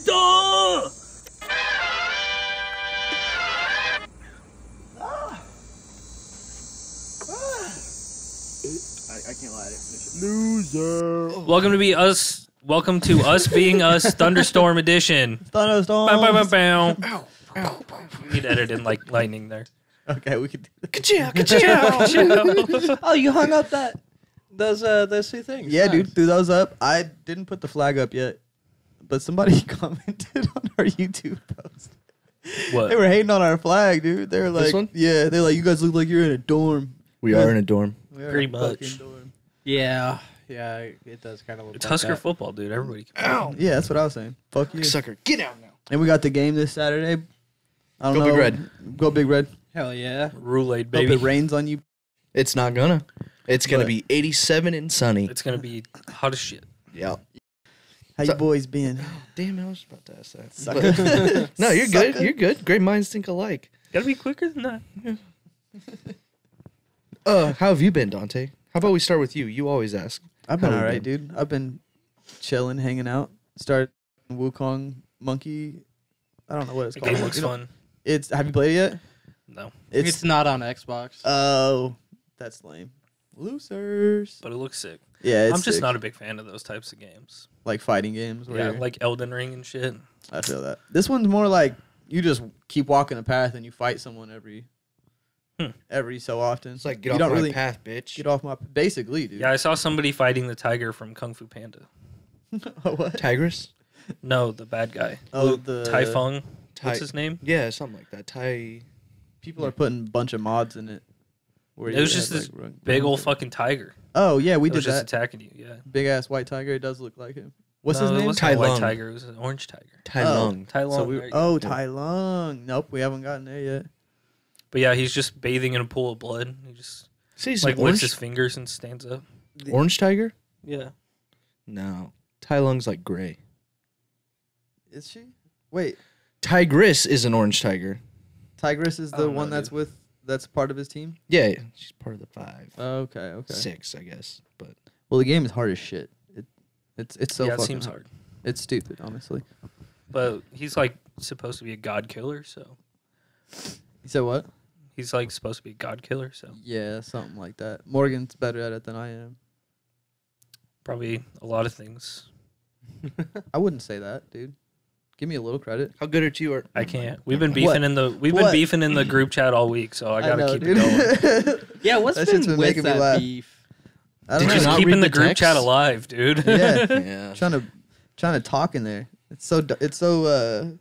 Duh! I can't lie. Loser. Welcome to us being us, Thunderstorm Edition. Thunderstorm. Bow, bow, bow, bow. Ow. We need to edit in like lightning there. Okay, we could. Ka-chow, ka-chow. Oh, you hung up those two things. Yeah, Nice. dude, threw those up. I didn't put the flag up yet, but somebody commented on our YouTube post. What? They were hating on our flag, dude. They were like, This one? yeah, they're like, you guys look like you're in a dorm. We are in a dorm. We are Pretty in a fucking much. dorm. Yeah, it does kind of look It's like Husker that. football, dude. Everybody can. Ow. Yeah, that's what I was saying. Fuck you. Sucker, get out now. And we got the game this Saturday. I don't Go know. Big Red. Go Big Red. Hell yeah. Roulade, Hope baby. it rains on you. It's not gonna. It's gonna But- be 87 and sunny. It's going to be hot as shit. Yeah. How So- you boys been? Damn, I was about to ask that. Sucker. But- no, you're good. Sucker. You're good. Great minds think alike. Got to be quicker than that. How have you been, Dante? How about we start with you? You always ask. I've been How you alright, been? dude. I've been chilling, hanging out. Started Wukong Monkey. I don't know what it's The called. game looks You know, fun. It's. Have you played it yet? No, It's not on Xbox. Oh, that's lame. Losers. but it looks sick. Yeah, it's I'm just sick. not a big fan of those types of games. like fighting games. Where Yeah, you're- like Elden Ring and shit. I feel that. This one's more like you just keep walking a path and you fight someone every so often. It's like you get off don't my really path, bitch. get off my basically, dude. Yeah, I saw somebody fighting the tiger from Kung Fu Panda. What? Tigress. No, the bad guy. Oh, the Tai Fung. Tai- What's his name? Yeah, something like that. People are putting a bunch of mods in it. Where It you was have, just this run- big run old through. fucking tiger. Oh yeah, we It was did just that. attacking you. Yeah. Big ass white tiger. It does look like him. What's No, his It name? wasn't a Tai white Lung. tiger. It was an orange tiger. Tai Oh. Lung. Tai Lung. So we, there you go. Tai Lung. Nope, we haven't gotten there yet. But yeah, he's just bathing in a pool of blood. He just See, he's like an licks orange, his fingers and stands up. orange tiger? Yeah. No. Tai Lung's like gray. Is she? Wait, Tigress is an orange tiger. Tigress is I the don't one know, that's dude. with that's part of his team. Yeah, she's part of the 5. Okay, okay. 6, I guess. But Well, the game is hard as shit. It's so yeah, it fucking seems hard. It's stupid, honestly. But he's like supposed to be a god killer, so You said what? he's like supposed to be a god killer, so Yeah, something like that. Morgan's better at it than I am. probably a lot of things. I wouldn't say that, dude. Give me a little credit. how good are you? Or I can't. We've been beefing in the What? beefing in the group chat all week, so I gotta know, keep dude. it going. Yeah, what's That shit's been been with making me that laugh. beef? I don't Did know. you Just not keeping read the the group text? chat alive, dude. Yeah. Yeah. trying to talk in there. It's so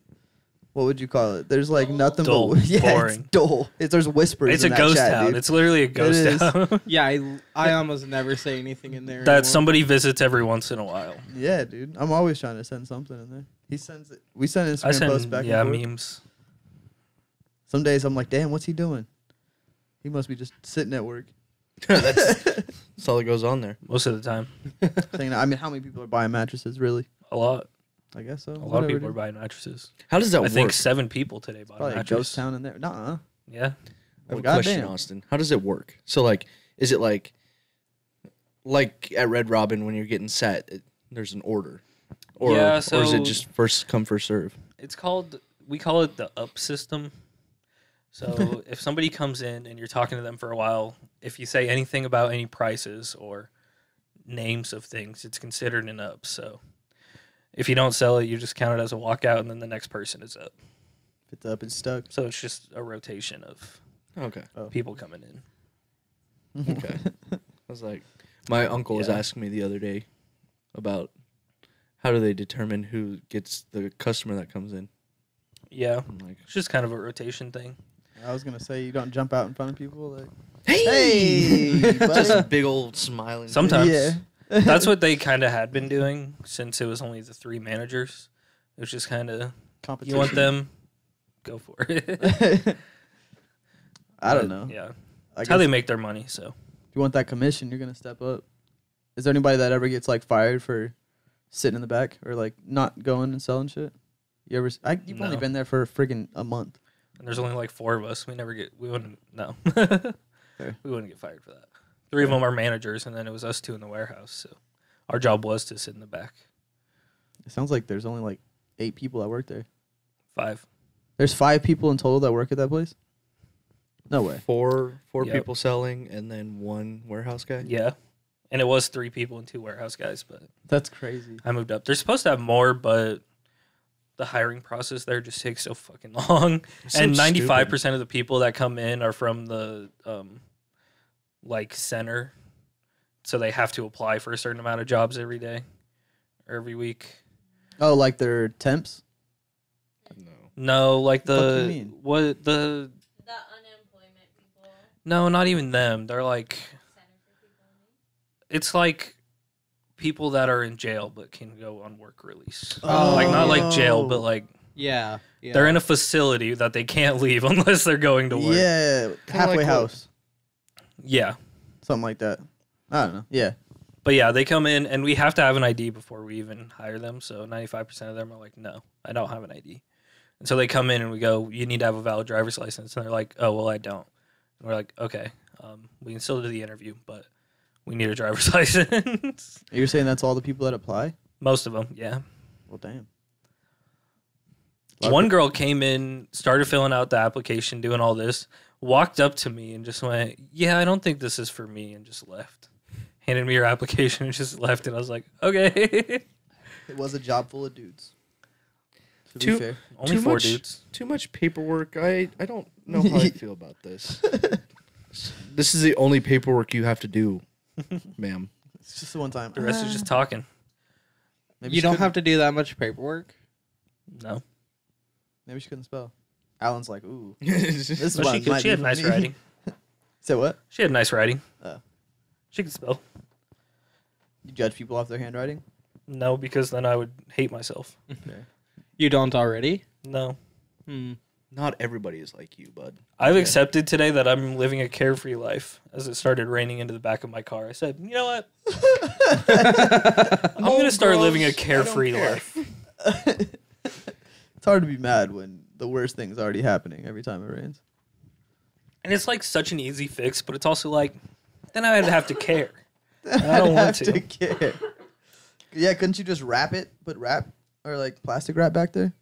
what would you call it? There's like nothing Dull. but yeah, Boring. it's dull. There's whispers. It's in a that ghost chat, town. dude. It's literally a ghost is. town Yeah, I almost never say anything in there. that anymore. somebody visits every once in a while. Yeah, dude. I'm always trying to send something in there. He sends it. We send I Instagram posts send back yeah and forth. memes. Some days I'm like, damn, what's he doing? He must be just sitting at work. That's all that goes on there. Most of the time, Saying, I mean, how many people are buying mattresses? Really? a lot. I guess so. A lot of people are buying mattresses. How does that I work? think 7 people today bought a Probably a mattress. ghost town in there. Nuh-uh. Yeah. I have a Goddamn. question, Austin. How does it work? So, like, is it like at Red Robin when you're getting set, there's an order, or Yeah, or is so- it just first come first serve? We call it the up system. So if somebody comes in and you're talking to them for a while, if you say anything about any prices or names of things, it's considered an up. So if you don't sell it, you just count it as a walkout, and then the next person is up. If it's up, it's stuck. So it's just a rotation of Okay, people coming in. okay. I was like, my uncle was Yeah. asking me the other day about how do they determine who gets the customer that comes in. Yeah, I'm like, it's just kind of a rotation thing. I was gonna say you don't jump out in front of people. Like, hey, hey, buddy. just a big old smiling. face. Sometimes. Yeah. That's what they kind of had been doing since it was only the 3 managers. It was just kind of, Competition. you want them, go for it. I don't know. Yeah. I That's guess how they make their money, so. if you want that commission, you're gonna step up. Is there anybody that ever gets like fired for sitting in the back or like not going and selling shit? You ever? You've only No. been there for friggin' a month. And there's only like 4 of us. We wouldn't, no. Fair. We wouldn't get fired for that. 3 of them are managers, and then it was us 2 in the warehouse, so our job was to sit in the back. It sounds like there's only like 8 people that work there. 5. There's 5 people in total that work at that place? No way. Four Yep. people selling, and then 1 warehouse guy. Yeah. And it was 3 people and 2 warehouse guys, but That's crazy. I moved up. They're supposed to have more, but the hiring process there just takes so fucking long. It's so And 95% stupid. of the people that come in are from the like center. So they have to apply for a certain amount of jobs every day or every week. Oh, like they're temps? No. No, like What do you the mean? what the The unemployment people. no, not even them. They're like Center for people. it's like people that are in jail but can go on work release. Oh. Like not like jail, but like Yeah. Yeah. they're in a facility that they can't leave unless they're going to work. Yeah, halfway like house. Yeah. Something like that. I don't know. Yeah. But yeah, they come in and we have to have an ID before we even hire them. So 95% of them are like, no, I don't have an ID. And so they come in and we go, you need to have a valid driver's license. And they're like, oh, well, I don't. And we're like, okay, we can still do the interview, but we need a driver's license. You're saying that's all the people that apply? Most of them, yeah. Well, damn. One girl came in, started filling out the application, doing all this, walked up to me and just went, yeah, I don't think this is for me, and just left. Handed me her application and just left. And I was like, okay. It was a job full of dudes. To Too- be fair. Only Too 4 much- dudes. Too much paperwork. I don't know how I feel about this. This is the only paperwork you have to do, ma'am. It's just the one time. The rest is just talking. Maybe You she don't couldn't- have to do that much paperwork. No. Maybe she couldn't spell. Alan's like, ooh. This This is But why she, it could, might she be had for nice me. writing. Say what? She had nice writing. Oh. She could spell. You judge people off their handwriting? No, because then I would hate myself. You don't already? No. Hmm. Not everybody is like you, bud. I've accepted today that I'm living a carefree life as it started raining into the back of my car. I said, you know what? I'm going to start living a carefree life. It's hard to be mad when the worst thing's already happening every time it rains. And it's like such an easy fix, but it's also like, then I'd have to care. I don't I'd want have to. care. Yeah, couldn't you just wrap it? Put wrap or like plastic wrap back there?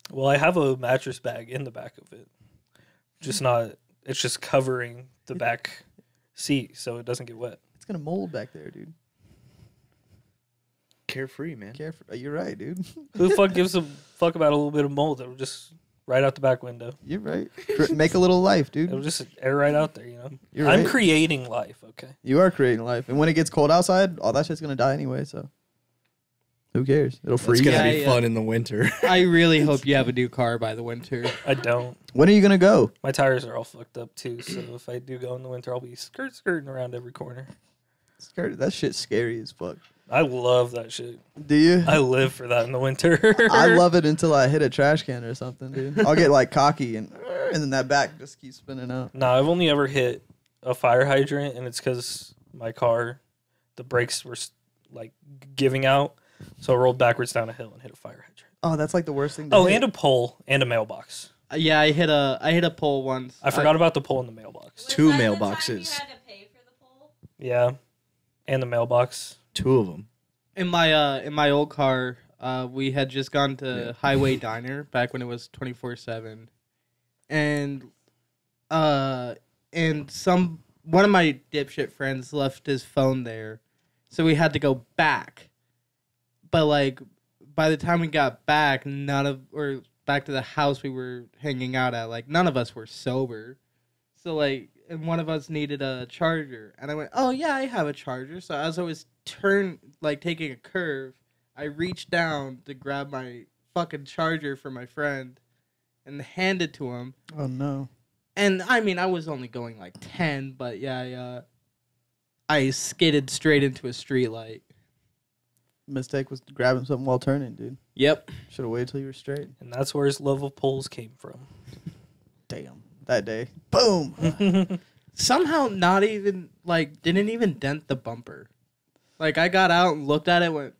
Well, I have a mattress bag in the back of it. Just not, it's just covering the back seat so it doesn't get wet. It's gonna mold back there, dude. Carefree, man. Careful. You're right, dude. Who the fuck gives a fuck about a little bit of mold? It'll just right out the back window. You're right. Make a little life, It'll dude. just air right out there, you know? You're I'm right. creating life, okay? You are creating life, and when it gets cold outside, all that shit's gonna die anyway. So, who cares? It'll It's freeze. gonna Yeah, be yeah. fun in the winter. I really hope you have a new car by the winter. I don't. When are you gonna go? My tires are all fucked up too, so if I do go in the winter, I'll be skirting around every corner. Scared. That shit's scary as fuck. I love that shit. Do you? I live for that in the winter. I love it until I hit a trash can or something, dude. I'll get like cocky and then that back just keeps spinning out. No, I've only ever hit a fire hydrant, and it's because my car, the brakes were like giving out, so I rolled backwards down a hill and hit a fire hydrant. Oh, that's like the worst thing. To Oh, hit. and a pole and a mailbox. Yeah, I hit a pole once. I forgot about the pole and the mailbox. Was Two that the time mailboxes. You had to pay for the poll? Yeah, and the mailbox. 2 of them. in my old car. We had just gone to Highway Diner back when it was 24/7, and one of my dipshit friends left his phone there, so we had to go back. But like by the time we got back, back to the house we were hanging out at, like none of us were sober. So like, and one of us needed a charger, and I went, "Oh yeah, I have a charger." So as I was taking a curve, I reached down to grab my fucking charger for my friend, and hand it to him. Oh no. And I mean, I was only going like 10, but yeah, I skidded straight into a street light. Mistake was grabbing something while turning, dude. Yep. Should have waited till you were straight. And that's where his love of poles came from. Damn. That day. Boom. Somehow not even, didn't even dent the bumper. Like, I got out and looked at it, went,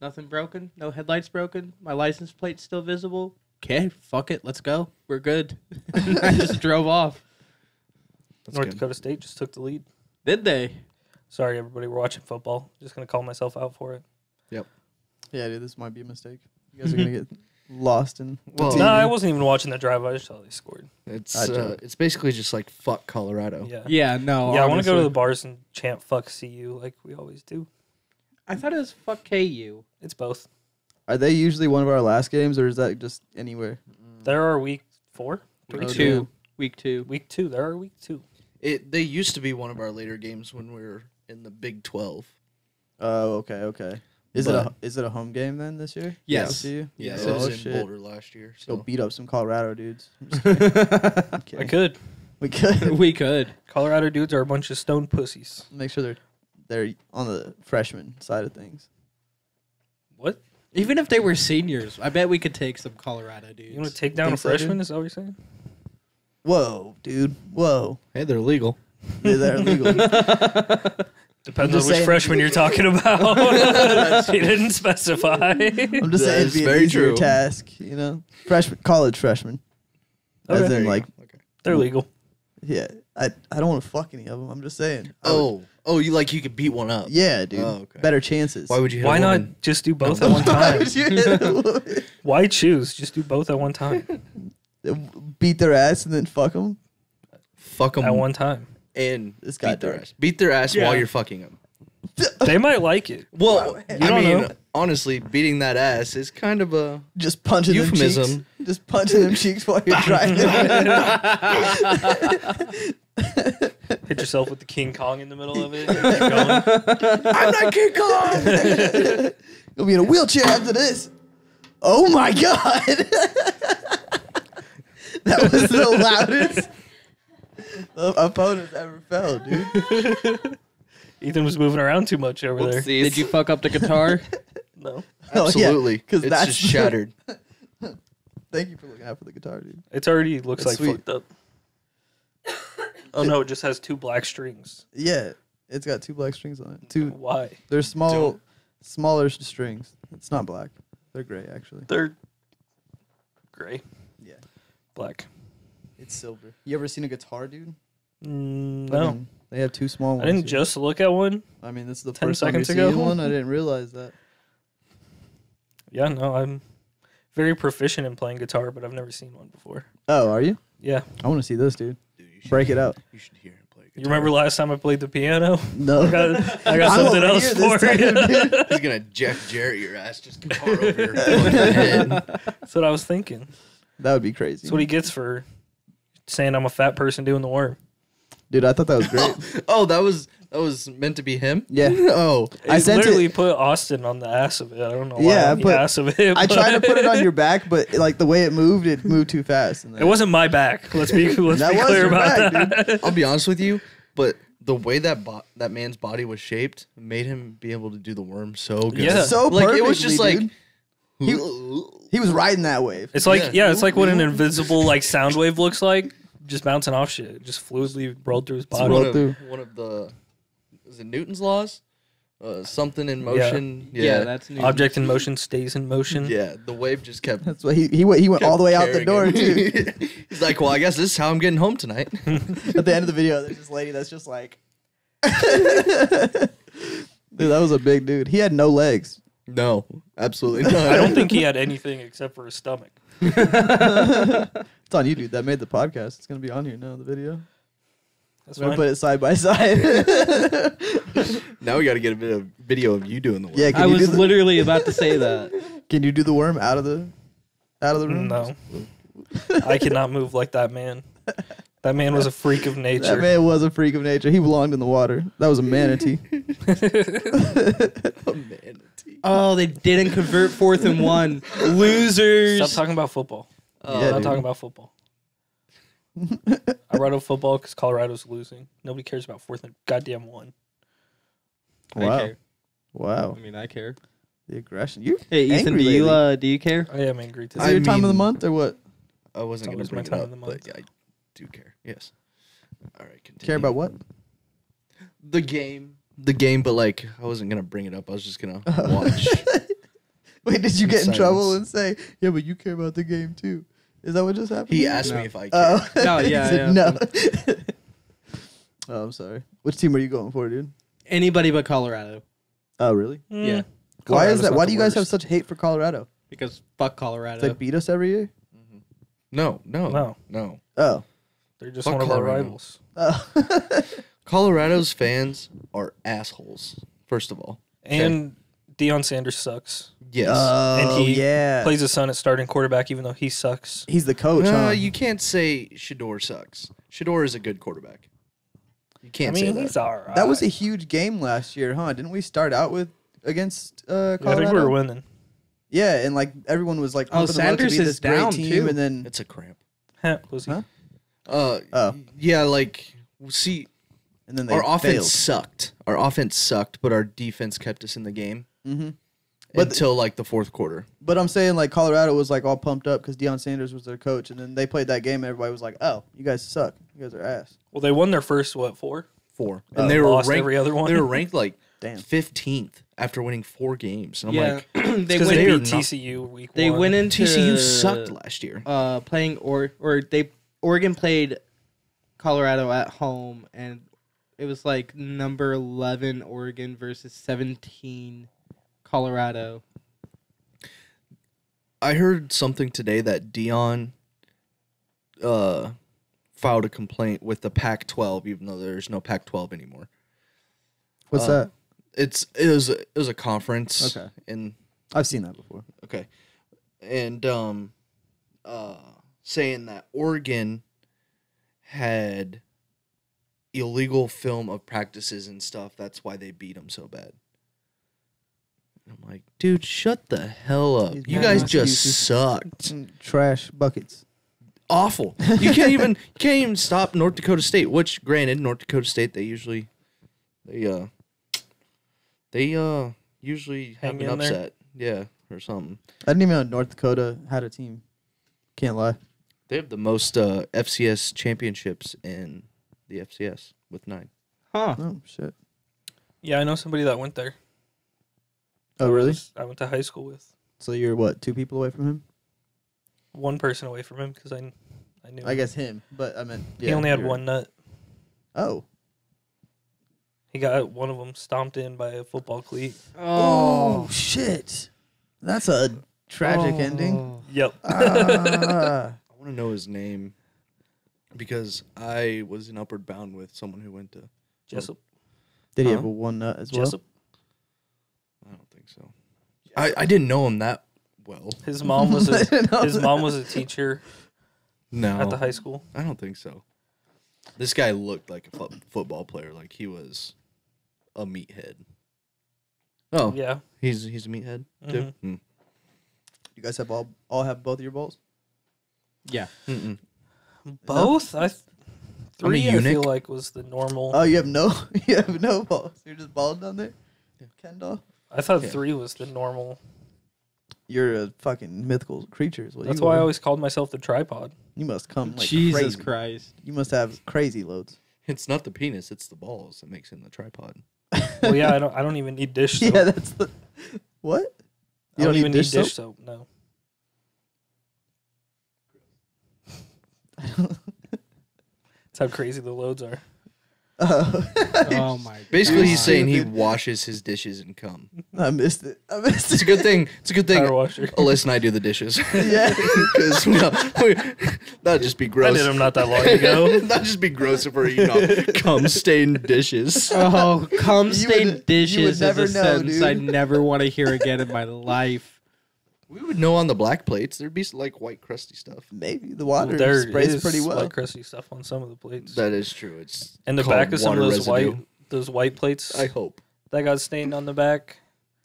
nothing broken, no headlights broken, my license plate's still visible. Okay, fuck it, let's go. We're good. And I just drove off. That's North good. Dakota State just took the lead. Did they? Sorry, everybody, we're watching football. Just gonna call myself out for it. Yeah, dude, this might be a mistake. You guys are gonna get lost in. the Well, TV. No, I wasn't even watching the drive. I just saw they scored. It's basically just like fuck Colorado. Yeah. Yeah, no. Yeah, I want to go to honestly. the bars and chant "fuck CU" like we always do. I thought it was fuck KU. It's both. Are they usually one of our last games, or is that just anywhere? There are week 4, Week Oh, two. damn. Week 2. week 2. There are week 2. They used to be one of our later games when we were in the Big 12. Oh, okay. Is it a home game then this year? Yes. LSU? Yeah, Yes. it was Oh in shit. Boulder last year. Go So beat up some Colorado dudes. I'm just kidding. I'm I kidding. could. We could We could. Colorado dudes are a bunch of stone pussies. make sure they're on the freshman side of things. What? Even if they were seniors, I bet we could take some Colorado dudes. You want to take down Think a so, dude? freshman? Is that what you're saying? Whoa, dude. Whoa. hey, they're legal. Yeah, they're illegal. Depends just on which saying- freshman you're talking about. He didn't specify. I'm just saying That it'd is be an very easier true. task, you know? College freshman. Okay. As There in, you like, go. Okay. They're legal. yeah. I don't want to fuck any of them. I'm just saying. Oh, you could beat one up. Yeah, dude. Oh, okay. Better chances. Why would you? Hit Why a not woman? just do both No. at one Why time? would you hit a woman? Why choose? Just do both at one time. Beat their ass and then fuck them? Fuck them At one time. and This guy beat their dark. ass. Beat their ass Yeah. while you're fucking them. They might like it. Well, I don't mean, know. honestly, beating that ass is kind of a Just punching them cheeks. Euphemism. Just punching them cheeks while you're driving. Hit yourself with the King Kong in the middle of it. And keep going. I'm not King Kong. You'll be in a wheelchair after this. Oh my god. That was the loudest the opponent's ever felt, dude. Ethan was moving around too much over there. Did you fuck up the guitar? No. Absolutely, 'cause it's that's just shattered. Thank you for looking out for the guitar, dude. It's already looks That's like sweet. fucked up. Oh no, it just has 2 black strings. Yeah, it's got 2 black strings on it. Why? They're smaller strings. It's not black. They're gray, actually. They're gray. Yeah, Black. it's silver. You ever seen a guitar, dude? I No. mean, they have 2 small ones. I didn't here. just look at one. I mean, this is the 10 first time you're seconds ago. seeing one. I didn't realize that. Yeah, no, I'm very proficient in playing guitar, but I've never seen one before. Oh, are you? Yeah. I want to see this, dude. Dude, you should Break it out. You should hear him play. You remember last time I played the piano? No. I got I'm something over else here for this you. time, dude. He's gonna Jeff Jarrett your ass, just guitar over your fucking head. That's what I was thinking. That would be crazy. That's what he gets for saying I'm a fat person doing the worm. Dude, I thought that was great. Oh, that was meant to be him. Yeah. Oh, I It sent literally it. put Austin on the ass of it. I don't know why Yeah, on the but ass of it. I tried to but- put it on your back, but like the way it moved too fast. And It wasn't my back. Let's be That was clear your about back, that. I'll be honest with you, but the way that man's body was shaped made him be able to do the worm so good. Yeah. so like it was perfectly, just like dude. He was riding that wave. It's like Yeah. yeah, it's like what an invisible like sound wave looks like, just bouncing off shit. It just fluidly rolled through his It's body. rolled through. one of the is it Newton's laws? Something in motion. Yeah, that's new. Object in motion stays in motion. Yeah, the wave just kept. That's what he went all the way out the door carrying too. him. He's like, well, I guess this is how I'm getting home tonight. At the end of the video, there's this lady that's just like, dude, that was a big dude. He had no legs. No, absolutely not. I don't think he had anything except for his stomach. It's on you, dude. That made the podcast. It's gonna be on here now. The video. That's We're gonna fine. put it side by side. Now we got to get a bit of video of you doing the work. Yeah, I can you was do the, literally about to say that. can you do the worm out of the room? No. I cannot move like that man. That man was a freak of That nature. man was a freak of nature. He belonged in the water. That was a manatee. Oh, manatee. Oh, they didn't convert 4th and 1. Losers. Stop talking about football. Yeah, I'm not dude. talking about football. I wrote up football because Colorado's losing. Nobody cares about 4th and goddamn 1. I Wow. care. Wow. I mean, I care. The aggression. You Hey, Ethan, angry do you lately. do you care? I am angry Is today. it your time of the mean- month or what? I wasn't going It's to always bring my it time up, of the but month. yeah, I do care. Yes. All right, continue. Care about what? the game? The game, but like I wasn't going to bring it up. I was just going to watch. Wait, did you get in Silence. trouble and say, yeah, but you care about the game too? Is that what just happened? He asked No. me if I cared. Oh. No, He yeah, said yeah. no. Oh, I'm sorry. Which team are you going for, dude? Anybody but Colorado. Oh, really? Mm. Yeah. Why is Colorado's that? not Why the do you guys have worst. such hate for Colorado? because fuck Colorado. They beat us every year. No. No. Oh. They're just Fuck one of our Colorado. rivals. Oh. Colorado's fans are assholes. First of all, And Deion Sanders sucks. yes. And he yeah. Plays his son at starting quarterback, even though he sucks. He's the coach, huh? You can't say Shador sucks. Shador is a good quarterback. You I can't say mean, that. he's all right. That was a huge game last year, huh? Didn't we start out with against Yeah, Colorado? I think we were winning. Yeah, and like everyone was like, Oh, pumping them up to Sanders be is this great down, team, too. and then It's a cramp. Was he? Huh? Oh. Yeah, like see, and then they our offense failed. sucked. Our offense sucked, but our defense kept us in the game Mm-hmm. But until like the fourth quarter. But I'm saying like Colorado was like all pumped up because Deion Sanders was their coach, and then they played that game, and everybody was like, "Oh, you guys suck. You guys are ass." Well, they won their first, what, 4? 4, Oh, and they were lost ranked. every other one. They were ranked like Damn. 15th after winning 4 games. And I'm yeah, like, they Because went. they are beat not- TCU week They 1. went into TCU sucked last year. playing Oregon played Colorado at home, and it was like number 11 Oregon versus 17 Colorado. I heard something today that Dion filed a complaint with the Pac-12, even though there's no Pac-12 anymore. What's that? It was a conference. Okay. And I've seen that before. okay, and saying that Oregon had illegal film of practices and stuff. That's why they beat them so bad. I'm like, dude, shut the hell up. These You bad guys just excuses. sucked. Trash buckets. Awful. You can't even stop North Dakota State. Which, granted, North Dakota State they usually usually have Hang an in there. upset. Yeah, or something. I didn't even know North Dakota had a team. Can't lie. They have the most FCS championships in the FCS with 9. Huh. Oh shit. Yeah, I know somebody that went there. Oh really? I went to high school with So you're what? 2 people away from him? one person away from him because I knew I him. guess him, but I meant He only had you're- one nut. Oh. He got one of them stomped in by a football cleat. Oh shit. That's a tragic ending. Yep. Ah. I want to know his name because I was in Upward Bound with someone who went to. Jessup. Did he Huh? have a one nut as well? Jessup. I don't think so. I didn't know him that well. His mom was I didn't know his that. mom was a teacher No, at the high school. I don't think so. This guy looked like a football player. Like he was a meathead. Oh, Yeah. he's a meathead too. Mhm. Hmm. You guys have all have both of your balls? Yeah. Mm-mm. Both? Three I feel eunuch. like was the normal. Oh, you have no you have no balls. You're just bald down there? Kendall? I thought Yeah. 3 was the normal. You're a fucking mythical creature is what That's you why I are. always called myself the tripod. You must come like Jesus crazy. Christ. You must have crazy loads. It's not the penis; it's the balls that makes him the tripod. Well, yeah, I don't even need dish soap. Yeah, that's the what? I don't even need dish soap. No. That's how crazy the loads are. Oh my. Basically, he's God. saying he Stupid. washes his dishes and cum. I missed it. I missed It's it. a good thing. It's a good thing. Power washer. Alyssa and I do the dishes. Yeah. Because that'd just be I gross. did them not that long ago. That'd just be gross if we're cum stained dishes. Oh, cum You stained would dishes never is a know, sentence dude. I never want to hear again in my life. We would know on the black plates. There'd be like white crusty stuff. Maybe the water There sprays is pretty well. white crusty stuff on some of the plates. That is true. It's And the called back of some of water those residue. white plates I hope that got stained on the back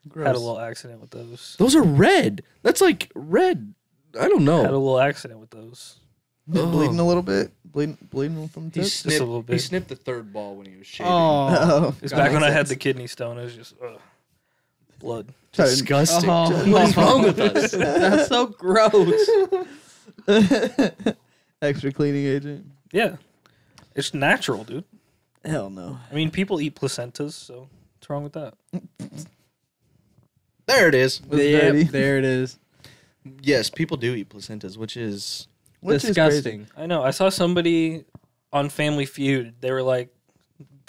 Gross. had a little accident with those. those are red. That's like red. I don't Had a know. little accident with those. Bleeding a little bit. Bleeding from the He tip. a little snipped. He bit. snipped the third ball when he was shaving. Oh, It was God. back when I had Makes the sense. kidney stone. It was just blood. Disgusting. Oh. What is wrong with us? That's so gross. Extra cleaning agent. Yeah, it's natural, dude. Hell no. I mean, people eat placentas, so what's wrong with that? There it is. Was dirty. Yep, there it is. Yes, people do eat placentas, which is Which is Disgusting. I know. I saw somebody on Family Feud. They were like,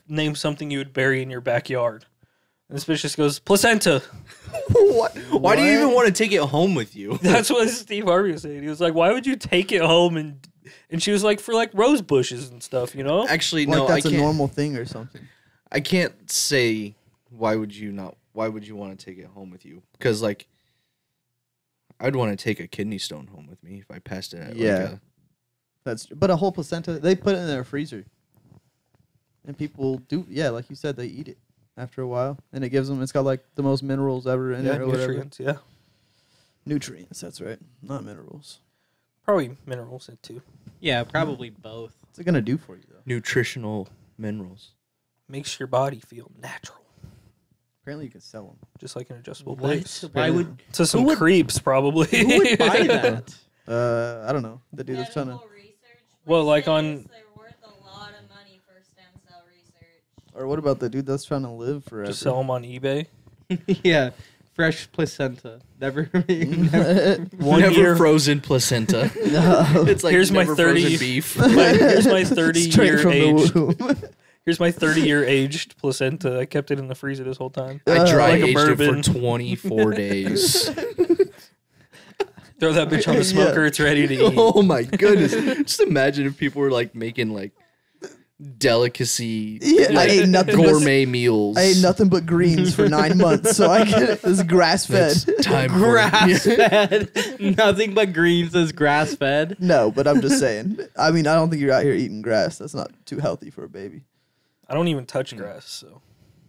"Name something you would bury in your backyard." And this bitch just goes, "Placenta." What? Why do you even want to take it home with you? That's what Steve Harvey was saying. He was like, "Why would you take it home?" And she was like, "For like rose bushes and stuff, you know." Actually, Like no, I that's a can't. normal thing or something. I can't say why would you not. Why would you want to take it home with you? Because like, I'd want to take a kidney stone home with me if I passed it. At, Yeah. But a whole placenta, they put it in their freezer, and people do. Yeah, like you said, they eat it after a while, and it gives them. It's got like the most minerals ever in Yeah, it or whatever. nutrients. Yeah, Nutrients. That's right, not minerals. probably minerals in too. Yeah, probably both. What's it gonna do for you though? nutritional minerals. Makes your body feel natural, Apparently, you can sell them. just like an adjustable What? base. Why would To some would- creeps, probably. who would buy that? I don't know. The dude was trying to. Medical research Well, like places, on- they're worth a lot of money for stem cell research. Or what about the dude that's trying to live forever? Just sell them on eBay. Yeah, fresh placenta. Never. One Never year. frozen placenta. No. It's like Here's my never 30 frozen beef. Here's my Straight 30-year from aged. the womb. Here's my 30-year aged placenta. I kept it in the freezer this whole time. I dry like a aged it bourbon. for 24 days. Throw that bitch on the smoker. It's ready to eat. Oh my goodness! Just imagine if people were like making like delicacy, Yeah, I like, ate nothing but- gourmet meals. I ate nothing but greens for 9 months, so I get this grass fed. It's time for Grass fed. Nothing but greens is grass fed. No, but I'm just saying. I mean, I don't think you're out here eating grass. That's not too healthy for a baby. I don't even touch grass, so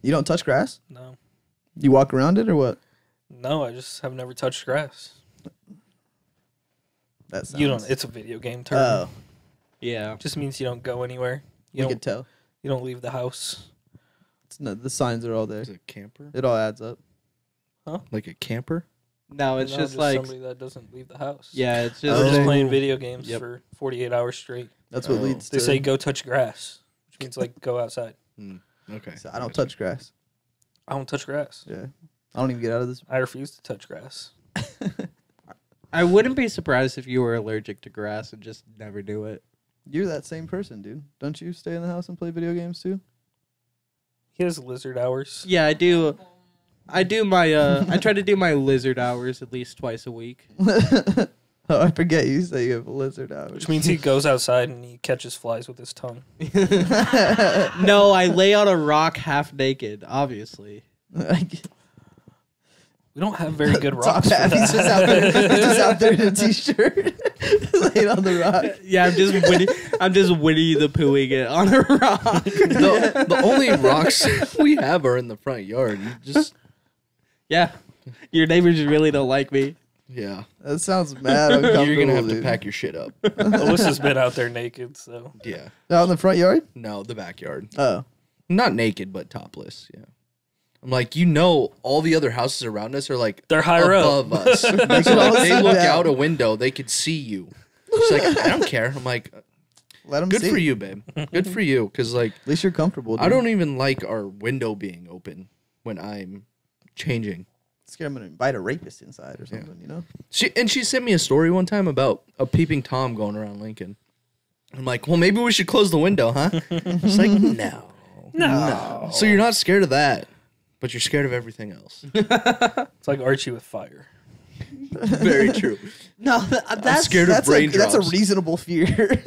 You don't touch grass? no. You walk around it or what? No, I just have never touched grass. That sounds... You don't. It's a video game term. Oh, Yeah. Just means you don't go anywhere. You you don't. can tell. You don't leave the house. It's no, the signs are all there. Is it a camper? It all adds up. Like a camper? No, it's No, just like somebody that doesn't leave the house. yeah, it's They're just just Oh. playing video games Yep. for 48 hours straight. That's what Oh. leads They to. say go touch grass, which means like go outside. Okay. So I don't touch grass. I don't touch grass. Yeah, I don't even get out of this. I refuse to touch grass. I wouldn't be surprised if you were allergic to grass and just never do it. You're that same person, dude. Don't you stay in the house and play video games too? He has lizard hours. Yeah, I do. I do my I try to do my lizard hours at least twice a week. Oh, I forget you say you have lizard hours. Which means he goes outside and he catches flies with his tongue. No, I lay on a rock half naked, obviously. We don't have very good Top rocks. half, For he's just out there, that. he's just out there in a t-shirt, laying on the rock. Yeah, I'm just Winnie the Poohing it on a rock. The only rocks we have are in the front yard. You just Yeah. Your neighbors really don't like me. yeah. That sounds mad uncomfortable. You're gonna have to dude. pack your shit up. Alyssa's been out there naked, so Yeah. Out in the front yard. No, the backyard. Oh, Not naked, but topless. Yeah. I'm like, you know, all the other houses around us are like they're higher above up. us. So can like, all they sit look down. out a window, they could see you. She's like, I don't care. I'm like, let him good see. for you, babe. Good for you, because like At least you're comfortable. Dude. I don't even like our window being open when I'm changing. Scared I'm gonna invite a rapist inside or something. You know. She sent me a story one time about a peeping tom going around Lincoln. I'm like, well, maybe we should close the window, huh? She's like, no. No. So you're not scared of that, but you're scared of everything else. It's like Archie with fire. Very true. No, I'm scared of That's raindrops. a reasonable fear.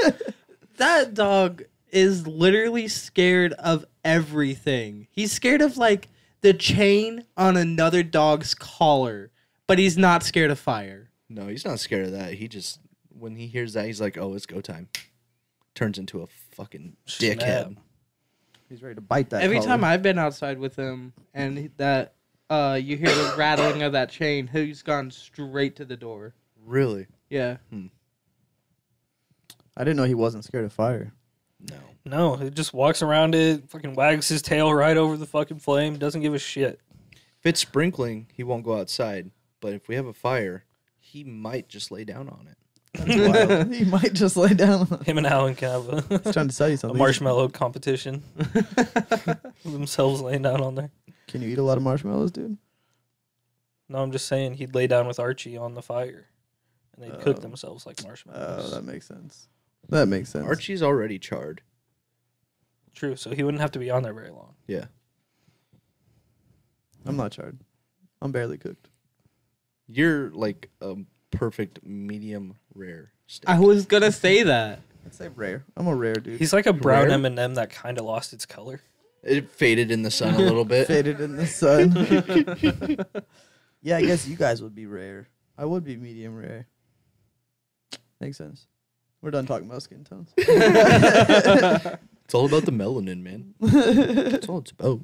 that dog is literally scared of everything. He's scared of like the chain on another dog's collar, but he's not scared of fire. No, he's not scared of that. He just, when he hears that, he's like, oh, it's go time. Turns into a fucking Snap. dickhead. He's ready to bite that. Every collar. time I've been outside with him and that you hear the rattling of that chain, he's gone straight to the door. Really? Yeah. I didn't know he wasn't scared of fire. No. No, he just walks around it, fucking wags his tail right over the fucking flame, doesn't give a shit. If it's sprinkling, he won't go outside. But if we have a fire, he might just lay down on it. That's wild. He might just lay down. Him and Alan can have He's trying to tell you a something. marshmallow competition. Themselves laying down on there. Can you eat a lot of marshmallows, dude? No, I'm just saying he'd lay down with Archie on the fire. And they'd cook Oh. themselves like Oh, marshmallows. that makes sense. That makes sense. Archie's already charred. True, so he wouldn't have to be on there very long. Yeah. I'm not charred. I'm barely cooked. You're like a perfect medium rare steak. I was gonna say that. I'd say rare. I'm a rare dude. He's like a brown Rare? M&M that kind of lost its color. It faded in the sun a little bit. Faded in the sun. Yeah, I guess you guys would be rare. I would be medium rare. Makes sense. We're done talking about skin tones. It's all about the melanin, man. That's all it's about.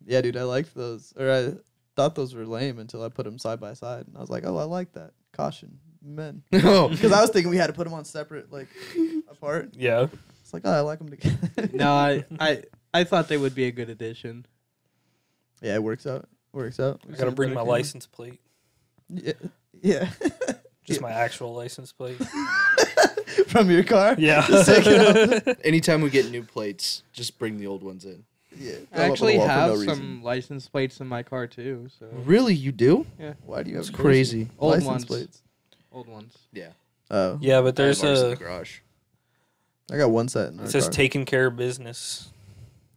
Yeah, dude, I liked those. Or I thought those were lame until I put them side by side. And I was like, oh, I like that. Caution, men. Oh, Because I was thinking we had to put them on separate, like, apart. Yeah. It's like, oh, I like them together. No, I thought they would be a good addition. Yeah, it works out. Works out. I gotta bring my license plate. Yeah. Yeah. Just my actual license plate. From your car? Yeah. Just take it out. anytime we get new plates, just bring the old ones in. Yeah. I actually Throw 'em up on the have wall for no some reason. license plates in my car too. So Really, you do? Why do you have It's those? crazy. Old License ones. plates? old ones. Yeah. Oh. Yeah, but there's I have ours in a. the garage. I got one set in our It says car. taking care of business.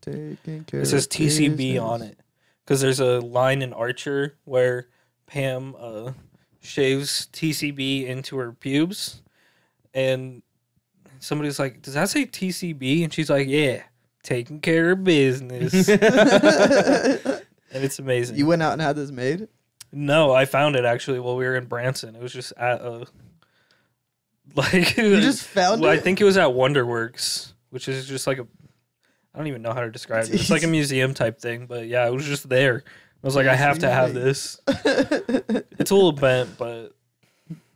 Taking care It says of TCB on business. it. Because there's a line in Archer where Pam shaves TCB into her pubes. And somebody's like, does that say TCB? And she's like, yeah, taking care of business. And it's amazing. You went out and had this made? No, I found it actually while we were in Branson. It was just at a. Like, You just found well, it? I think it was at Wonderworks, which is just like a. I don't even know how to describe it. It's like a museum type thing, but yeah, it was just there. I was like, I have to have this. It's a little bent, but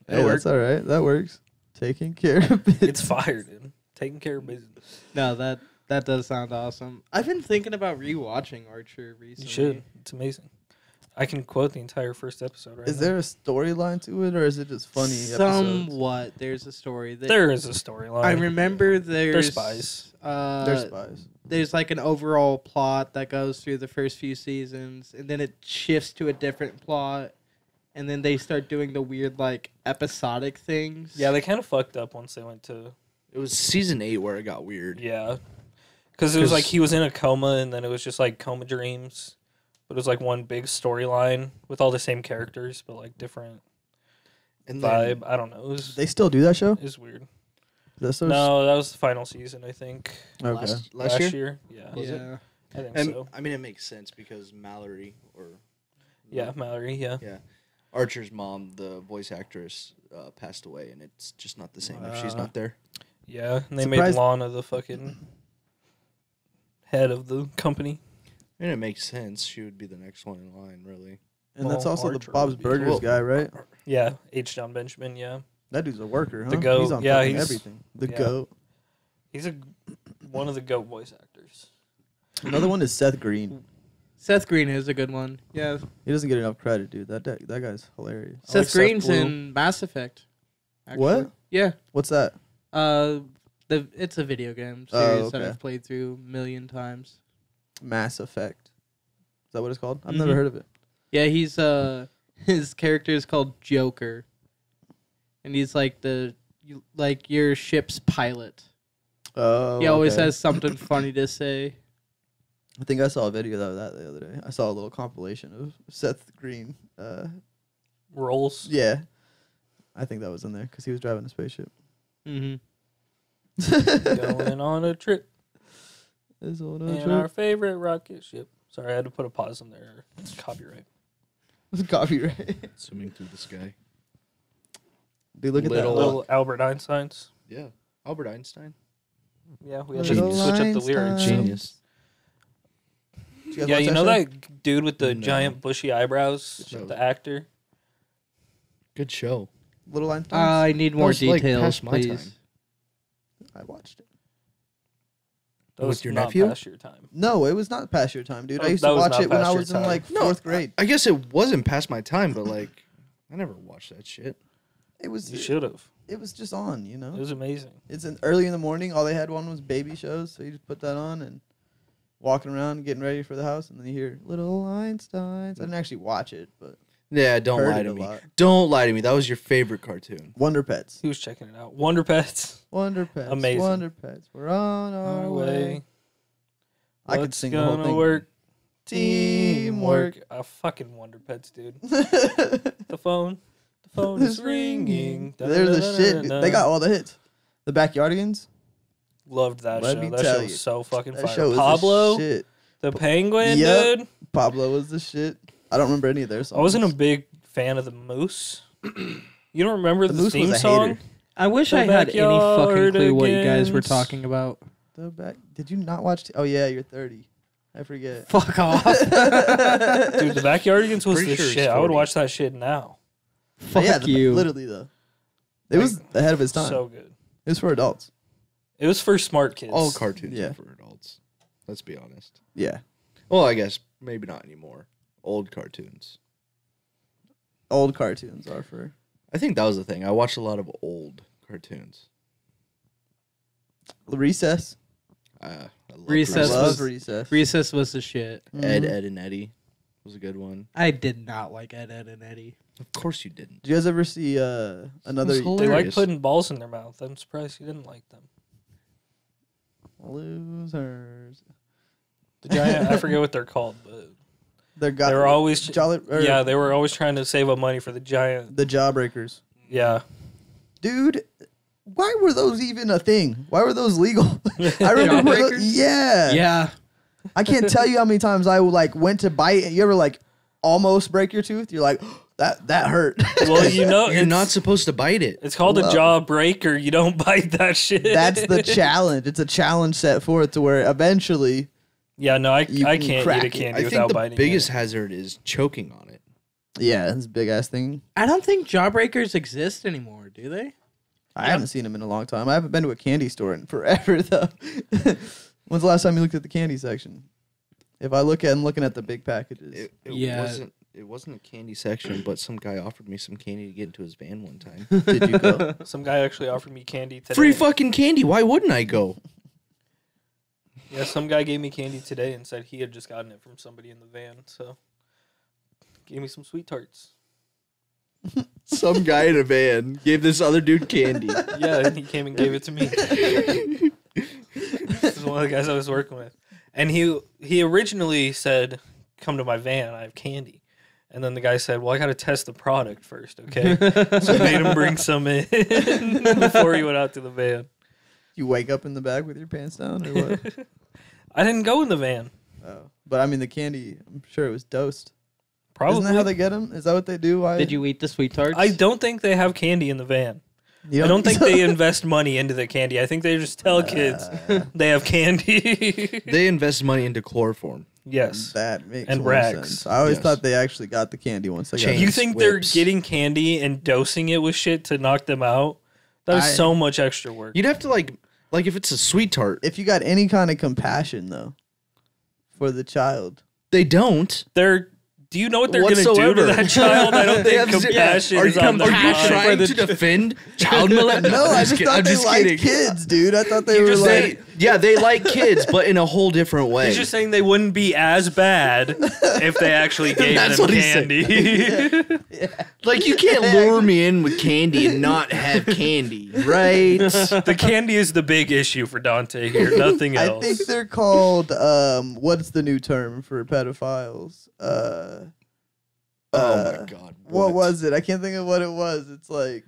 Hey, it that's worked. all right. That works. Taking care of business. It's fire, dude. Taking care of business. No, that does sound awesome. I've been thinking about rewatching Archer recently. You should. It's amazing. I can quote the entire first episode right Is now. there a storyline to it, or is it just funny episodes? Somewhat. There's a story. There is a storyline. I remember They're spies. They're spies. There's like an overall plot that goes through the first few seasons, and then it shifts to a different plot, and then they start doing the weird like episodic things. Yeah, they kind of fucked up once they went to. It was season 8 where it got weird. Yeah. Because it was like 'Cause- he was in a coma, and then it was just like coma dreams. But it was like one big storyline with all the same characters, but like different And then- vibe. I don't know. It was, They still do that show? it was weird. That's so No, that was the final season, I think. Okay. Last year? Yeah. Was it? Yeah. I think And, so. I mean, it makes sense because Mallory or Yeah, Mallory, yeah. Archer's mom, the voice actress, passed away, and it's just not the same if she's not there. Yeah, and they Surprised- made Lana the fucking head of the company. And it makes sense. She would be the next one in line, really. And that's Well, also the Archer Bob's would be Burgers cool. guy, right? Yeah, H. John Benjamin, yeah. That dude's a worker, huh? The GOAT. He's on Yeah, fucking he's- everything. The yeah. GOAT. He's one of the GOAT voice actors. Another one is Seth Green. Seth Green is a good one. Yeah. He doesn't get enough credit, dude. That guy's hilarious. I Seth like Seth Green's Blue. in Mass Effect. What? Yeah. What's that? It's a video game Oh, series that okay. I've played through a million times. Mass Effect. Is that what it's called? I've never Mhm. heard of it. Yeah, he's his character is called Joker, and he's like your ship's pilot. Oh, He always okay. has something funny to say. I think I saw a video of that the other day. I saw a little compilation of Seth Green. Rolls. Yeah. I think that was in there because he was driving a spaceship. Mm-hmm. Going on a trip It's on a in our trip. favorite rocket ship. Sorry, I had to put a pause in there. Copyright. Copyright. Swimming through the sky. Dude, look at that. Little- Little Albert Einstein's. Yeah. Albert Einstein. Yeah, we had to Genius. switch up the lyrics. Einstein. Genius. Did guys Yeah, watch you know show? that dude with the No. giant bushy eyebrows, No. the actor. Good show. Little Einstein? I need more was, like, details, past my please. time. I watched it. That With was your not nephew? past your time. No, it was not past your time, dude. I Oh, used that to was watch not it when past I your was in time. like No, fourth grade. I guess it wasn't past my time, but like, I never watched that shit. It was. You should have. It was just on, you know. It was amazing. It's early in the morning. All they had one was baby shows, so you just put that on and walking around, getting ready for the house, and then you hear Little Einsteins. I didn't actually watch it, but Yeah, don't heard lie it to a me. lot. Don't lie to me. That was your favorite cartoon. Wonder Pets. He was checking it out. Wonder Pets. Wonder Pets. Amazing. Wonder Pets. We're on our way. I could What's sing the whole gonna thing. work? Teamwork. I fucking Wonder Pets, dude. The phone is ringing. They're the shit. Dude. They got all the hits. The Backyardigans. Loved that Let show. me That tell show you. was so fucking That fire. show was Pablo, the shit. the penguin, Yep. dude. Pablo was the shit. I don't remember any of their songs. I wasn't a big fan of the Moose. You don't remember The the, Moose was theme a song? hater. I wish The I had any fucking clue what you guys were Backyardigans. talking about. The back. Did you not watch? Oh yeah, you're 30. I forget. Fuck off. Dude, the Backyardigans was Pretty the sure it's shit. I would 40. watch that shit now. Fuck yeah, you. Literally though, it was ahead of its time. So good. It was for adults. It was for smart kids. All cartoons Yeah. are for adults. Let's be honest. Yeah, Well, I guess maybe not anymore. Old cartoons. old cartoons are for. I think that was the thing. I watched a lot of old cartoons. Recess. I loved Recess Love was- Recess. Recess was the shit. Ed, Mhm. Ed, and Eddie was a good one. I did not like Ed, Ed, and Eddie. Of course you didn't. Did you guys ever see another was They hilarious. like putting balls in their mouth. I'm surprised you didn't like them. Losers? The giant, I forget what they're called, but They were always- Jolly. yeah, they were always trying to save up money for the giant. the Jawbreakers. Yeah. Dude, why were those even a thing? Why were those legal? I remember. Jawbreakers? Yeah. Yeah. I can't tell you how many times I like went to bite. You ever like almost break your tooth? You're like, that hurt. Well, you know, You're not supposed to bite it. It's called Well- a jaw breaker. You don't bite that shit. That's the challenge. It's a challenge set forth to where eventually Yeah, no, You I can can't crack eat a it. candy I think without the biting biggest it. hazard is choking on it. yeah, this big ass thing. I don't think Jawbreakers exist anymore, do they? I haven't seen them in a long time. I haven't been to a candy store in forever though. When's the last time you looked at the candy section? If I look at, I'm looking at the big packages. Yeah. It wasn't a candy section, but some guy offered me some candy to get into his van one time. Did you go? Some guy actually offered me candy today. Free fucking candy. Why wouldn't I go? Yeah, some guy gave me candy today and said he had just gotten it from somebody in the van. So, gave me some sweet tarts. Some guy in a van gave this other dude candy. Yeah, and he came and gave it to me. This is one of the guys I was working with, and he originally said, "Come to my van. I have candy." And then the guy said, "Well, I got to test the product first, okay?" So I made him bring some in before he went out to the van. You wake up in the bag with your pants down or what? I didn't go in the van. Oh, but I mean the candy. I'm sure it was dosed. Probably. Isn't that how they get them? Is that what they do? Why Did you eat the sweet tarts? I don't think they have candy in the van. You I don't think they invest money into the candy. I think they just tell kids they have candy. They invest money into chloroform. Yes. That makes And more rags. sense. I always Yes. thought they actually got the candy once they got Chains. You it. think they're whips. getting candy and dosing it with shit to knock them out? That is I- so much extra work. You'd have to like if it's a sweet tart. If you got any kind of compassion though for the child. They don't. Do you know what they're going to do Whatsoever. to that child? I don't They think have- compassion Are is you, on their are you mind. trying to defend child molestation? No, I just thought I'm they just liked kidding. kids, dude. I thought they You were just like They like kids, but in a whole different way. He's just saying they wouldn't be as bad if they actually gave That's them what he said. candy. Like you can't lure me in with candy and not have candy, right? The candy is the big issue for Dante here, nothing I else. think they're called what's the new term for pedophiles? Oh my god! What was it? I can't think of what it was. It's like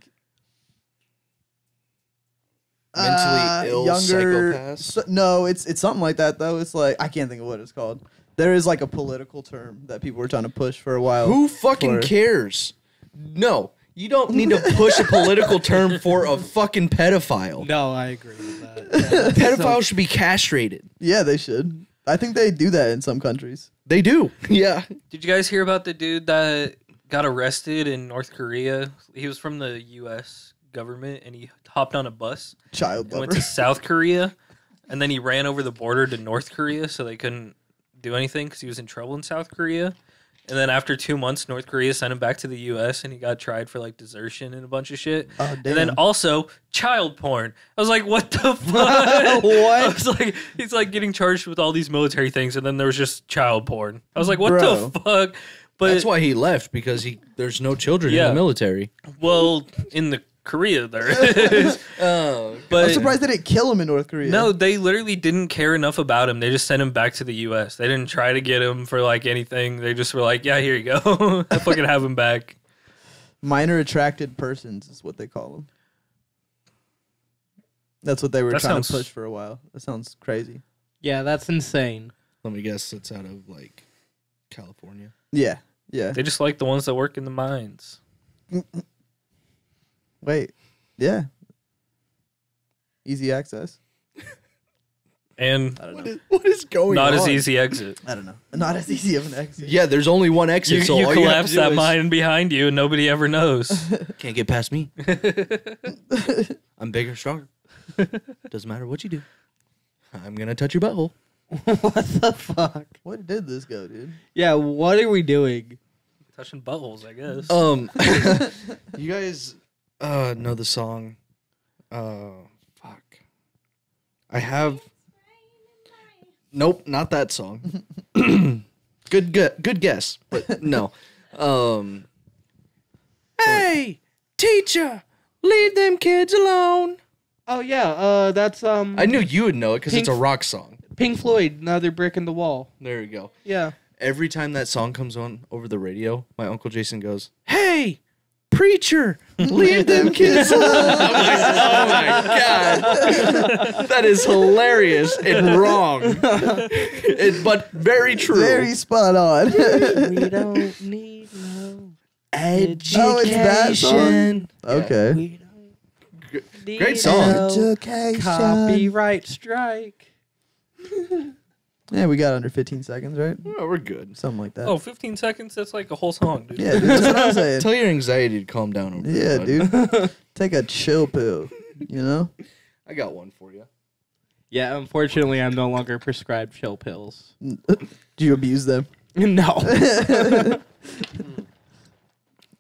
Mentally ill psychopaths? No, it's something like that though. It's like I can't think of what it's called. There is like a political term that people were trying to push for a while. Who fucking for- cares? No, you don't need to push a political term for a fucking pedophile. No, I agree with that. Pedophiles should be castrated. Yeah, they should. I think they do that in some countries. They do. Yeah. Did you guys hear about the dude that got arrested in North Korea? He was from the U.S. government, and he hopped on a bus Child and went lover. to South Korea, and then he ran over the border to North Korea so they couldn't do anything because he was in trouble in South Korea. And then after 2 months, North Korea sent him back to the U.S. and he got tried for like desertion and a bunch of shit. Oh, And then damn. also child porn. I was like, what the fuck? What? I was like, he's like getting charged with all these military things, and then there was just child porn. I was like, what Bro. the fuck? But That's why he left, because there's no children in Yeah. the military. well, in the Korea there is. Oh, But I'm surprised they didn't kill him in North Korea. no, they literally didn't care enough about him. They just sent him back to the U.S. They didn't try to get him for like anything. They just were like, yeah, here you go. I fucking have him back. Minor attracted persons is what they call them. That's what they were That trying sounds- to push for a while. That sounds crazy. Yeah, that's insane. let me guess. It's out of like California. Yeah, yeah. They just like the ones that work in the mines. Wait, yeah. Easy access. And I don't know. What is going not on? as easy exit. I don't know. Not as easy of an exit. Yeah, there's only one exit. You, so you all you have collapse to do that is- mine behind you and nobody ever knows. Can't get past me. I'm bigger, stronger. Doesn't matter what you do. I'm gonna touch your butthole. What the fuck? Where did this go, dude? Yeah, what are we doing? Touching buttholes, I guess. You guys know the song? Fuck. I have. Nope, not that song. Good guess, but no. Hey, teacher, leave them kids alone. Oh yeah, that's I knew you would know it because it's a Pink- rock song. Pink Floyd, Another Brick in the Wall. There you go. Yeah. Every time that song comes on over the radio, my Uncle Jason goes, "Hey, preacher, leave them kids alone." I'm like, oh my god, that is hilarious and wrong, but very true. Very spot on. We don't need no Education. Oh, it's that song? Okay. We don't need Great song. no Education. copyright strike. Yeah, we got under 15 seconds, right? Oh, we're good. Something like that. Oh, 15 seconds? That's like a whole song, dude. Yeah, dude, that's what I'm saying. Tell your anxiety to calm down over Yeah, there, bud. dude. Take a chill pill. You know? I got one for you. Yeah, unfortunately, I'm no longer prescribed chill pills. Do you abuse them? No,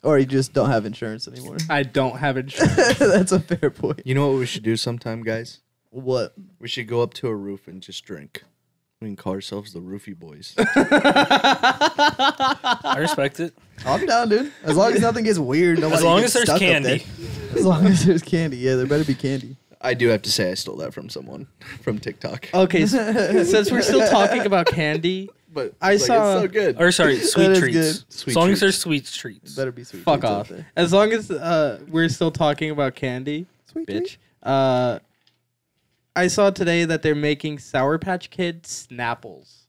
Or you just don't have insurance anymore? I don't have insurance. That's a fair point. You know what we should do sometime, guys? What? We should go up to a roof and just drink. We can call ourselves the Roofie Boys. I respect it. I'm down, dude. As long as nothing gets weird. Nobody As long gets as there's stuck up candy. there. As long as there's candy. Yeah, there better be candy. I do have to say I stole that from someone from TikTok. Okay, since we're still talking about candy, But I like, saw- it's so good. Or sorry, sweet is treats. good. Sweet as long as treats. there's sweet treats. Better be sweet. fuck treats out off. there. As long as we're still talking about candy, Sweet bitch. treat. I saw today that they're making Sour Patch Kids Snapples,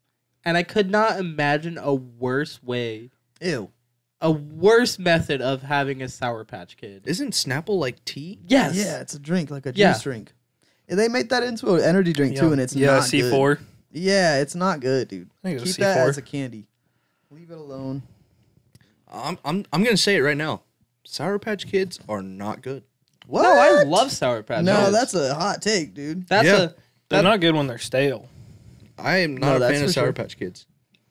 and I could not imagine a worse way, Ew. a worse method of having a Sour Patch Kid. Isn't Snapple like tea? Yes. Yeah, it's a drink, like a juice Yeah. drink. And they made that into an energy drink too, and it's yeah, not C4. good. Yeah, it's not good, dude. I think it was Keep that C4. as a candy. Leave it alone. I'm gonna say it right now. Sour Patch Kids are not good. What? No, I love Sour Patch No, Kids. that's a hot take, dude. that's Yeah. They're not good when they're stale. I am No, not a that's fan for of Sour sure. Patch Kids.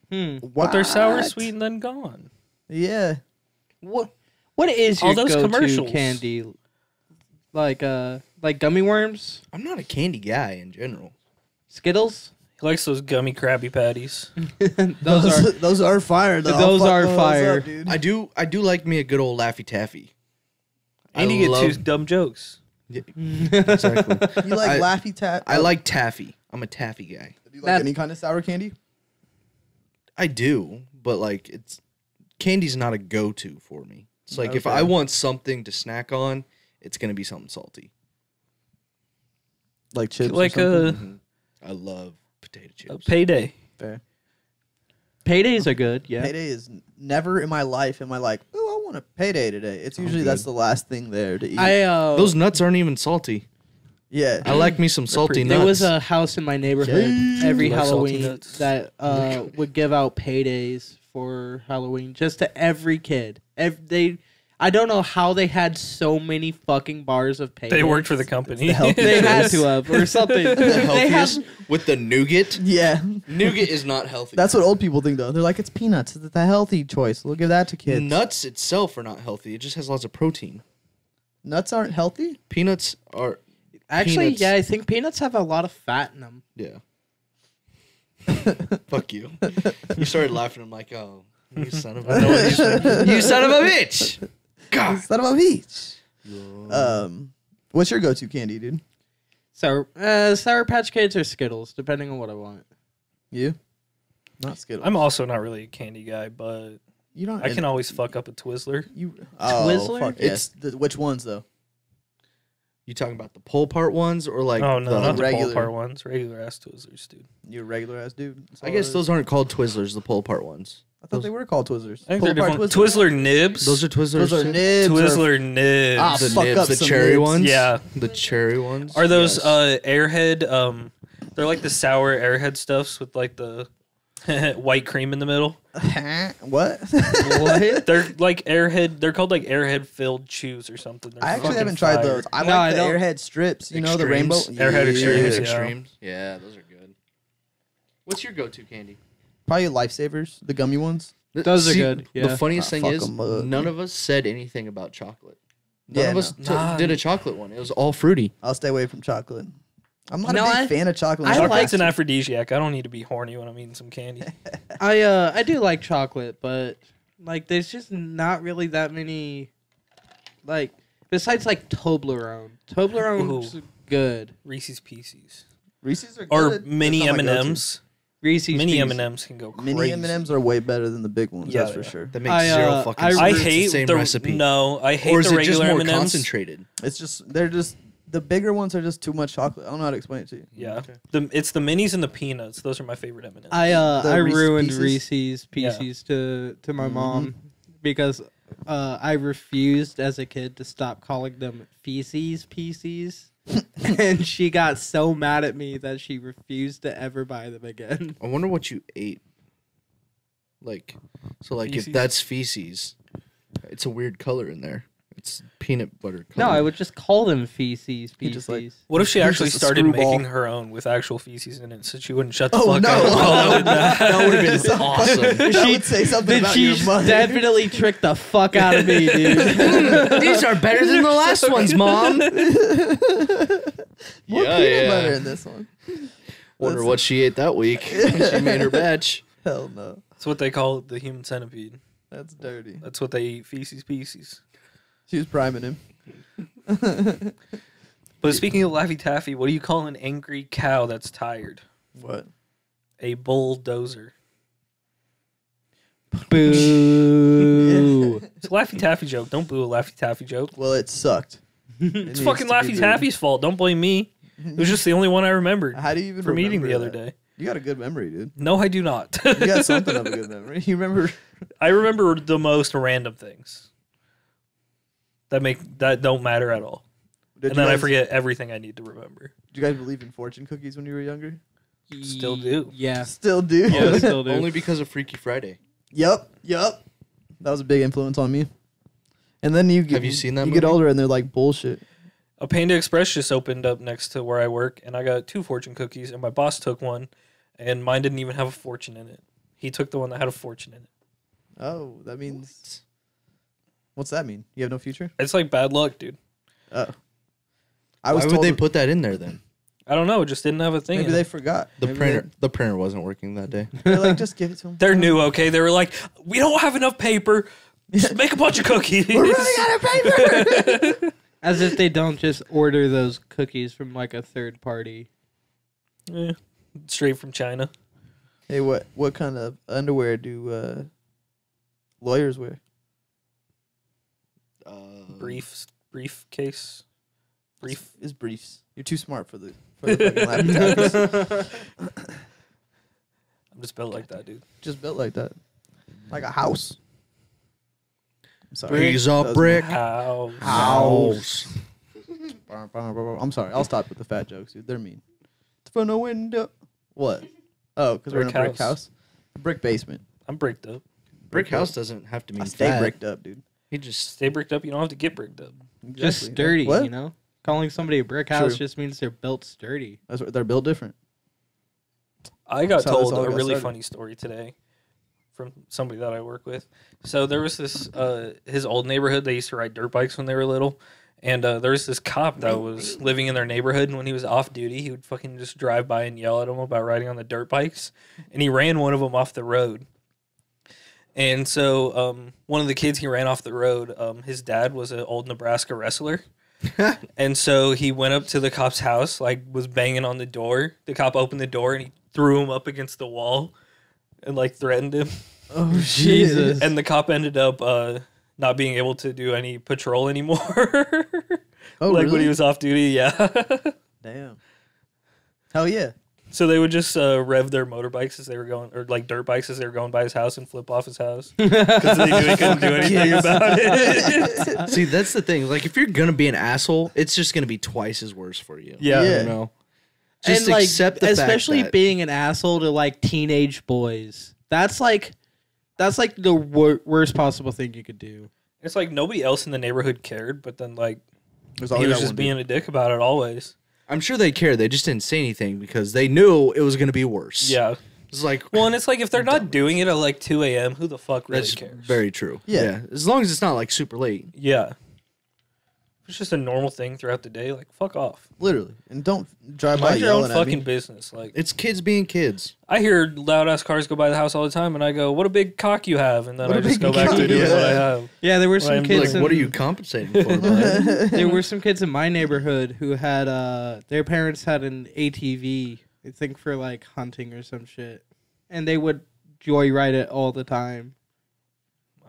But they're sour, What? sweet, and then gone. Yeah. What is your All those go-to commercials. candy? Like gummy worms, I'm not a candy guy in general. Skittles. He likes those gummy Krabby Patties. Those are those are fire though. Those I'll fuck are those fire. up, dude. I do like me a good old Laffy Taffy. And you get two dumb jokes. Exactly. You like I- Laffy Taffy? I like taffy. I'm a taffy guy. Do you that- like any kind of sour candy? I do, but like candy's not a go-to for me. It's like if Okay. I want something to snack on, it's gonna be something salty. Like chips? Like or something? I love potato a chips. payday. Fair. Paydays are good. Yeah. Payday is never in my life am I like, oh, I want a payday today. It's usually good. that's the last thing there to eat. Those nuts aren't even salty. yeah. I like me some salty pretty- nuts. There was a house in my neighborhood every Like salty Halloween nuts. that would give out paydays for Halloween just to every kid. I don't know how they had so many fucking bars of paydays. They worked for the company. They had to have or something. the They healthiest have with the nougat. Yeah. Nougat is not healthy. That's what old people think though. They're like, it's peanuts. It's the healthy choice. We'll give that to kids. Nuts itself are not healthy. It just has lots of protein. Nuts aren't healthy? Peanuts are actually, peanuts. yeah, I think peanuts have a lot of fat in them. Yeah. Fuck you. You started laughing. I'm like, oh, you son of a I know what he's thinking. you son of a bitch. God. Son of a peach. What's your go-to candy, dude? Sour Patch Kids or Skittles, depending on what I want. You? Not Skittles. I'm also not really a candy guy, but You don't. I can always fuck up a Twizzler. You Twizzler? Fuck yes. Which ones though? You talking about the pull part ones or like Oh no, the not the regular- pull apart ones. Regular ass Twizzlers, dude. You a regular ass dude. That's I all guess it is. those aren't called Twizzlers, the pull apart ones. I thought they were called Twizzlers. I think Pull they're apart different. Twizzler nibs. Those are Twizzlers. Those are too? nibs. Twizzler nibs. Ah, The fuck nibs, up the some cherry nibs. ones. Yeah. The cherry ones. Are those Yes. Airhead? They're like the sour Airhead stuffs with like the white cream in the middle. What? What? They're like Airhead. They're called like Airhead filled chews or something. They're I actually fucking haven't tried fire. those. I No, like I the don't- Airhead strips. You know the rainbow. Extremes? Airhead Extremes, Yeah, yeah. extremes. Yeah, those are good. What's your go-to candy? Probably Lifesavers, the gummy ones. Those are good, yeah. The funniest thing fuck is, 'em up. none of us said anything about chocolate. None Yeah, of us no. did a chocolate one. It was all fruity. I'll stay away from chocolate. I'm not No, a big I- fan of chocolate. I Chocolate's like- an aphrodisiac. I don't need to be horny when I'm eating some candy. I do like chocolate, but like there's just not really that many like besides like Toblerone. Toblerone's Ooh. good. Reese's Pieces Reese's are or good. mini That's not my M&Ms. Reese's Mini Pieces. M&Ms can go go-to. crazy. Mini M&Ms are way better than the big ones. Yeah, that's for they are. sure. That makes I, zero fucking I- sense. I It's hate the same the recipe. No, I hate Or is the it just regular more M&Ms. concentrated? It's just they're just the bigger ones are just too much chocolate. I don't know how to explain it to you. Yeah, Okay. it's the minis and the peanuts. Those are my favorite M&Ms. The I Reese's ruined Pieces? Reese's Yeah. Pieces to my Mhm. mom because I refused as a kid to stop calling them feces pieces. And she got so mad at me that she refused to ever buy them again. I wonder what you ate. Like, so like Feces? if that's feces, it's a weird color in there. It's peanut butter No, color. I would just call them feces You pieces. just, like- What if she You're actually just a started screwball. making her own with actual feces in it, so she wouldn't shut the Oh, fuck no. up? Oh, that would've been So- awesome. That would say something Then about she your mother. definitely tricked the fuck out of me, dude. These are better than the last ones, Mom. More Yeah, peanut yeah. butter in this one. Wonder That's- what she ate that week when she made her batch. Hell no. That's what they call the human centipede. That's dirty. That's what they eat, feces pieces. She was priming him. But speaking of Laffy Taffy, what do you call an angry cow that's tired? What? A bulldozer. Boo. It's a Laffy Taffy joke. Don't boo a Laffy Taffy joke. Well, it sucked. It's fucking Laffy Taffy's fault. Don't blame me. It was just the only one I remembered How do you even from eating remember the other that? day. You got a good memory, dude. No, I do not. You got something of a good memory. You remember? I remember the most random things that don't matter at all, Did and you then I guys- forget everything I need to remember. Did you guys believe in fortune cookies when you were younger? Still do. Yeah. Still do. Yeah, I still do. Only because of Freaky Friday. Yep. That was a big influence on me. And then you get, Have you seen that You get movie? older and they're like bullshit. A Panda Express just opened up next to where I work, and I got 2 fortune cookies, and my boss took one, and mine didn't even have a fortune in it. He took the one that had a fortune in it. Oh, that means. What's that mean? You have no future? It's like bad luck, dude. Oh. Why would they put that in there then? I don't know. It just didn't have a thing. Maybe in they it. forgot. The Maybe printer, the printer wasn't working that day. They're like, just give it to them. They're new, okay? They were like, we don't have enough paper. Just make a bunch of cookies. We're running out of paper. As if they don't just order those cookies from like a third party. Yeah, straight from China. Hey, what kind of underwear do lawyers wear? Briefcase. Brief. Is briefs. You're too smart for the fucking Laffy Taffys. I'm just built like that, dude. Just built like that, like a house. I'm sorry. He's That a was- brick House. I'm sorry. I'll stop with the fat jokes, dude. They're mean. From the window. What? Oh, because we're in a Brick brick house. A brick basement. I'm bricked up. Brick house doesn't have to mean I stay fat. bricked up, dude. He just Stay bricked up. You don't have to get bricked up. Just Exactly. sturdy, What? you know? Calling somebody a brick house True. just means they're built sturdy. That's what they're built different. I got That's how this told all a got really started. funny story today from somebody that I work with. So there was this his old neighborhood. They used to ride dirt bikes when they were little, and there was this cop that was living in their neighborhood. And when he was off duty, he would fucking just drive by and yell at them about riding on the dirt bikes, and he ran one of them off the road. And so one of the kids, he ran off the road. His dad was an old Nebraska wrestler. And so he went up to the cop's house, like was banging on the door. The cop opened the door and he threw him up against the wall and like threatened him. Oh Jesus. And the cop ended up not being able to do any patrol anymore. Oh, like really? when he was off duty, yeah. Damn. Hell yeah. So they would just rev their motorbikes as they were going, or like dirt bikes as they were going by his house and flip off his house because they knew he couldn't do anything about it. See, that's the thing. Like, if you're gonna be an asshole, it's just gonna be twice as worse for you. Yeah. Yeah. You know. Just and like, accept the especially fact that being an asshole to like teenage boys. That's like the worst possible thing you could do. It's like nobody else in the neighborhood cared, but then like There's he always was that just one being dude. a dick about it always. I'm sure they care. They just didn't say anything because they knew it was gonna be worse. Yeah. It's like, Well, and it's like if they're not doing it at like 2 a.m., who the fuck really that's cares? very true. Yeah. As long as it's not like super late. Yeah. If it's just a normal thing throughout the day, like fuck off. Literally. And don't drive by Mind your own yelling at fucking me. business. Like It's kids being kids. I hear loud ass cars go by the house all the time, and I go, "What a big cock you have," and then What I a just big go back to cock, doing what I yeah. have. Yeah, there were some I'm kids. Like, what are in- you compensating for, bud? There were some kids in my neighborhood who had their parents had an ATV, I think for like hunting or some shit, and they would joyride it all the time.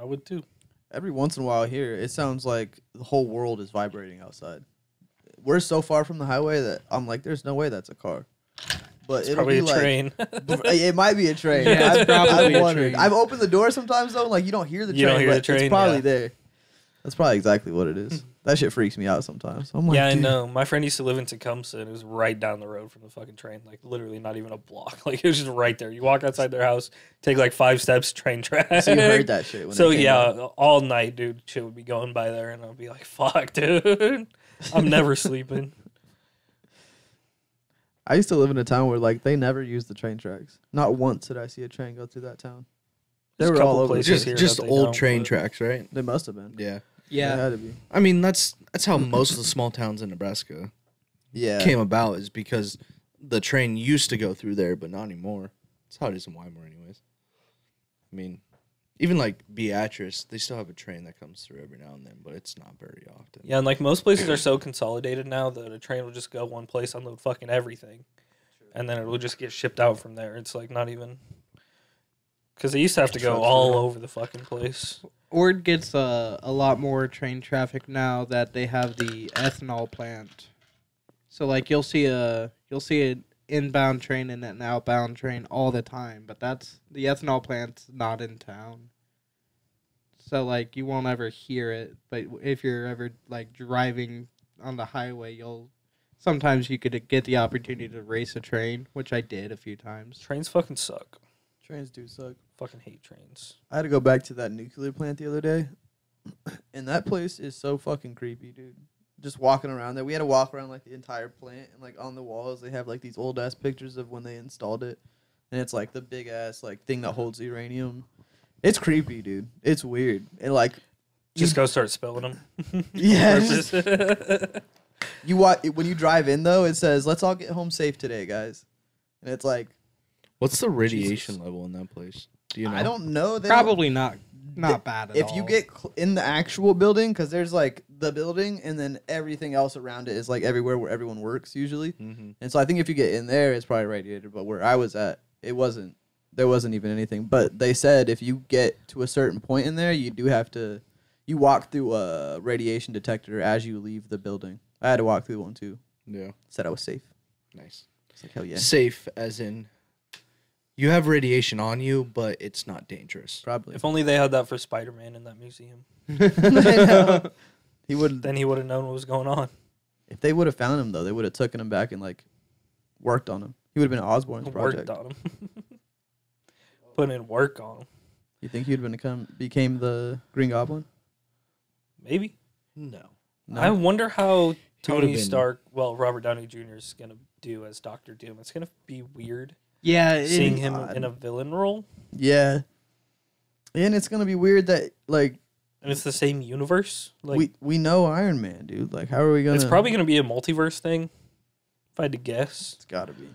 I would too. Every once in a while here, it sounds like the whole world is vibrating outside. We're so far from the highway that I'm like, there's no way that's a car. But It's it'll probably be a like, train. It might be a train. Yeah, it's probably a wondered. train. I've opened the door sometimes though, like you don't hear the You train. don't hear but the train, It's probably yeah. there. That's probably exactly what it is. That shit freaks me out sometimes. I'm like, Yeah, I dude, know. My friend used to live in Tecumseh, and it was right down the road from the fucking train. Like, literally not even a block. Like, it was just right there. You walk outside their house, take like 5 steps, train track. So you heard that shit. When So, it came yeah, out. all night, dude, shit would be going by there, and I'd be like, fuck, dude. I'm never sleeping. I used to live in a town where like they never used the train tracks. Not once did I see a train go through that town. They There's a were couple all over. places Just here just that they old don't, train but- tracks, right? They must have been. Yeah. They Yeah, had to be. I mean, that's how most of the small towns in Nebraska Yeah. came about, is because the train used to go through there, but not anymore. That's how it is in Weimar, anyways. I mean, even like Beatrice, they still have a train that comes through every now and then, but it's not very often. Yeah, and like most places are so consolidated now that a train will just go one place, unload fucking everything, and then it will just get shipped out from there. It's like not even because they used to have to go Trucks all around. over the fucking place. Ord gets a lot more train traffic now that they have the ethanol plant. So like you'll see an inbound train and an outbound train all the time, but that's the ethanol plant's not in town. So like you won't ever hear it, but if you're ever like driving on the highway, sometimes you could get the opportunity to race a train, which I did a few times. Trains fucking suck. Trains do suck. Fucking hate trains. I had to go back to that nuclear plant the other day, and that place is so fucking creepy, dude. Just walking around there, we had to walk around like the entire plant, and like on the walls they have like these old ass pictures of when they installed it, and it's like the big ass like thing that holds uranium. It's creepy, dude. It's weird, and like Just go start spelling them. yes, Purpose. you when you drive in though, it says "Let's all get home safe today, guys," and it's like What's the radiation level in that place? Do you know? I don't know. They don't- Probably not bad at all. if you get in the actual building, because there's like the building and then everything else around it is like everywhere where everyone works usually. Mhm. And so I think if you get in there, it's probably radiated. But where I was at, it wasn't. There wasn't even anything. But they said if you get to a certain point in there, you do have to. You walk through a radiation detector as you leave the building. I had to walk through one too. Yeah. Said I was safe. Nice. It's like hell yeah, Safe as in you have radiation on you, but it's not dangerous. probably. If only they had that for Spider-Man in that museum. I know. He would. Then he would have known what was going on. If they would have found him though, they would have taken him back and like worked on him. He would have been Osborn's project. Worked on him. Putting in work on him. You think he'd became the Green Goblin? Maybe. No. No. I wonder how He would've Tony been- Stark, Robert Downey Jr. is going to do as Doctor Doom. It's going to be weird yeah, seeing is him odd. in a villain role. Yeah. And it's gonna be weird that like And it's the same universe. Like we know Iron Man, dude. Like how are we gonna? it's probably going to be a multiverse thing, if I had to guess. It's gotta be.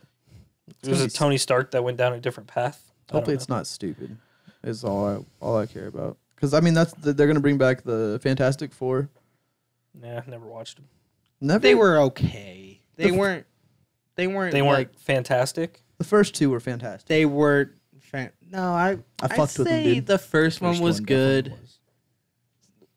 It was a gonna be- Tony Stark that went down a different path. I don't Hopefully it's know. not stupid. is all I care about. Because I mean, they're gonna bring back the Fantastic Four. Nah, never watched them. Never. They were okay. They The f- weren't. They weren't. They weren't like, fantastic. the first two were fantastic. They were. No, I I'd fucked with them, say dude. the first one was definitely good. was.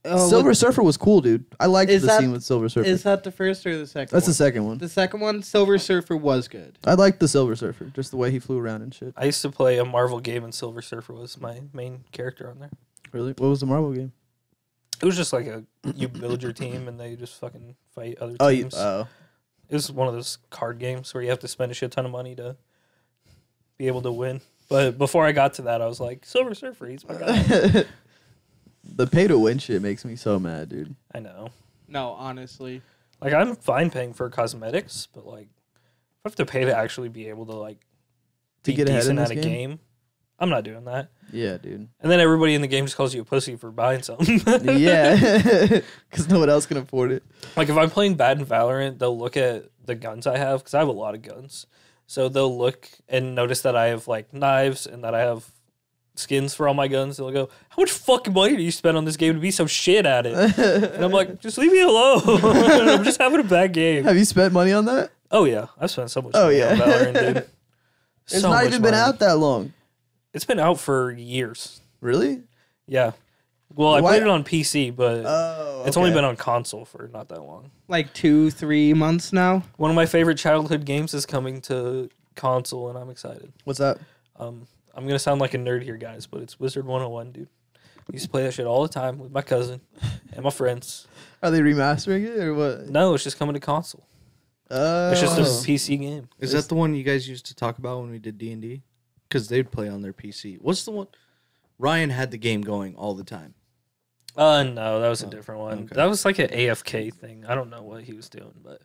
Oh, Silver Surfer was cool, dude. I liked Is the that- scene with Silver Surfer. Is that the first or the second? That's one? the second one. The second one, Silver Surfer, was good. I liked the Silver Surfer, just the way he flew around and shit. I used to play a Marvel game, and Silver Surfer was my main character on there. Really? What was the Marvel game? It was just like you build your team, and they just fucking fight other Oh, teams. oh. It was one of those card games where you have to spend a shit ton of money to be able to win. But before I got to that, I was like, Silver Surfer, he's my guy. The pay to win shit makes me so mad, dude. I know. No, honestly. Like, I'm fine paying for cosmetics, but, like, if I have to pay to actually be able to, like, To be get ahead in decent this at a game, I'm not doing that. Yeah, dude. And then everybody in the game just calls you a pussy for buying something. Yeah, because no one else can afford it. Like, if I'm playing bad in Valorant, they'll look at the guns I have, because I have a lot of guns. So they'll look and notice that I have, like, knives and that I have skins for all my guns. They'll go, how much fucking money do you spend on this game to be so shit at it? And I'm like, just leave me alone. I'm just having a bad game. Have you spent money on that? Oh, yeah. I've spent so much Oh, money yeah. on Valorant, dude. It's So not much even been money. out that long. It's been out for years. Really? Yeah. Well, I Why- played it on PC, but Oh, it's only been on console for not that long. Like 2-3 months now. One of my favorite childhood games is coming to console, and I'm excited. What's that? I'm going to sound like a nerd here, guys, but it's Wizard 101, dude. I used to play that shit all the time with my cousin and my friends. Are they remastering it or what? No, it's just coming to console. It's just a PC game. Is that the one you guys used to talk about when we did D&D? Because they'd play on their PC. What's the one? Ryan had the game going all the time. No, that was a different one. okay. That was like an AFK thing. I don't know what he was doing, but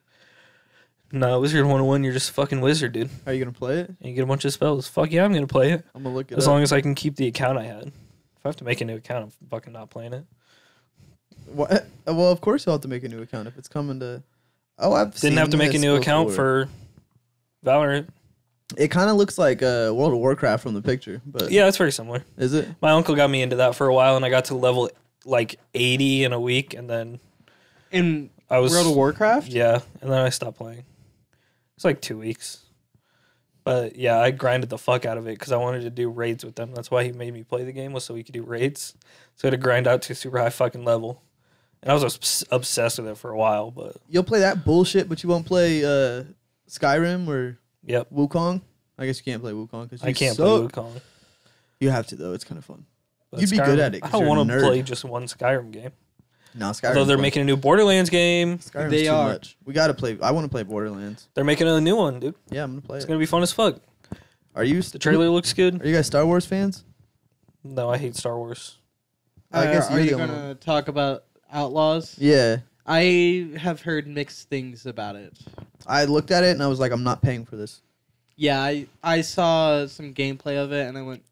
no, Wizard 101, you're just a fucking wizard, dude. Are you gonna play it? And you get a bunch of spells. Fuck yeah, I'm going to play it. I'm gonna look it As up. long as I can keep the account I had. If I have to make a new account, I'm fucking not playing it. What? Well, of course you'll have to make a new account if it's coming to. Oh, I've Didn't have to seen make a this new account before. for Valorant. It kind of looks like World of Warcraft from the picture, but Yeah, it's very similar. is it? My uncle got me into that for a while, and I got to level like 80 in a week, and then In I was World of Warcraft? Yeah, and then I stopped playing. It's like 2 weeks. But yeah, I grinded the fuck out of it because I wanted to do raids with them. That's why he made me play the game, was so we could do raids. So I had to grind out to a super high fucking level. And I was obsessed with it for a while, but You'll play that bullshit, but you won't play Skyrim or yep. Wukong. I guess you can't play Wukong because I can't play Wukong. You have to though; it's kind of fun. But You'd be good at it I 'cause don't you're a want to nerd. play just one Skyrim game. No, Skyrim. Although they're making a new Borderlands game. Skyrim's They too are. much. We gotta play. I want to play Borderlands. They're making a new one, dude. Yeah, I'm gonna play It's it. going to be fun as fuck. Are you? The trailer looks good. Are you guys Star Wars fans? No, I hate Star Wars. I guess are you're you the only going one. to talk about Outlaws? Yeah. I have heard mixed things about it. I looked at it and I was like, I'm not paying for this. Yeah, I saw some gameplay of it and I went,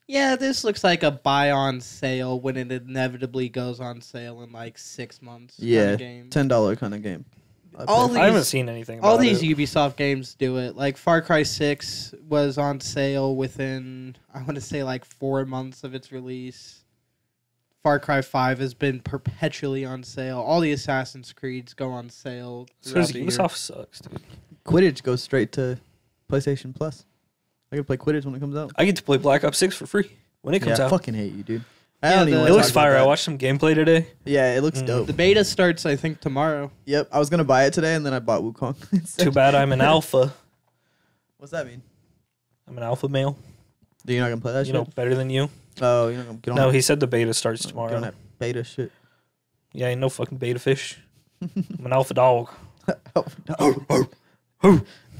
yeah, this looks like a buy on sale when it inevitably goes on sale in like 6 months. Yeah, Kind of game. $10 kind of game. I'd All pay the- I haven't These- seen anything about All these it. Ubisoft games do it. Like Far Cry 6 was on sale within, I want to say, like 4 months of its release. Far Cry 5 has been perpetually on sale. All the Assassin's Creeds go on sale. Because throughout the year. Ubisoft sucks, dude. Quidditch goes straight to PlayStation Plus. I can play Quidditch when it comes out. I get to play Black Ops 6 for free when it comes Yeah, I out. fucking hate you, dude. I Yeah, don't even the- wanna It looks talk about fire. I that. watched some gameplay today. Yeah, it looks Mm. dope. The beta starts, I think, tomorrow. Yep, I was gonna buy it today and then I bought Wukong. instead. Too bad I'm an alpha. What's that mean? I'm an alpha male. Do you not gonna play that You shit? know, better than you. Oh, you're not gonna get on. No, that- he said the beta starts get on tomorrow. that beta shit. Yeah, ain't no fucking beta fish. I'm an alpha dog.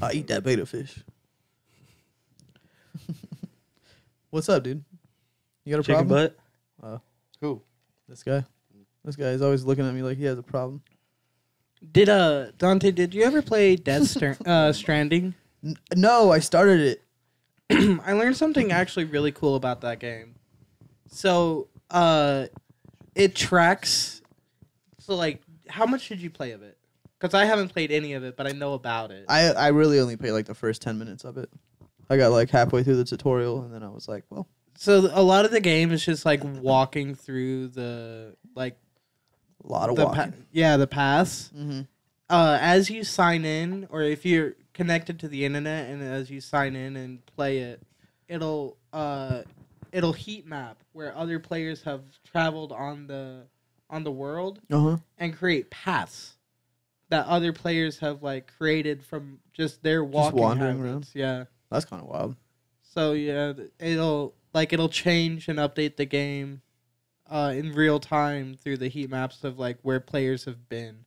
I eat that beta fish. What's up, dude? You got a Chicken problem? butt. Who? This guy. This guy is always looking at me like he has a problem. Did Dante? Did you ever play Stranding? No, I started it. I learned something actually really cool about that game. So, it tracks. So, like, how much did you play of it? Because I haven't played any of it, but I know about it. I really only played like the first 10 minutes of it. I got like halfway through the tutorial and then I was like, well, So a lot of the game is just like walking through the like A lot of the walking. the paths. Mm-hmm. As you sign in, or if you're connected to the internet, and as you sign in and play it, it'll heat map where other players have traveled on the world Uh-huh. and create paths that other players have like created from just their walking wandering habits. Yeah. That's kind of wild. So yeah, it'll change and update the game in real time through the heat maps of like where players have been.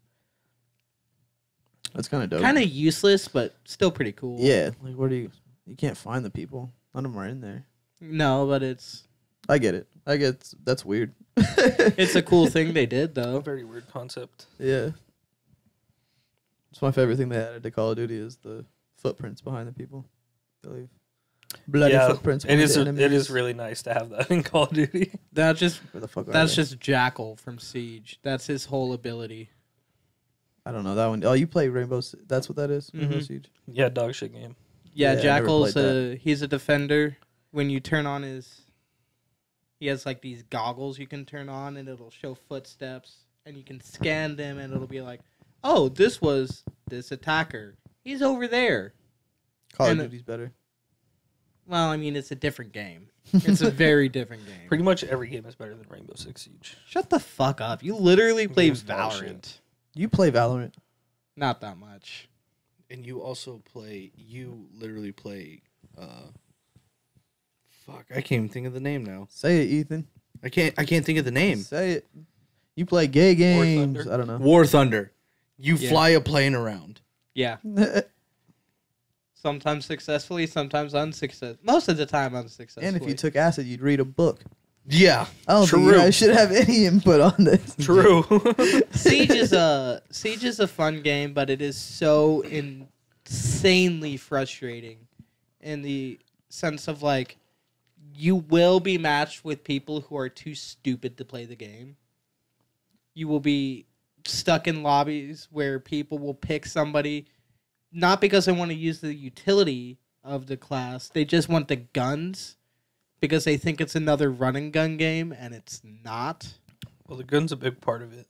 That's kind of dope. Kind of useless, but still pretty cool. Yeah. Like, where do you can't find the people. None of them are in there. No, but it's I get it. That's weird. it's a cool thing they did though. Very weird concept. Yeah. It's my favorite thing they added to Call of Duty is the footprints behind the people. They leave bloody Yeah, footprints. It behind is. the It is enemies. really nice to have that in Call of Duty. That just Where the fuck are that's they? just Jackal from Siege. That's his whole ability. I don't know that one. Oh, you play Rainbow. That's what that is. Rainbow Mhm. Siege. Yeah, dog shit game. Yeah, Yeah, I never Jackal's played he's a defender. When you turn on he has like these goggles you can turn on, and it'll show footsteps, and you can scan them, and it'll be like, oh, this was this attacker. He's over there. Call And- of Duty's better. Well, I mean, it's a different game. It's a very different game. Pretty much every game is better than Rainbow Six Siege. Shut the fuck up. You literally play Game's dog Valorant. shit. You play Valorant. Not that much. And you also play. You literally play. Fuck, I can't even think of the name now. Say it, Ethan. I can't think of the name. Say it. You play gay games. Thunder. I don't know. War Thunder. You Yeah. fly a plane around. Yeah. Sometimes successfully, sometimes unsuccessful. Most of the time unsuccessfully. And if you took acid, you'd read a book. Yeah. I don't think you True. guys should have any input on this. True. Siege is a fun game, but it is so insanely frustrating in the sense of like you will be matched with people who are too stupid to play the game. You will be stuck in lobbies where people will pick somebody not because they want to use the utility of the class, they just want the guns because they think it's another run and gun game, and it's not. Well, the gun's a big part of it.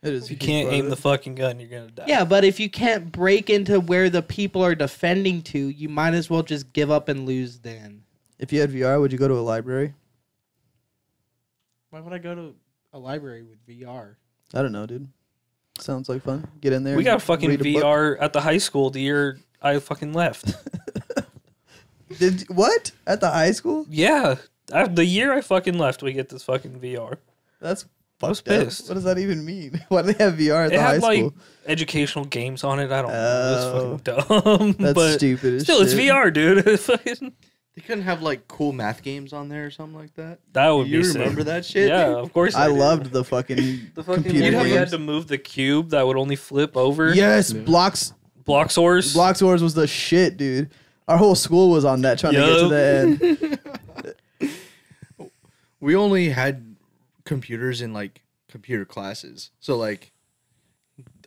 It is. If you can't aim the fucking gun, you're gonna die. Yeah, but if you can't break into where the people are defending to, you might as well just give up and lose then. If you had VR, would you go to a library? Why would I go to a library with VR? I don't know, dude. Sounds like fun. Get in there. We got a and fucking read a book. VR at the high school the year I fucking left. What? At the high school? Yeah, the year I fucking left, we get this fucking VR. That's I was fucked up. pissed. What does that even mean? Why do they have VR at It the high had like school? educational games on it. I don't know. It's fucking dumb. That's but stupid as still, it's shit. VR, dude. It's fucking- They couldn't have like cool math games on there or something like that. that would You be sick. remember that shit? Yeah, of course. I did. loved the fucking the fucking. computer You know, you had games. to move the cube that would only flip over. Yes, Yeah. Bloxors. Bloxors was the shit, dude. Our whole school was on that trying to get to the end. We only had computers in like computer classes. So like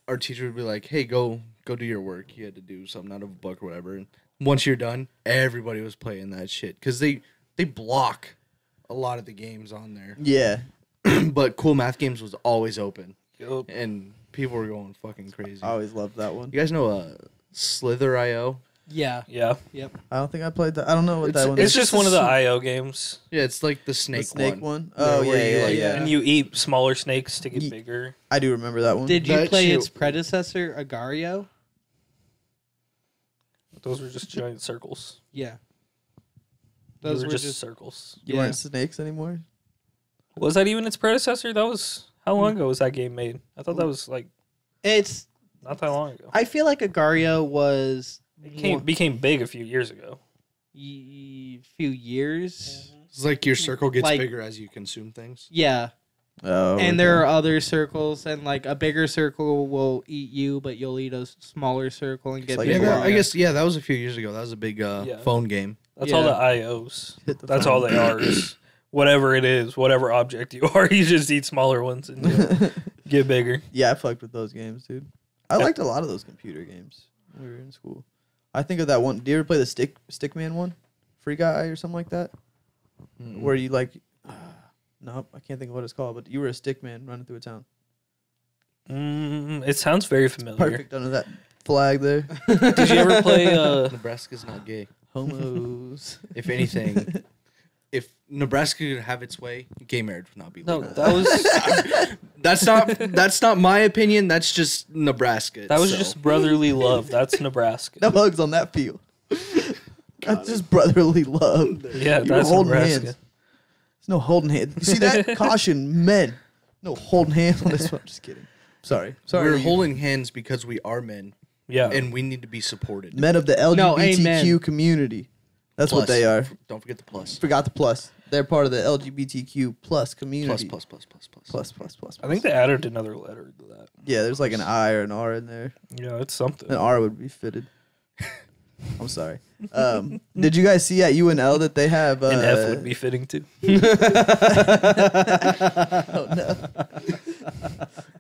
our teacher would be like, "Hey, go do your work." You had to do something out of a book or whatever. And once you're done, everybody was playing that shit cuz they block a lot of the games on there. Yeah. But Cool Math Games was always open Yup. and people were going fucking crazy. I always loved that one. You guys know Slither.io? Yeah. Yeah, I don't think I played that. I don't know what that one it's is. just one of the IO games, Yeah, it's like the The snake, snake one. one. Oh, where yeah, you, yeah, like- yeah. and you eat smaller snakes to get Ye- bigger. I do remember that one. Did you That play shit- its predecessor, Agario? Those were just giant circles. Yeah. Those Those were were just just circles. You yeah. weren't snakes anymore? Was that even its predecessor? That was how long ago was that game made? I thought that was like It's. not that long ago. I feel like Agario was It became big a few years ago. few years. It's like your circle gets Like- bigger as you consume things. Yeah, Oh. and there are other circles, and like a bigger circle will eat you, but you'll eat a smaller circle and get like Yeah, bigger. Block. I guess that was a few years ago. That was a big Yeah. phone game. That's all Yeah. the IOs. Hit the That's phone. all they are. Is whatever it is, whatever object you are, you just eat smaller ones and get bigger. Yeah, I fucked with those games, dude. I liked a lot of those computer games when we were in school. I think of that one. Do you ever play the Stickman one? Free Guy or something like that? where you like. Nope, I can't think of what it's called, but you were a stick man running through a town. It sounds very familiar. Perfect under that flag there. Did you ever play? Nebraska's not gay. Homos. If anything, if Nebraska could have its way, gay marriage would not be No, legal. that was That's not my opinion. That's just Nebraska. that was itself. just brotherly love. That's Nebraska. No hugs on that field. That's just brotherly love. Yeah, You were that's holding Nebraska. hands. There's no holding hands. You see that? Caution, men. No holding hands on this one. I'm just kidding. Sorry. We're you- holding hands because we are men, Yeah, and we need to be supported. men of the No, LGBTQ amen. community. That's what Plus. they are. Don't forget the plus. Forgot the plus. They're part of the LGBTQ plus community. Plus. Plus. I think they added another letter to that. Yeah, there's like an I or an R in there. Yeah, it's something. An R would be fitted. I'm sorry. Did you guys see at UNL that they have An F would be fitting too. Oh no.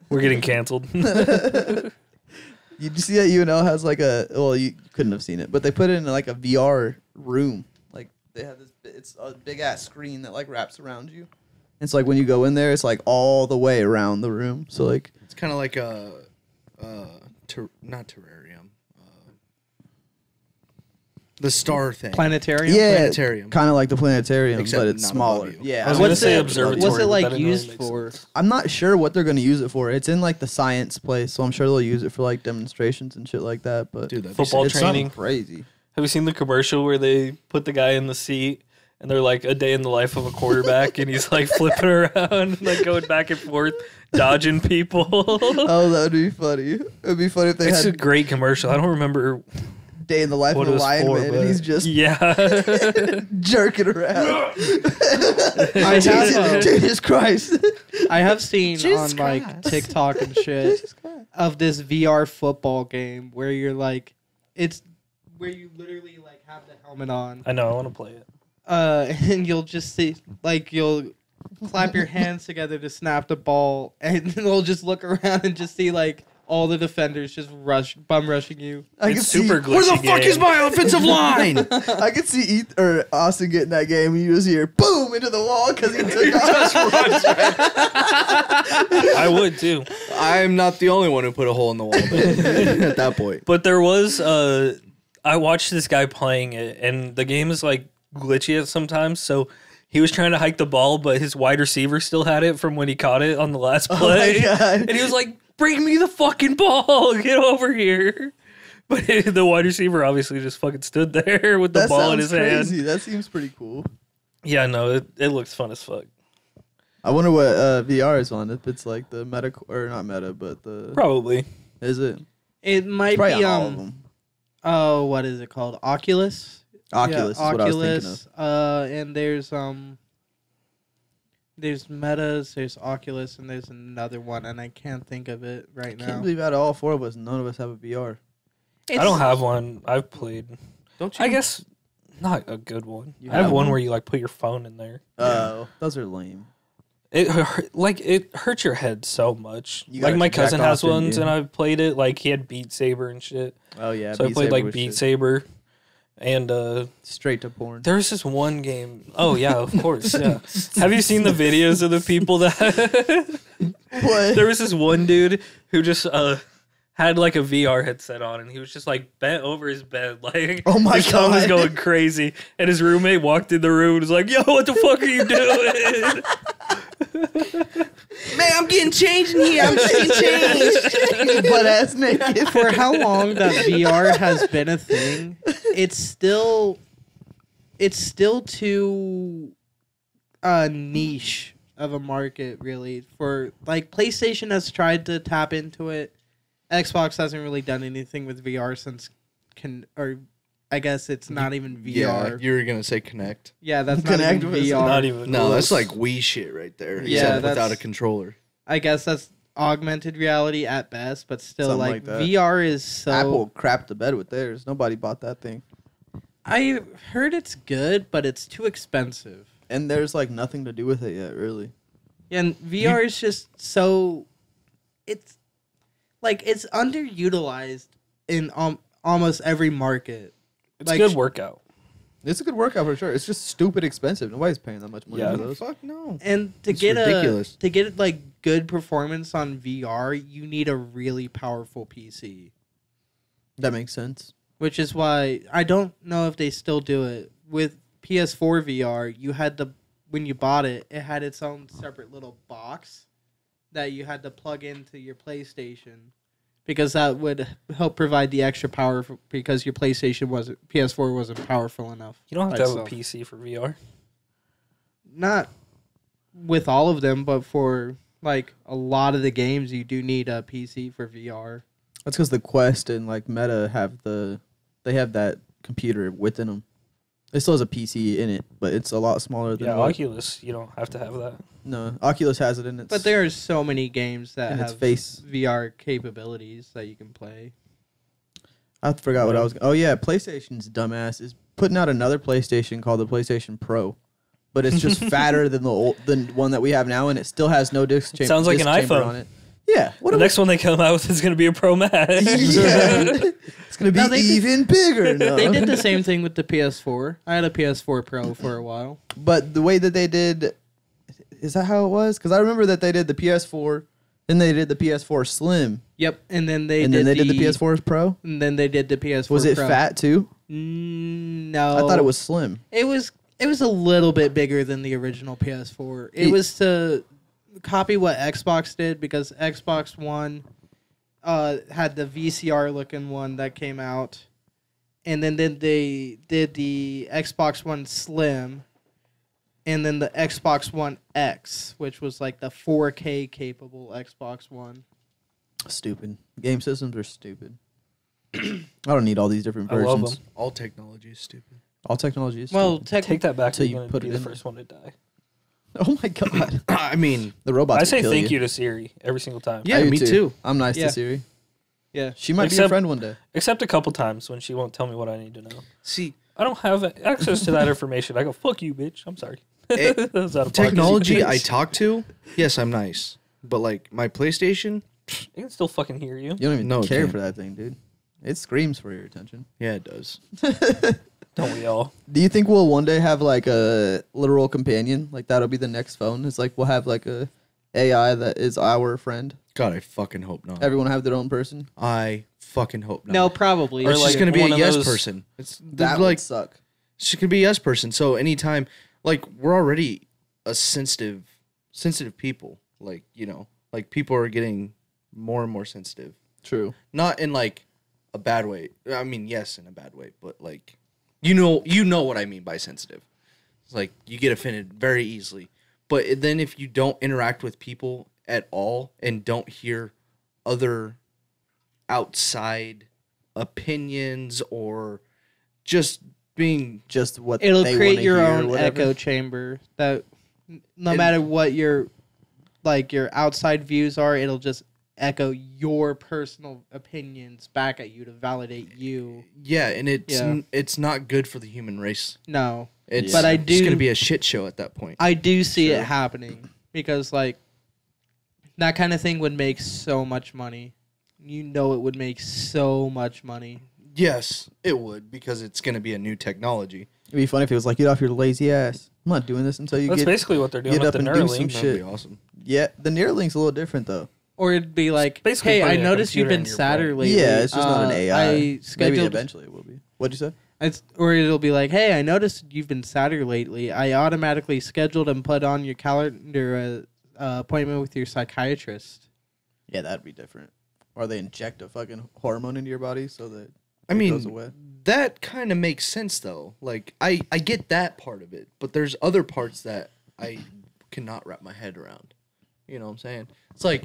We're getting canceled. You see that UNL has like a you couldn't have seen it, but they put it in like a VR room. Like they have this it's a big ass screen that like wraps around you. It's like when you go in there, it's like all the way around the room. So like It's kind of like a, not terrarium, the star thing. Planetarium. yeah, planetarium. kind of like the planetarium, Except but it's not smaller. above you. Yeah, I was I gonna What's say it- observatory. What's it but like that didn't really used make for? sense. I'm not sure what they're going to use it for. It's in like the science place, so I'm sure they'll use it for like demonstrations and shit like that. But Dude, that'd Football be it's sick. training. something crazy. Have you seen the commercial where they put the guy in the seat and they're like a day in the life of a quarterback and he's like flipping around and like going back and forth, dodging people? Oh, that would be funny. It'd be funny if they It's a had great commercial. I don't remember day in the life what of it a was lion for, man, but and he's just yeah. jerking around. I have, Jesus Christ. I have seen Jesus on like Christ. TikTok and shit of this VR football game where you're like, it's where you literally like have the helmet on, I know. I want to play it. and you'll just see like you'll clap your hands together to snap the ball, and they'll just look around and just see like all the defenders just bum rushing you. I It's can super see, glitchy. Where the fuck game. is my offensive line? I could see Austin getting that game, and you just hear boom into the wall because he took off. I would too. I'm not the only one who put a hole in the wall at that point. But there was I watched this guy playing it, and the game is like glitchy at sometimes. So he was trying to hike the ball, but his wide receiver still had it from when he caught it on the last play. Oh my God. And he was like, "Bring me the fucking ball! Get over here!" But the wide receiver obviously just fucking stood there with the That ball in sounds his crazy. hand. That seems pretty cool. Yeah, no, it looks fun as fuck. I wonder what VR is on. If it's like the meta or not meta, but the Probably. is it? It might Probably be on all of them. oh, what is it called? Oculus. Oculus is what I was thinking of. And there's Metas, there's Oculus, and there's another one, and I can't think of it right Can't now. believe out of all four of us, none of us have a VR. I don't have one. I've played. Don't you? I guess not a good one. You I have have one one? where you like put your phone in there. Oh, those are lame. It hurts your head so much. You Like gotta my jack cousin has off, didn't ones, you? and I've played it. Like he had Beat Saber and shit. Oh yeah, So I played Saber like was Beat shit. Saber, and Straight to porn. there was this one game. Oh yeah, of course. Yeah. Have you seen the videos of the people that? What? There was this one dude who just had like a VR headset on, and he was just like bent over his bed, like Oh my his thumb was God. going crazy. And his roommate walked in the room and was like, "Yo, what the fuck are you doing?" Man, I'm getting changed in here. I'm getting changed. Butt ass naked. For how long that VR has been a thing, it's still too niche of a market, really. For like PlayStation has tried to tap into it. Xbox hasn't really done anything with VR since I guess it's not even VR. Yeah, you were gonna say Connect. Yeah, that's Connect not even was VR. Not even. No, that's close. like Wii shit right there. Yeah, except that's- without a controller. I guess that's augmented reality at best, but still, Something like like that. VR is so. Apple crapped the bed with theirs. Nobody bought that thing. I heard it's good, but it's too expensive. And there's like nothing to do with it yet, really. And VR is just so. It's like it's underutilized in almost every market. It's like, good workout. It's a good workout for sure. It's just stupid expensive. Nobody's paying that much money Yeah. for Oh, those. fuck no. And to It's get ridiculous. like good performance on VR, you need a really powerful PC. That makes sense. Which is why I don't know if they still do it with PS4 VR. You had when you bought it, it had its own separate little box that you had to plug into your PlayStation because that would help provide the extra power because your PS4 wasn't powerful enough. You don't have by to have a itself. PC for VR. Not with all of them, but for like a lot of the games, you do need a PC for VR. That's because the Quest and like Meta have that computer within them. It still has a PC in it, but it's a lot smaller than Yeah, what- Oculus, you don't have to have that. No, Oculus has it in its. But there are so many games that in its have face. VR capabilities that you can play. I forgot what I was. Oh yeah, PlayStation's dumbass is putting out another PlayStation called the PlayStation Pro, but it's just fatter than the one that we have now, and it still has no disc chamber. Sounds like an disc chamber iPhone. on it. Yeah. What The next one they come out with is going to be a Pro Max. Yeah. It's gonna be No, they did- even bigger. No. They did the same thing with the PS4. I had a PS4 Pro for a while. But the way that they did, is that how it was? Because I remember that they did the PS4, then they did the PS4 Slim, Yep, and then and then they did the PS4 Pro. And then they did the PS4. Was it Pro. fat too? No, I thought it was slim. It was a little bit bigger than the original PS4. It It- was to copy what Xbox did because Xbox One had the VCR looking one that came out, and then they did the Xbox One Slim, and then the Xbox One X, which was like the 4K capable Xbox One. Stupid. Game systems are stupid. I don't need all these different I love versions. them. All technology is stupid. All technology is Well, stupid. Take that back. Till You're you going to put be it the in first one to die. Oh my god. I mean, The robots. I will say kill thank you to Siri every single time. Yeah, I do me too. I'm nice Yeah. to Siri. Yeah. She might be Except- a friend one day. Except a couple times when she won't tell me what I need to know. see, I don't have access to that information. I go, fuck you, bitch. I'm sorry. Eh, That was out of pocket. technology I talk to, yes, I'm nice. But like my PlayStation, It can still fucking hear you. You don't even No, it care can't. for that thing, dude. It screams for your attention. yeah, it does. Don't we all? Do you think we'll one day have like a literal companion? Like that'll be the next phone. It's like we'll have like a AI that is our friend. God, I fucking hope not. Everyone have their own person. I fucking hope not. No, probably. Or it's Or just like gonna be a one of yes those- person. It's That like would suck. she could be a yes person. So anytime, like we're already a sensitive people. Like like people are getting more and more sensitive. True. Not in like a bad way. I mean, yes, in a bad way, but like you know what I mean by sensitive. It's like you get offended very easily. But then if you don't interact with people at all and don't hear other outside opinions or just being Just what It'll they create wanna your hear, own whatever. echo chamber that no And- matter what your outside views are, it'll just echo your personal opinions back at you to validate you. yeah, and Yeah. it's not good for the human race. No. It's But I it's do- going to be a shit show at that point. I do see Sure. it happening because like that kind of thing would make so much money. You know it would make so much money. Yes, it would because it's going to be a new technology. It'd be funny if it was like, get off your lazy ass. I'm not doing this until you That's get. basically what they're doing get with up the and do some Neuralink. shit. That'd be awesome. Yeah, the Neuralink's a little different though. Or it'd be like, basically hey, I putting a noticed you've computer been in your sadder brain. lately. Yeah, it's just not an AI. I Maybe scheduled eventually it will be. What'd you say? Or it'll be like, hey, I noticed you've been sadder lately. I automatically scheduled and put on your calendar appointment with your psychiatrist. Yeah, that'd be different. Or they inject a fucking hormone into your body so that I it mean, goes away. that kind of makes sense though. Like I get that part of it, but there's other parts that I cannot wrap my head around. You know what I'm saying? It's like,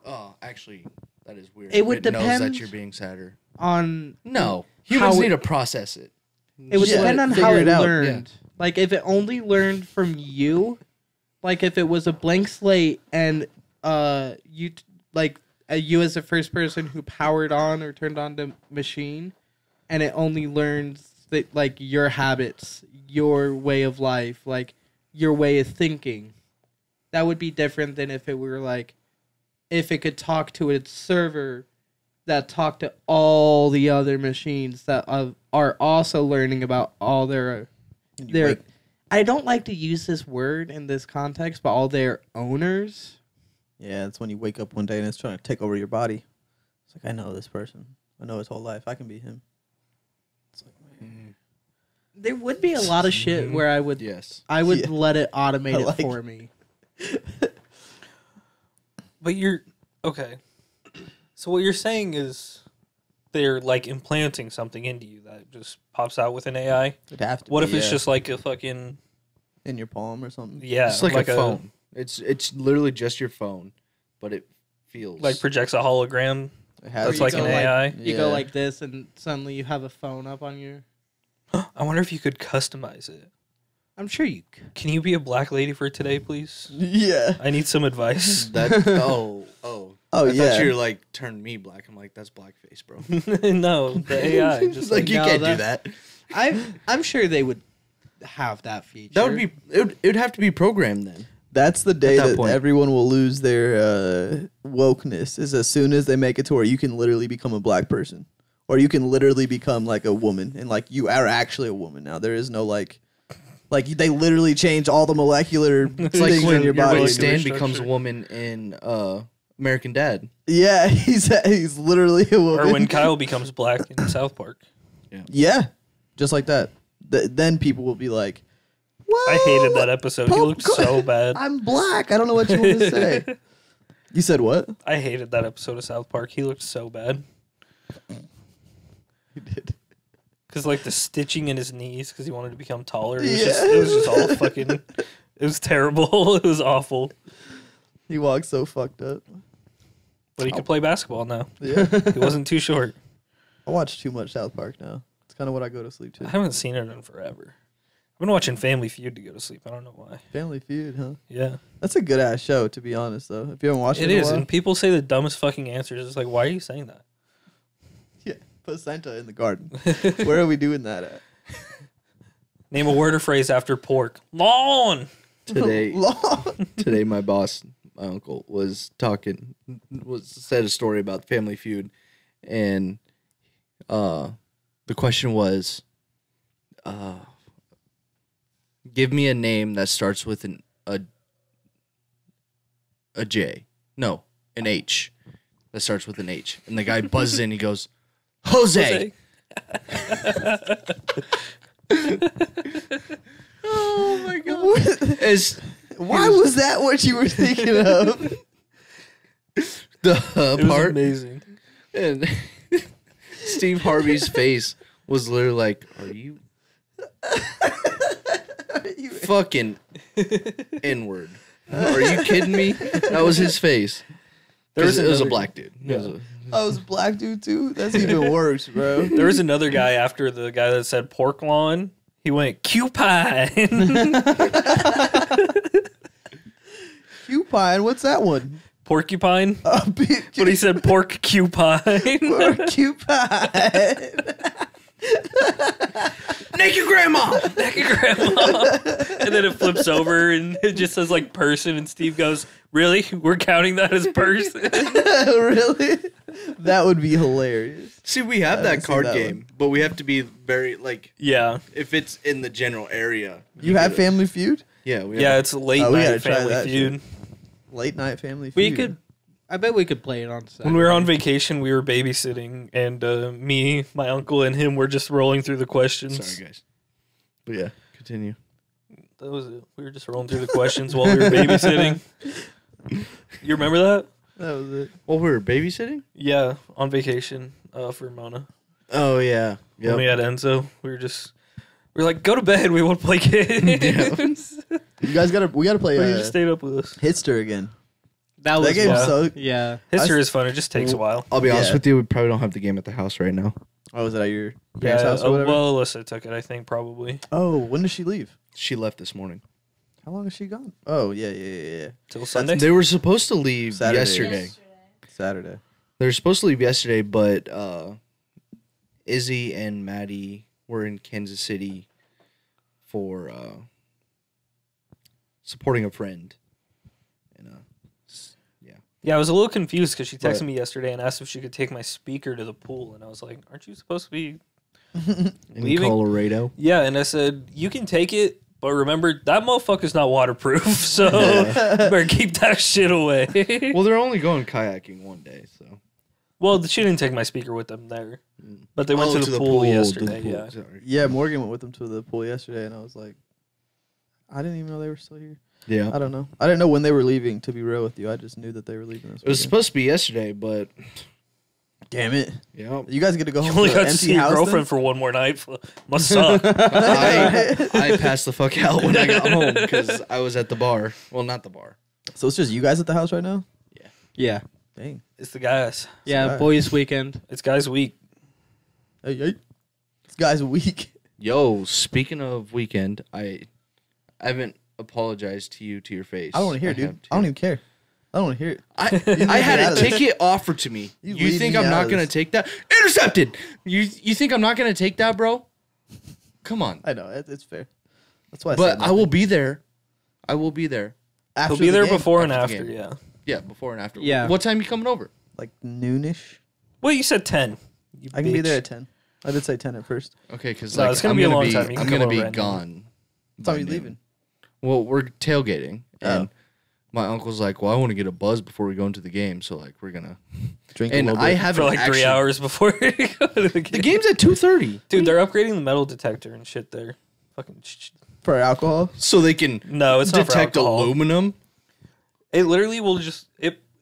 oh, actually, that is weird. It would knows that depend- you're being sadder. On No, How humans it- need to process it. it would Yeah, depend on figure how it it out, learned. Like if it only learned from you, like if it was a blank slate and you you as the first person who powered on or turned on the machine, and it only learns that like your habits, your way of life, like your way of thinking. That would be different than if it were like if it could talk to its server that talk to all the other machines that are also learning about all their I don't like to use this word in this context, but all their owners. Yeah, it's when you wake up one day and it's trying to take over your body. It's like, I know this person. I know his whole life. I can be him. It's like, man. There would be a lot of shit where I would Yes. I would Yeah. let it automate I it like for it. me. But you're okay. So what you're saying is they're like implanting something into you that just pops out with an AI. It'd have to What be, if it's yeah, just like a fucking in your palm or something? yeah, It's like a phone. It's literally just your phone, but it feels like projects a hologram. It has That's to like be. an go like- AI. You go Yeah. like this, and suddenly you have a phone up on your. I wonder if you could customize it. I'm sure you could. Can you be a black lady for today, please? Yeah. I need some advice. that. Oh. Oh, I yeah. thought you were like turn me black. I'm like that's blackface, bro. No, the AI. Just like like you no, can't do that- that. I'm sure they would have that feature. That would be. It would have to be programmed then. That's the day that that point. everyone will lose their wokeness. Is as soon as they make it to where you can literally become a black person, or you can literally become like a woman, and like you are actually a woman now. There is no like they literally change all the molecular It's like things when in your your body. when molecular Stan structure. becomes a woman in American Dad. Yeah, he's literally a woman. or when Kyle becomes black in South Park. Yeah, just like that. Then people will be like, "Whoa, I hated that episode. He Pope looked so bad. I'm black. I don't know what you want to say." You said what? I hated that episode of South Park. He looked so bad. You did. Because like the stitching in his knees because he wanted to become taller. Yeah. It was just all fucking. It was terrible. It was awful. He walks so fucked up. But he could play basketball now. Yeah, He wasn't too short. I watch too much South Park now. It's kind of what I go to sleep I to. haven't seen it in forever. I've been watching Family Feud to go to sleep. I don't know why. Family Feud, huh? Yeah, That's a good ass show, to be honest. Though, if you haven't watched it, it in a is. while, And people say the dumbest fucking answers. It's like, why are you saying that? yeah, put Santa in the garden. Where are we doing that at? Name a word or phrase after pork. Lawn. Today, Long. today my boss, my uncle, said a story about Family Feud, and the question was, give me a name that starts with a J. No, an H. That starts with an H. And the guy buzzes in. He goes, Jose. Oh my god! Why was that what you were thinking of? The It was part amazing. and Steve Harvey's face was literally like, "Are you fucking N-word? Are you kidding me?" That was his face. There was It was a another- black dude. It was Yeah. a- I was a black dude too. That's even worse, bro. There was another guy after the guy that said pork lawn. He went cupine. Cupine, what's that one? Porcupine. But But he said pork cupine. Cupine. naked grandma. Naked grandma. And then it flips over and it just says like person. And Steve goes, "Really? We're counting that as person?" Really? That would be hilarious. See, we have haven't that seen card that game, but we have to be very like Yeah. if it's in the general area. You have get it. Family Feud? Yeah, we have Yeah, it's a late Oh, we night gotta try family that feud. Late night Family Feud. We could. I bet we could play it on Saturday. When we were on vacation, we were babysitting, and me, my uncle, and him were just rolling through the questions. Sorry, guys. But yeah, continue. That was it. We were just rolling through the questions while we were babysitting. You remember that? That was it. Well, we were babysitting. Yeah, on vacation for Mona. Oh yeah, When we had Enzo, we were like, go to bed. We want to play games. You guys we gotta play But you just stayed up with us. Hitster again. that was That game's fun. so. yeah. History is fun. It just takes a while. I'll be honest Yeah. with you. We probably don't have the game at the house right now. Oh, was it at your Yeah, parents' house or whatever? well, Alyssa took it, I think, probably. Oh, when does she leave? She left this morning. How long is she gone? Oh, yeah. Till Sunday. They were supposed to leave Saturday. yesterday. Saturday. They were supposed to leave yesterday, but Izzy and Maddie were in Kansas City for supporting a friend. And Yeah, I was a little confused because she texted But- me yesterday and asked if she could take my speaker to the pool, and I was like, "Aren't you supposed to be In leaving?" Colorado. Yeah, and I said, "You can take it, but remember that motherfucker's not waterproof, so you better keep that shit away." Well, they're only going kayaking one day, so. Well, she didn't take my speaker with them there, but they went to the pool yesterday. Yeah, Sorry. Yeah, Morgan went with them to the pool yesterday, and I was like, I didn't even know they were still here. Yeah. I don't know. I didn't know when they were leaving. To be real with you, I just knew that they were leaving this It was weekend. supposed to be yesterday, but Damn it! yeah. You guys get to go you home only to got an to empty see your house. girlfriend for one more night. Must suck. I passed the fuck out when I got home because I was at the bar. Well, not the bar. So it's just you guys at the house right now. Yeah. Dang. It's the guys. Yeah, Sorry. boys' weekend. It's guys' week. Hey, hey. This guy's weak. Yo, speaking of weekend, I haven't apologized to you to your face. I don't want to hear it, have dude. to. I don't even care. I don't want to hear it. I had out a of this. ticket offered to me. You You leave think me I'm out not of gonna this. take that? Intercepted. You think I'm not gonna take that, bro? Come on. I know it's fair. That's why. But said I will be there. I will be there. after He'll be the there game, before and After after. the Yeah. Yeah, before and after. Yeah. What time you coming over? like noonish. Well, you said 10. You I can be bitch. there at 10. I did say 10 at first. Okay, because No, like it's gonna I'm be a gonna long be, time. You can I'm come gonna over be at noon. gone. What time are by you noon. leaving? Well, we're tailgating, and Oh. my uncle's like, "Well, I want to get a buzz before we go into the game, so like we're gonna." Drink And a little I bit. haven't For like 3 actually- hours before we go to the game. The game's at 2:30, Dude, they're upgrading the metal detector and shit there. Fucking for alcohol. so they can No, it's not for detect alcohol. aluminum. It literally will just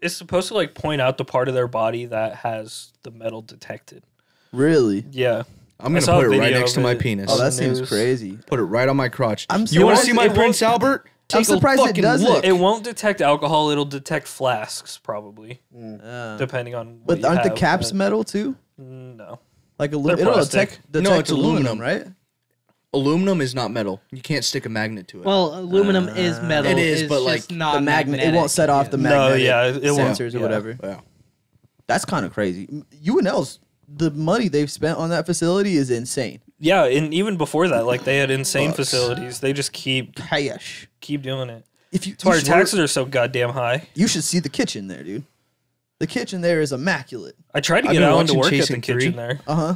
it's supposed to like point out the part of their body that has the metal detected. Really? Yeah. I'm I gonna saw put a it right video next to of my it. penis. Oh, the that seems news. crazy. Put it right on my crotch. I'm You want to surprised see my it won't- Prince Albert? I'm Take surprised a it fucking doesn't. look. It won't detect alcohol, it'll detect flasks probably, depending on what but you aren't the have, caps but- metal too? No. Like They're it'll plastic. detect it's aluminum, aluminum. right? Aluminum is not metal. You can't stick a magnet to it. Well, aluminum is metal. It is, it's but, just like, not The magnet. It won't magnetic. set off the No, magnetic yeah, it won't. sensors or Yeah. whatever. yeah. That's kind of crazy. UNL's the money they've spent on that facility is insane. Yeah, and even before that, like they had insane Bucks. facilities. They just keep Cash. doing it. If you, That's why you our should taxes are so goddamn high. you should see the kitchen there, dude. The kitchen there is immaculate. I tried to I've get been Alan to watching work at the Chasing kitchen 3. there. Uh huh.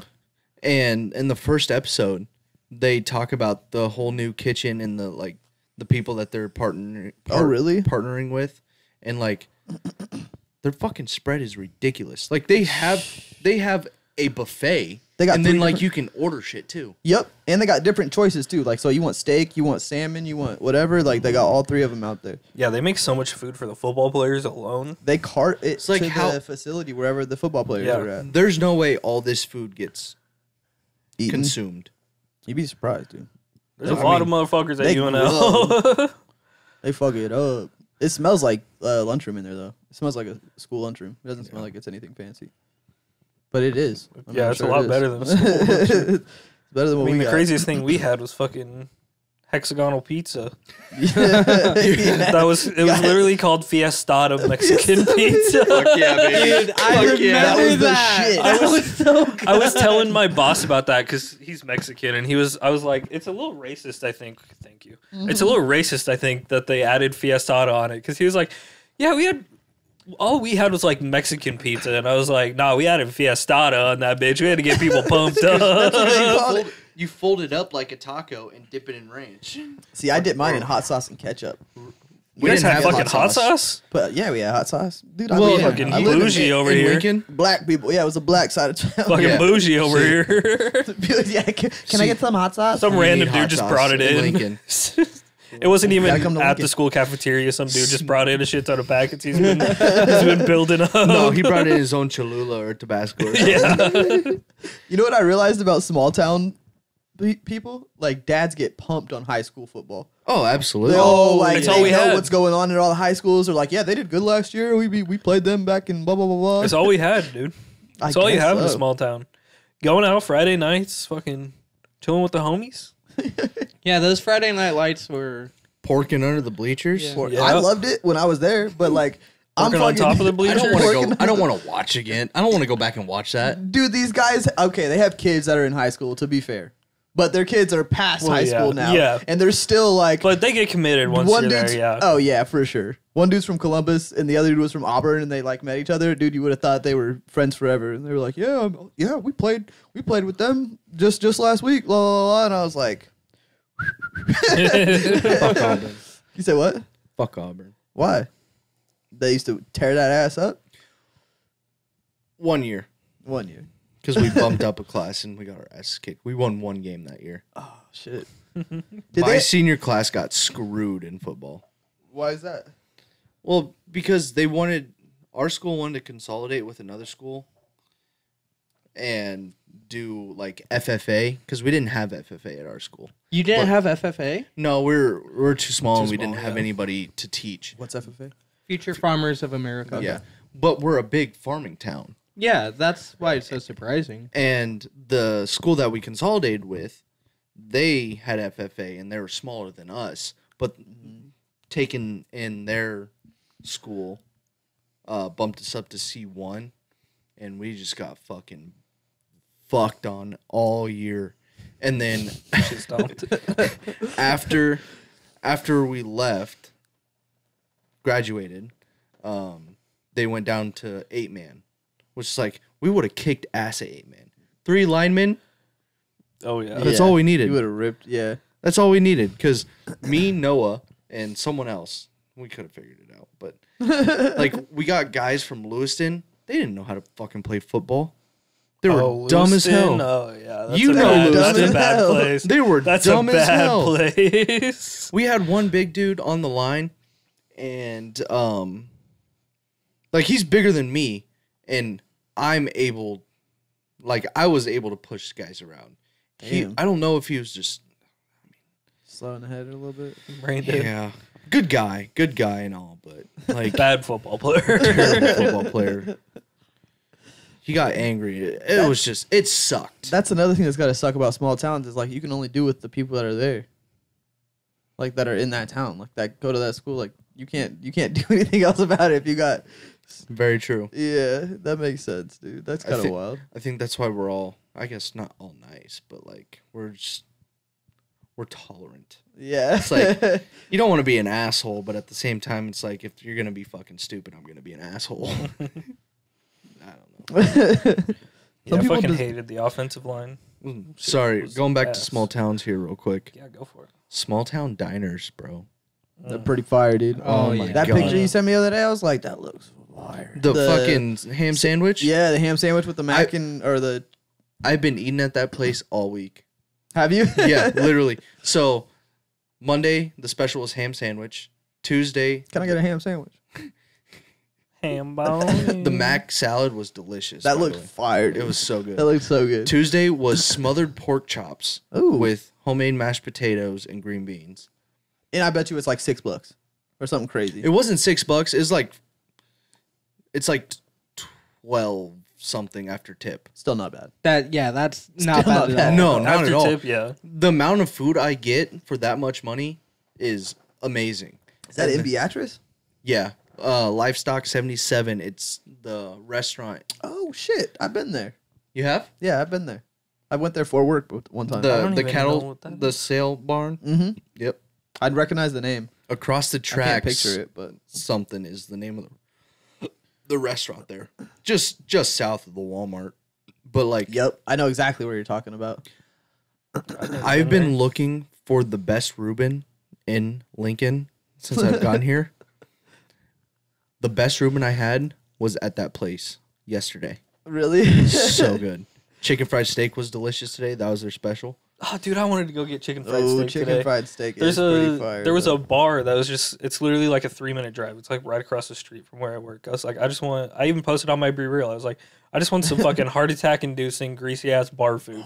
And in the first episode, they talk about the whole new kitchen and the people that they're Oh, really? partnering with, and like their fucking spread is ridiculous. Like they have a buffet, They got and then three like different- you can order shit too. Yep. And they got different choices too. Like, so you want steak, you want salmon, you want whatever. Like, they got all three of them out there. Yeah, they make so much food for the football players alone. They cart it like to how- the facility wherever the football players Yeah. are at. There's no way all this food gets Eating. consumed. You'd be surprised, dude. There's I a lot mean, of motherfuckers at they UNL. They fuck it up. It smells like lunchroom in there though. It smells like a school lunchroom. It doesn't smell like it's anything fancy, but it is. I mean, Yeah, I'm it's a sure lot it is. better than a school lunchroom. It's better than I what mean, we the got. craziest thing we had was fucking hexagonal pizza. Yeah. It was literally called Fiestada Mexican pizza. Yeah, baby. Dude, I remember yeah. That was the that. shit. That was so good. I was telling my boss about that because he's Mexican, and I was like, it's a little racist, I think. Thank you. It's a little racist, I think, that they added Fiestada on it because he was like, yeah, all we had was like Mexican pizza, and I was like, nah, we added Fiestada on that bitch. We had to get people pumped up. You fold it up like a taco and dip it in ranch. See, I dip mine in hot sauce and ketchup. We guys didn't had have fucking hot sauce. But yeah, we had hot sauce, dude. Well, live in- fucking I live in- bougie over here. Lincoln. Black people. Yeah, it was a black side of town. Fucking Yeah. bougie over here. yeah, can I get some hot sauce? Some You random need dude hot just sauce brought it in in. Lincoln. It wasn't even Gotta come to at Lincoln. the school cafeteria. Some dude just brought in a shit ton of packets. He's been building up. No, he brought in his own Cholula or Tabasco. Or something. Yeah. You know what I realized about small town people? Like dads get pumped on high school football. Oh, They absolutely. all like that's all they we know had. what's going on in all the high schools. They're like, yeah, they did good last year. We played them back in blah blah blah blah. That's all we had, dude. I That's all you guess have in a so. small town. Going out Friday nights, fucking chilling with the homies. Yeah, those Friday night lights were. Porking under the bleachers. Yeah. Or- Yeah. I loved it when I was there, but like I'm Working on fucking, top of the I bleachers. don't want to Porking go. I don't want to watch again. I don't want to go back and watch that. Dude, these guys, okay, they have kids that are in high school, to be fair. but their kids are past Well, high yeah, school now. yeah. And they're still like But they get committed once you're there, yeah. Oh yeah, for sure. One dude's from Columbus and the other dude was from Auburn, and they like met each other. Dude, you would have thought they were friends forever. And they were like, yeah, we played with them just last week. La, la, la. And I was like, Fuck Auburn. you say what? Fuck Auburn. Why? They used to tear that ass up 1 year. 1 year. Because we bumped up a class and we got our asses kicked. We won one game that year. Oh shit. My senior class got screwed in football. Why is that? Well, because our school wanted to consolidate with another school and do like FFA because we didn't have FFA at our school. You didn't But- have FFA? No, we're too small and we small, didn't have yeah. anybody to teach. What's FFA? Future Farmers of America. Yeah, but we're a big farming town. Yeah, that's why it's so surprising. And the school that we consolidated with, they had FFA and they were smaller than us, but taken in their school bumped us up to C1, and we just got fucking fucked on all year. And then Shit stomped. after we left, graduated, they went down to 8-man, which is like we would have kicked ass at 8-man. 3 linemen. Oh, yeah. That's all we needed. You would have ripped, yeah. That's all we needed because me, Noah, and someone else, we could have figured it out. But like we got guys from Lewiston, they didn't know how to fucking play football. They were dumb as Lewiston? hell. Oh, yeah. That's You a know bad, that's Lewiston. a bad Hell. place. They were That's dumb a as bad hell. place. We had one big dude on the line, and like he's bigger than me, and I was able to push guys around. Damn. I don't know if he was just Slowing the head a little bit. Brain dead. yeah, good guy and all, but like Bad football player. terrible football player. He got angry. It sucked. That's another thing that's got to suck about small towns is like you can only do with the people that are there. Like that are in that town, like that go to that school. Like you can't do anything else about it if you got. Very true. Yeah, that makes sense, dude. That's I kind of think- wild. I think that's why we're all, I guess not all nice, but like we're tolerant. Yeah, It's like you don't want to be an asshole, but at the same time, it's like if you're gonna be fucking stupid, I'm gonna be an asshole. I don't know. Yeah, I people fucking just- hated the offensive line. Sorry, was going back to ass. small towns here real quick. Yeah, go for it. Small town diners, bro. They're pretty fire, dude. Oh, my yeah. That God. picture you sent me the other day, I was like, that looks fire. The fucking ham sandwich. Yeah, the ham sandwich with the mac and or the. I've been eating at that place all week. Have you? Yeah, literally. So Monday the special was ham sandwich. Tuesday Can I get a ham sandwich? Ham bone. the mac salad was delicious. That by the looked way. fire. Dude. It was so good. That looked so good. Tuesday was smothered pork chops Ooh. with homemade mashed potatoes and green beans. And I bet you it's like $6 or something crazy. It wasn't $6. It's like 12 something after tip. Still not bad. That's not Still not bad bad. at all. No, not After at all. tip, yeah. The amount of food I get for that much money is amazing. Is that in Beatrice? Yeah. Livestock 77. It's the restaurant. Oh shit! I've been there. You have? Yeah, I've been there. I went there for work one time. The don't even know cattle, what that the is. sale barn. Mm-hmm. Yep. I'd recognize the name. Across the I can't tracks. picture it, but Something is the name of the restaurant there. Just south of the Walmart. But like yep, I know exactly what you're talking about. I've been looking for the best Reuben in Lincoln since I've gotten here. The best Reuben I had was at that place yesterday. Really? So good. Chicken fried steak was delicious today. That was their special. Oh, dude, I wanted to go get chicken fried Oh, steak chicken today. fried steak There's is pretty fire. there was though. a bar that was just, it's literally like a 3-minute drive. It's like right across the street from where I work. I was like, I even posted on my Be Real. I was like, I just want some fucking heart attack inducing greasy ass bar food.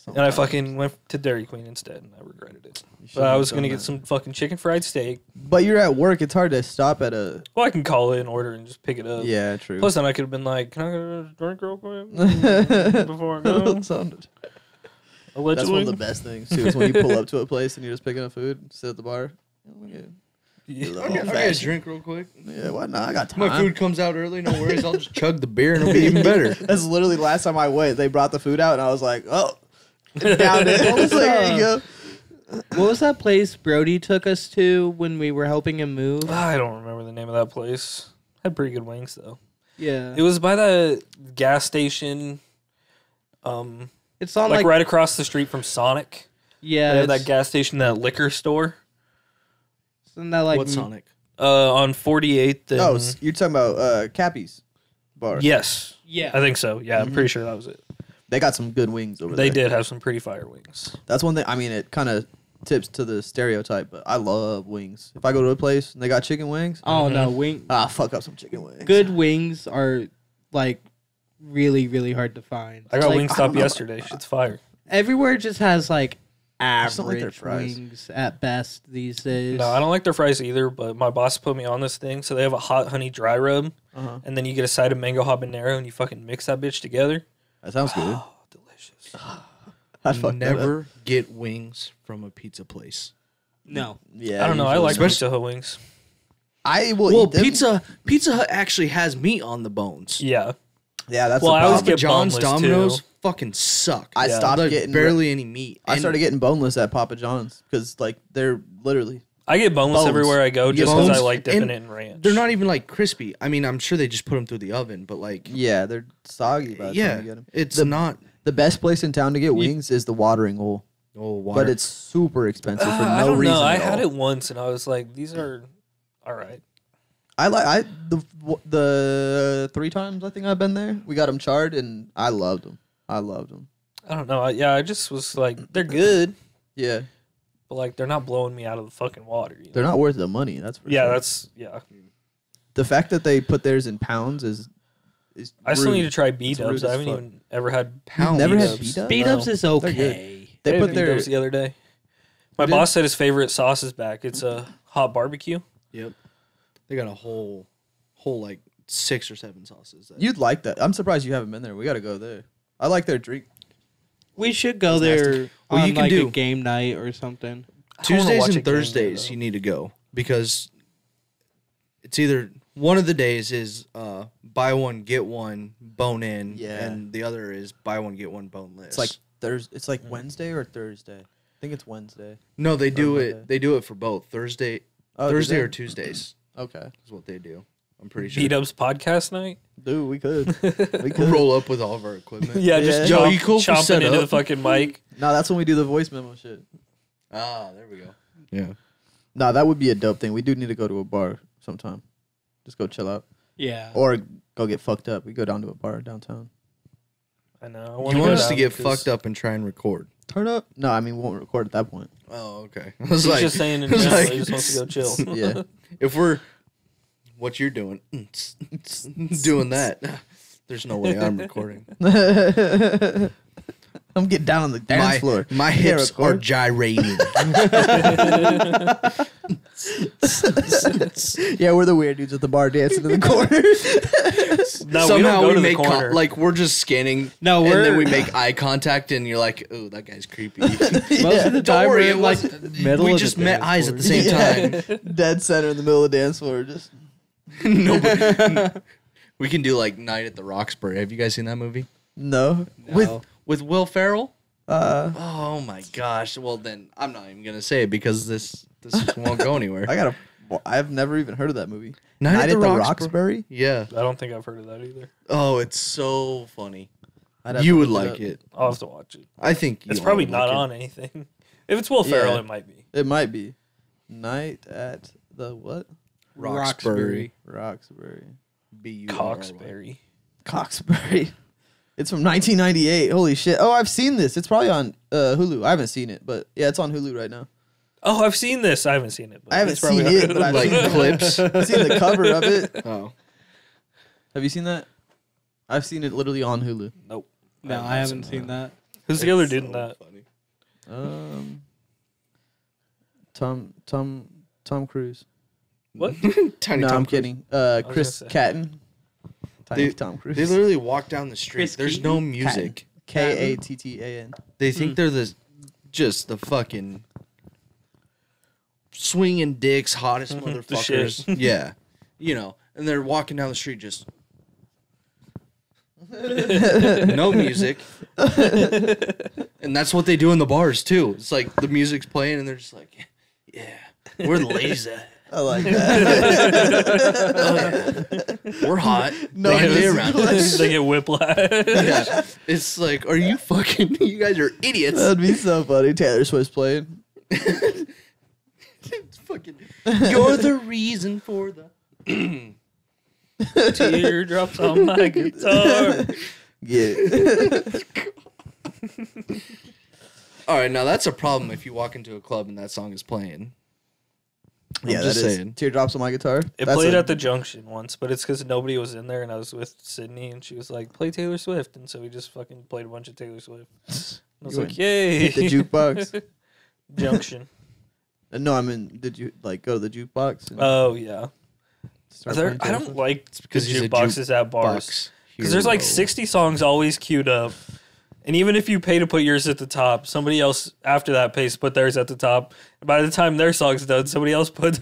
And I fucking went to Dairy Queen instead, and I regretted it. But I was gonna get some fucking chicken fried steak. But you're at work. It's hard to stop at a. Well, I can call it and order and just pick it up. Yeah, true. Plus, then I could have been like, "Can I get a drink real quick before I go?" Sounded- That's Allegedly. one of the best things too. Is when you pull up to a place and you're just picking up food, sit at the bar. Yeah. I'll get a drink real quick. Yeah, why not? I got time. My food comes out early. No worries. I'll just chug the beer and it'll be even better. That's literally the last time I went. They brought the food out and I was like, oh, Down it. I was like, here you go. What was that place Brody took us to when we were helping him move? I don't remember the name of that place. Had pretty good wings though. Yeah. It was by the gas station, It's on like right across the street from Sonic. Yeah. They have that It's gas station, that liquor store, in that like What Sonic? on 48th. And, Oh, you're talking about Cappy's bar. yes, Yeah. I think so. Yeah, I'm pretty sure that was it. They got some good wings over They there. did have some pretty fire wings. That's one thing. I mean, it kind of tips to the stereotype, but I love wings. If I go to a place and they got chicken wings, Oh no, wing. fuck up some chicken wings. Good wings are like really really hard to find. I got Like, Wingstop yesterday. Shit's fire. everywhere just has like just don't like their average fries. wings at best these days. No, I don't like their fries either, but my boss put me on this thing. So they have a hot honey dry rub, Uh-huh. and then you get a side of mango habanero, and you fucking mix that bitch together. That sounds good. Oh, delicious. I'd fuck that up. Never get wings from a pizza place. No. Yeah, I don't know. I usually. like Especially- Pizza Hut wings. I will Well, eat them. Pizza Hut actually has meat on the bones. Yeah. Yeah, that's Well, the I always problem. get Papa John's boneless, Domino's too. fucking suck. I Yeah. stopped There's getting barely any meat. I And started getting boneless at Papa John's because like they're literally I get boneless Bones. everywhere I go You get just because I bones? like dipping And it in ranch. they're not even like crispy. I mean, I'm sure they just put them through the oven, but like, yeah they're soggy by the yeah, time you get them. it's The- not. The best place in town to get wings is the Watering Hole, Oh, water. but it's super expensive for I no don't reason. know. I at had all. it once, and I was like, "These are all right." The 3 times I think I've been there. We got them charred and I loved them. I loved them. I don't know. I just was like, they're good, Yeah, but like they're not blowing me out of the fucking water. You know? they're not worth the money. That's for Yeah, sure. that's yeah. The fact that they put theirs in pounds is. I still rude. need to try B It's rude Dubs. as I haven't fuck. even ever had Pound never had B-dubs. B-dubs? B-dubs No. is good. okay. They I put had their B-dubs the other day. My Did? boss said his favorite sauce is back. It's a hot barbecue. Yep. They got a whole like 6 or 7 sauces. You'd like that. I'm surprised you haven't been there. We got to go there. I like their drink. We should go That's nasty. there Well, on you can like a do- game night or something. I don't wanna Tuesdays watch a and game Thursdays there, you need to go because it's either one of the days is buy one get one bone in, Yeah. and the other is buy one get one boneless. It's like It's like Wednesday or Thursday. I think it's Wednesday. no, they do Monday. it. They do it for both Thursday Oh, do Thursday they? or Tuesdays Okay, is what they do. I'm pretty sure. B Dubs podcast night. dude, we could. We We'll could. roll up with all of our equipment. Yeah, just Yeah. Yo, chomp, you cool for chomping setup? into the fucking mic. No, that's when we do the voice memo shit. Ah, there we go. Yeah. No, that would be a dope thing. We do need to go to a bar sometime. Just go chill out. Yeah. Or go get fucked up. We go down to a bar downtown. I know. I You wanna want go us to down get because- fucked up and try and record? Turn up. No, I mean, we won't record at that point. Oh, okay. I was He's like, just saying in I was general, like- he just wants to go chill. Yeah. if we're what you're doing, doing that, there's no way I'm recording. I'm getting down on the dance floor. My Yeah, hips are record. gyrating. Yeah, we're the weird dudes at the bar dancing in the corner. No, Somehow we don't go we to make the corner. like we're just scanning. No, and then we're- we make eye contact, and you're like, "Oh, that guy's creepy." Most of the Don't time worry, we're it in like was- middle we of just the met dance eyes at floor. the same Yeah. time. Dead center in the middle of the dance floor. Just Nobody. We can do like Night at the Roxbury. Have you guys seen that movie no. No. with Will Ferrell? Uh, Oh my gosh! Well, then I'm not even gonna say it because this won't go anywhere. I've never even heard of that movie. Night at the Roxbury? Roxbury. Yeah. I don't think I've heard of that either. Oh, it's so funny. I'd have You to would look like up. it. I'll have to watch it. I think It's all probably would not like it. on anything. If it's Will Ferrell, Yeah. it might be. It might be. Night at the what? Roxbury. Roxbury. B-U-R-R-Y. Coxberry. Coxbury. It's from 1998. Holy shit. Oh, I've seen this. It's probably on Hulu. I haven't seen it, but yeah, it's on Hulu right now. Oh, I've seen this. I haven't seen it. But I haven't it's probably seen on it, but I've Like seen clips. I've seen the cover of it. Oh. Have you seen that? I've seen it literally on Hulu. Nope. No, I haven't seen that. Who's the other dude in that? Funny. Tom Cruise. What? Tiny No, Tom I'm Cruise. kidding. gonna Chris say. Catton. Tiny They- Tom Cruise. They literally walk down the street. Chris There's Keaton? no music. Kattan. They think they're just the fucking swinging dicks, hottest The shit. motherfuckers. Yeah, you know, and they're walking down the street just no music, And that's what they do in the bars too. It's like the music's playing and they're just like, yeah, where the ladies at? I like that. We're hot. No, They this lay is around like- us. They get whiplash. Yeah. It's like, are you fucking? You guys are idiots. That'd be so funny. Taylor Swift's playing. It's fucking. You're the reason for the. Teardrops on my guitar. Get it. All right, now that's a problem if you walk into a club and that song is playing. Yeah, just that is saying. Teardrops on my guitar. It played at the Junction once, but it's because nobody was in there, and I was with Sydney, and she was like, "Play Taylor Swift," and so we just fucking played a bunch of Taylor Swift. And I was You like, went- "Yay!" hit the jukebox. Junction. No, I mean, did you like go to the jukebox? And Oh yeah. start There, playing I Taylor don't Swift? like because he's a jukeboxes at bars Box because there's like hero. 60 songs always queued up, and even if you pay to put yours at the top, somebody else after that pays to put theirs at the top. And by the time their song's done, somebody else pays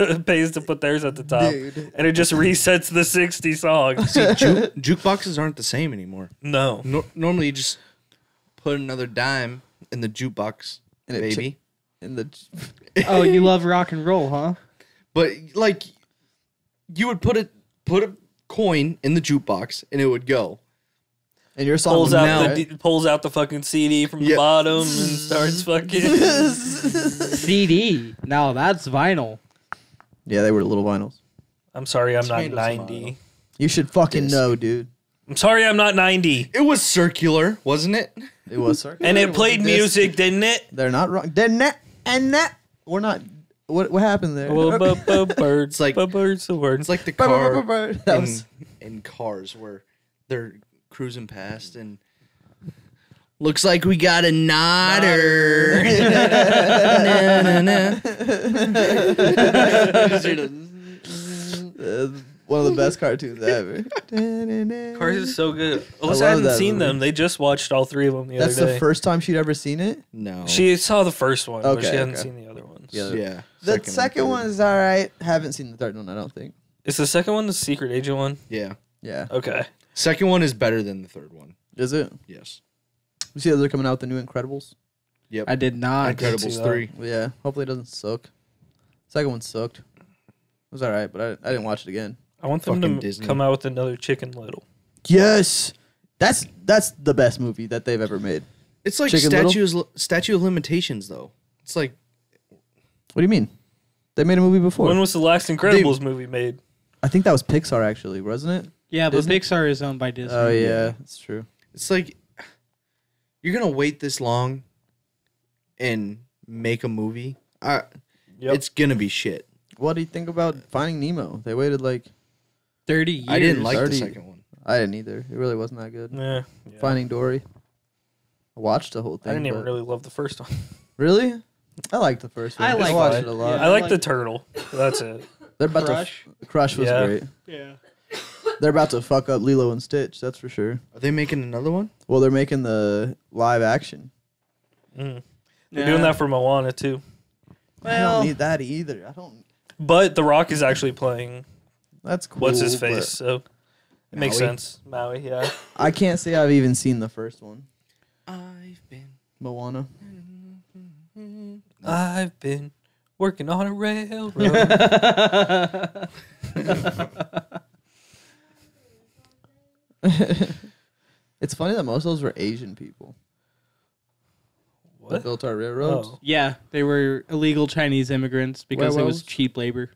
to put theirs at the top, Dude. and it just resets the 60 songs. See, jukeboxes aren't the same anymore. No. Normally, you just put another dime in the jukebox, And it baby. In the Oh, you love rock and roll, huh? But like, you would put a coin in the jukebox and it would go. and your song Pulls was out now, the right? pulls out the fucking CD from the Yep. bottom and starts fucking. CD. Now that's vinyl. Yeah, they were little vinyls. I'm sorry, I'm not Tomatoes 90. You should fucking Disc. know, dude. I'm sorry, I'm not 90. It was circular, wasn't it? It was circular. And it was played a disc. music, didn't it? They're not wrong. They're not. And that we're not. What happened there? Birds, like- birds, the word. It's like the car That was in cars where they're cruising past and looks like we got a nodder. one of the best cartoons ever. Cars is so good. Alyssa love hadn't that seen movie. them. They just watched all three of them the That's other day. the first time she'd ever seen it. No. She saw the first one, but she Okay, hadn't okay. seen the other ones. Yeah. Yeah. The second one is all right. Haven't seen the third one. I don't think. Is the second one the secret agent one? Yeah. Yeah. Okay. Second one is better than the third one. Is it? Yes. You see that they're coming out with the new Incredibles? Yep. I did not. did see Incredibles that. 3. Well, yeah. Hopefully it doesn't suck. Second one sucked. It was all right, but I didn't watch it again. I want them Fucking to Disney. come out with another Chicken Little. Yes, that's the best movie that they've ever made. It's like Chicken Little? statue of limitations though. It's like What do you mean? They made a movie before. When was the last Incredibles movie made? I think that was Pixar, actually, wasn't it? Yeah, but Disney? Pixar is owned by Disney. Oh yeah, that's true. it's like you're gonna wait this long and make a movie. Yep. It's gonna be shit. What do you think about Finding Nemo? They waited like 30 years. I didn't like 30. the second one. I didn't either. It really wasn't that good. Yeah. Finding Dory. I watched the whole thing. I didn't even but- really love the first one. Really? I liked the first one. I like watched it. it a lot. Yeah. I like like- the turtle. That's it. They're about Crush. to Crush was Yeah. great. Yeah. They're about to fuck up Lilo and Stitch. That's for sure. Are they making another one? Well, they're making the live action. Mm. They're doing that for Moana too. I don't need that either. I don't. But The Rock is actually playing That's cool. what's his but face, so it makes Maui? sense. Maui, yeah. I can't say I've even seen the first one. I've been. Moana. I've been working on a railroad. It's funny that most of those were Asian people that What? built our railroads. Oh. Yeah, they were illegal Chinese immigrants because it was Werewolves? cheap labor.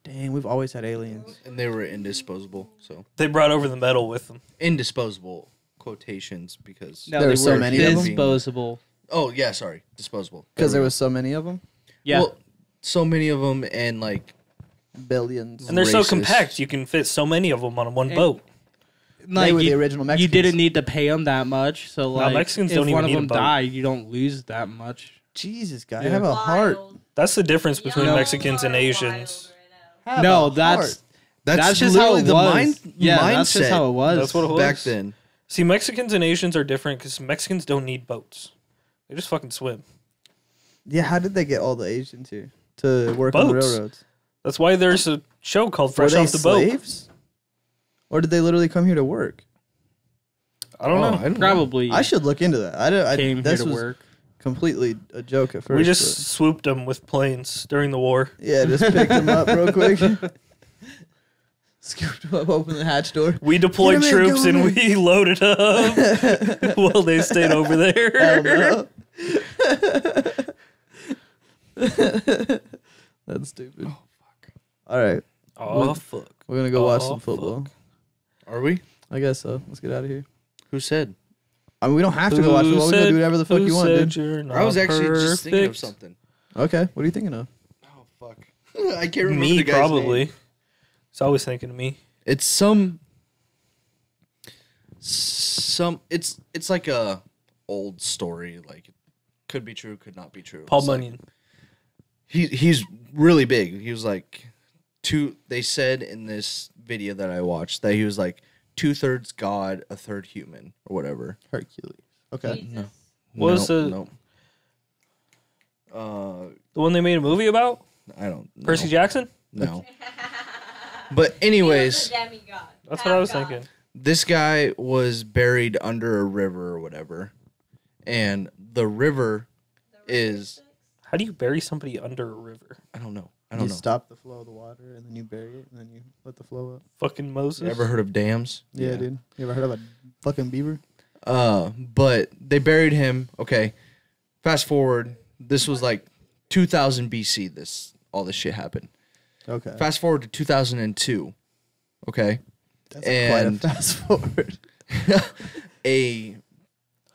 Dang, we've always had aliens. And they were indisposable. So They brought over the metal with them. indisposable quotations because No, There they were so were many of them? disposable. Oh yeah, sorry, disposable. Because there we was so many of them. Yeah. Well, so many of them and like Billions. And they're so Racist. compact, you can fit so many of them on one And- boat. They were the you, original you Mexicans. didn't need to pay them that much, so like Mexicans if don't one even of need a them boat. died, you don't lose that much. Jesus, guy, Yeah. have a heart. Wild. That's the difference between Y'all Mexicans and are Asians. wild right now. Have No, a that's heart. that's just how literally it the was. Yeah, mindset that's just how it was. That's what it was. back then. See, Mexicans and Asians are different because Mexicans don't need boats. They just fucking swim. Yeah, how did they get all the Asians here to work on the Boats. railroads? That's why there's a show called Were Fresh they Off the Boat. slaves? Or did they literally come here to work? I don't know. I don't know. Probably I should look into that. I came here this to was, work. completely a joke at first. We just swooped them with planes during the war. yeah, just picked them up real quick. Scooped them up, opened the hatch door. We deployed Get 'em in, troops get 'em and we loaded up while they stayed over there. Hell no. That's stupid. Oh fuck. All right, Oh, fuck. we're gonna go watch Oh, some football. fuck. Are we? I guess so. Let's get out of here. Who said? I mean, we don't have to go watch football. We can do whatever the fuck you want, dude. I was actually just thinking of something. Okay, what are you thinking of? Oh fuck. I can't remember Me, the guy's probably. name. It's always thinking of me. It's it's like a old story, like it could be true, could not be true. Paul It's like- Bunyan. he's really big. He was like they said in this video that I watched that he was like 2/3 God, 1/3 human, or whatever. Hercules. Okay. Jesus. What was no. The one they made a movie about? I don't know. Percy Jackson? No. But He was anyways, a demigod. That's what I was Half-god. thinking. this guy was buried under a river or whatever. And the river The is Six? How do you bury somebody under a river? I don't know. I You don't know. stop the flow of the water and then you bury it and then you let the flow up. Fucking Moses. You ever heard of dams? Yeah, dude. You ever heard of a fucking beaver? But they buried him. Okay. Fast forward. This was like 2000 BC. All this shit happened. Okay. Fast forward to 2002. Okay. That's and- quite a fast forward. A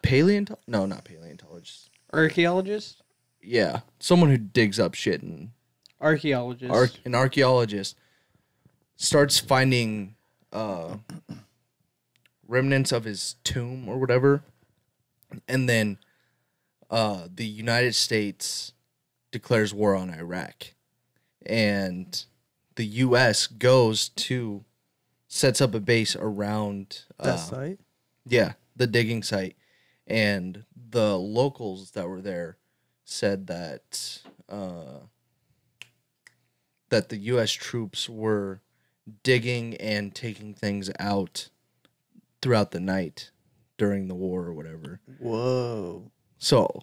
paleontologist? No, not paleontologist. Archaeologist? Yeah, someone who digs up shit and Archaeologist. an archaeologist starts finding remnants of his tomb or whatever, and then the United States declares war on Iraq, and the U.S. sets up a base around That site? yeah, the digging site, and the locals that were there said that that the U.S. troops were digging and taking things out throughout the night during the war or whatever. Whoa. So,